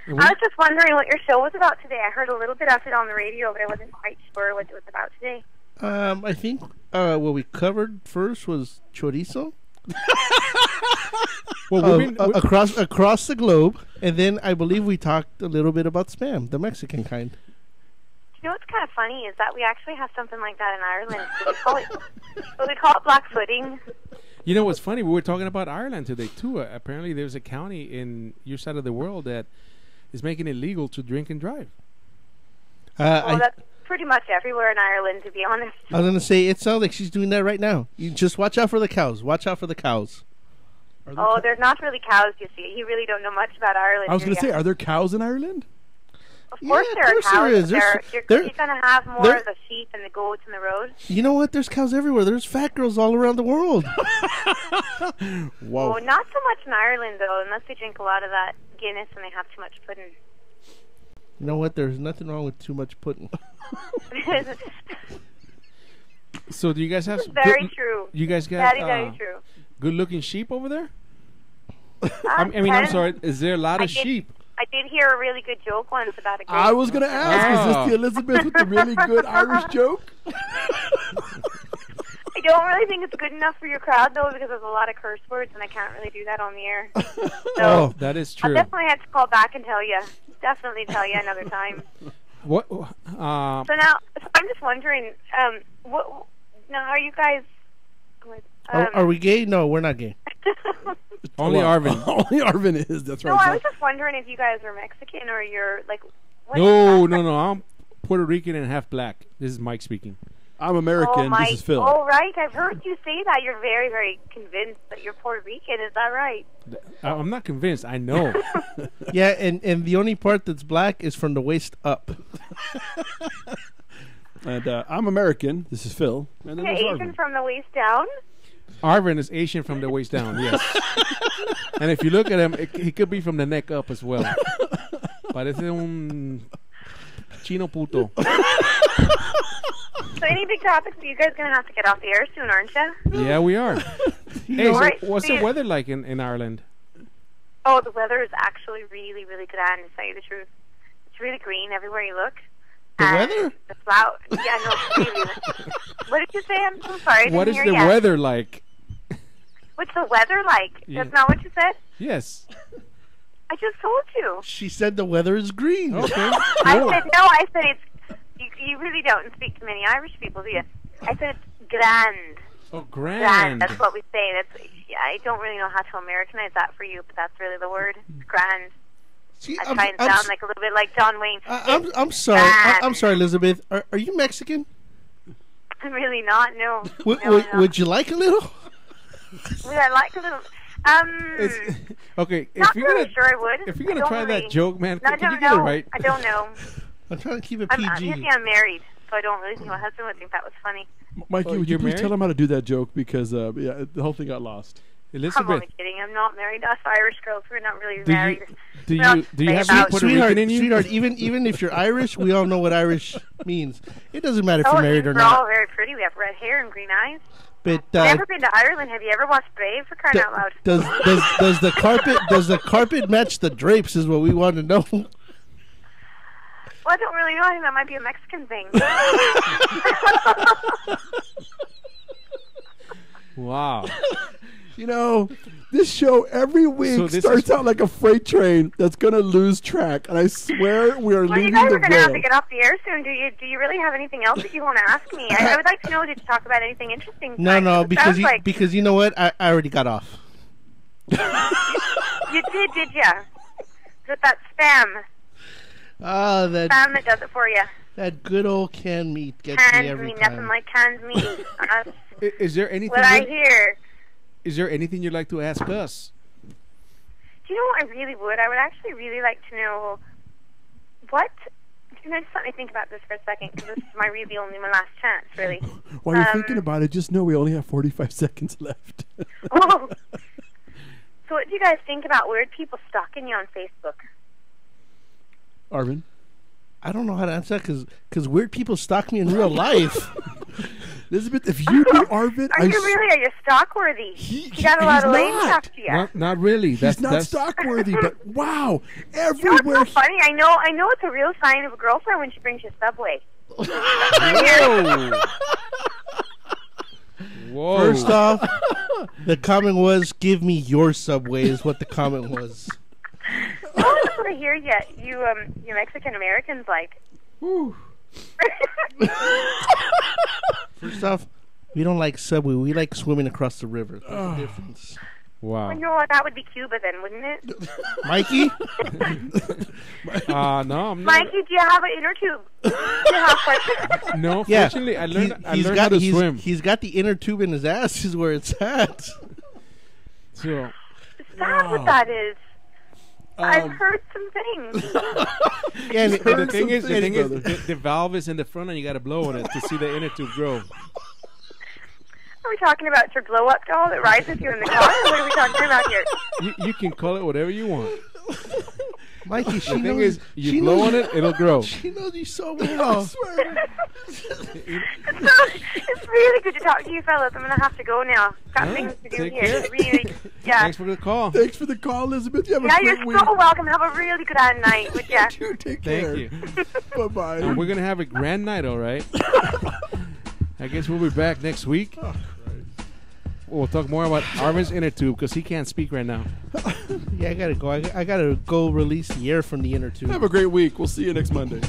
And I was just wondering what your show was about today. I heard a little bit of it on the radio, but I wasn't quite sure what it was about today. I think what we covered first was chorizo. Well, across the globe, and then I believe we talked a little bit about spam, the Mexican kind. You know what's kind of funny is that we actually have something like that in Ireland. But we call it blackfooting. You know what's funny? We were talking about Ireland today too. Apparently, there's a county in your side of the world that is making it legal to drink and drive. Well, that's pretty much everywhere in Ireland, to be honest. I was going to say, it sounds like she's doing that right now. You just watch out for the cows. Watch out for the cows. Oh, there's not really cows, you see. You really don't know much about Ireland. I was going to do say, ya? are there cows in Ireland? Of course there are cows. You're going to have more of the sheep and the goats in the road. You know what? There's cows everywhere. There's fat girls all around the world. Whoa. Oh, not so much in Ireland, though, unless they drink a lot of that Guinness and they have too much pudding. You know what? There's nothing wrong with too much pudding. So do you guys have... Very true. You guys got very true. good-looking sheep over there? I mean, I'm sorry. Is there a lot of sheep? I did hear a really good joke once about a goat. I was going to ask, is this the Elizabeth with the really good Irish joke? I don't really think it's good enough for your crowd, though, because there's a lot of curse words, and I can't really do that on the air. So that is I'll true. definitely have to call back and tell you. Definitely tell you another time. What? So now, I'm just wondering, what? Now, are you guys... Are we gay? No, we're not gay. Only Arvin. Only Arvin is. That's right. No, I was just wondering if you guys are Mexican or you're, like... what No. I'm Puerto Rican and half black. This is Mike speaking. I'm American. This is Phil. Oh, right. I've heard you say that. You're very, very convinced that you're Puerto Rican. Is that right? I'm not convinced. I know. Yeah, and the only part that's black is from the waist up. And I'm American. This is Phil. And then Okay, there's Asian Arvin. from the waist down? Arvin is Asian from the waist down, yes. And if you look at him, he could be from the neck up as well. Parece un chino puto. So any big topics, you guys going to have to get off the air soon, aren't you? Yeah, we are. Hey, so Right, what's so the weather like in Ireland? Oh, the weather is actually really, really grand, to tell you the truth. It's really green everywhere you look. The weather? The flowers. Yeah, no, really. What did you say? I'm so sorry. I What didn't is hear the ya. weather like? What's the weather like? Yeah. That's not what you said? Yes. I just told you. She said the weather is green. Okay. I said it's... You really don't speak to many Irish people, do you? I said it's grand. Oh, grand. That's what we say. Yeah, I don't really know how to Americanize that for you, but that's really the word. It's grand. See, I try and sound like a little bit like John Wayne. I'm sorry. I'm sorry, Elizabeth. Are you Mexican? I'm really not. No. Would you like a little? Would I like a little? Okay, Not really sure I would. if you're gonna I don't try really, that joke, man, I can don't you get know. it right? I don't know. I'm trying to keep it I'm PG. married, so I don't really think my husband would think that was funny. Mikey, would you you're please married? tell him how to do that joke? Because, yeah, the whole thing got lost. I'm Elizabeth, only kidding. I'm not married. Us Irish girls, we're not really do married. you Well, have say any about- Puerto Rican in you? Sweetheart, even if you're Irish, we all know what Irish means. It doesn't matter if Oh, you're married or we're all not. very pretty. We have red hair and green eyes. But Never been to Ireland. Have you ever watched Brave, for crying out loud? does the carpet match the drapes? Is what we want to know. Well, I don't really know. I think that might be a Mexican thing. Wow. You know, this show every week starts out like a freight train that's going to lose track. And I swear we are Well, you leaving guys the are going to have to rail. get off the air soon. Do you really have anything else that you want to ask me? I would like to know, did you talk about anything interesting tonight? No, It because sounds like because you know what? I already got off. you did ya? With that spam. Ah, Spam that does it for you. that good old canned meat gets me Canned every meat, time. nothing like canned meat. Is there anything? What I hear. Is there anything you'd like to ask us? Do you know what I really would? I would actually really like to know what... Can I just let me think about this for a second? Because this is my last chance, really. While you're thinking about it, just know we only have 45 seconds left. Oh. So what do you guys think about weird people stalking you on Facebook? Arvin? I don't know how to answer that because weird people stalk me in real life. Elizabeth, if you do Arvin, Are you really? Are you stalk-worthy? He got a lot of lame stuff to you. Not really. He's not stock-worthy, but wow, You know everywhere. what's so funny? I know it's a real sign of a girlfriend when she brings you Subway. Whoa. Whoa. First off, the comment was, "Give me your Subway," is what the comment was. Oh, that's what I hear you Mexican Americans like. First off, we don't like Subway. We like swimming across the river. There's a difference. Wow. Well, you know what? That would be Cuba then, wouldn't it? Mikey? No, I'm not. Mikey, do you have an inner tube? Do you have one? No, fortunately, I learned how to swim. He's got the inner tube in his ass is where it's at. So, Is that what that is? I've heard some things. and the thing is, the valve is in the front, and you got to blow on it to see the inner tube grow. Are we talking about your blow-up doll that rides with you in the car? Or what are we talking about here? You can call it whatever you want. Mikey, the thing is, you blow on it, it'll grow. She knows you so well. I swear. It's really good to talk to you fellas. I'm going to have to go now. Got things to do here. Care. Really, yeah. Thanks for the call. Thanks for the call, Elizabeth. You have a Yeah, great you're week. so welcome. Have a really good night with you. Take care. Thank you. Bye-bye. And we're going to have a grand night, all right? I guess we'll be back next week. We'll talk more about Arvin's inner tube because he can't speak right now. Yeah, I gotta go. I gotta go release the air from the inner tube. Have a great week. We'll see you next Monday.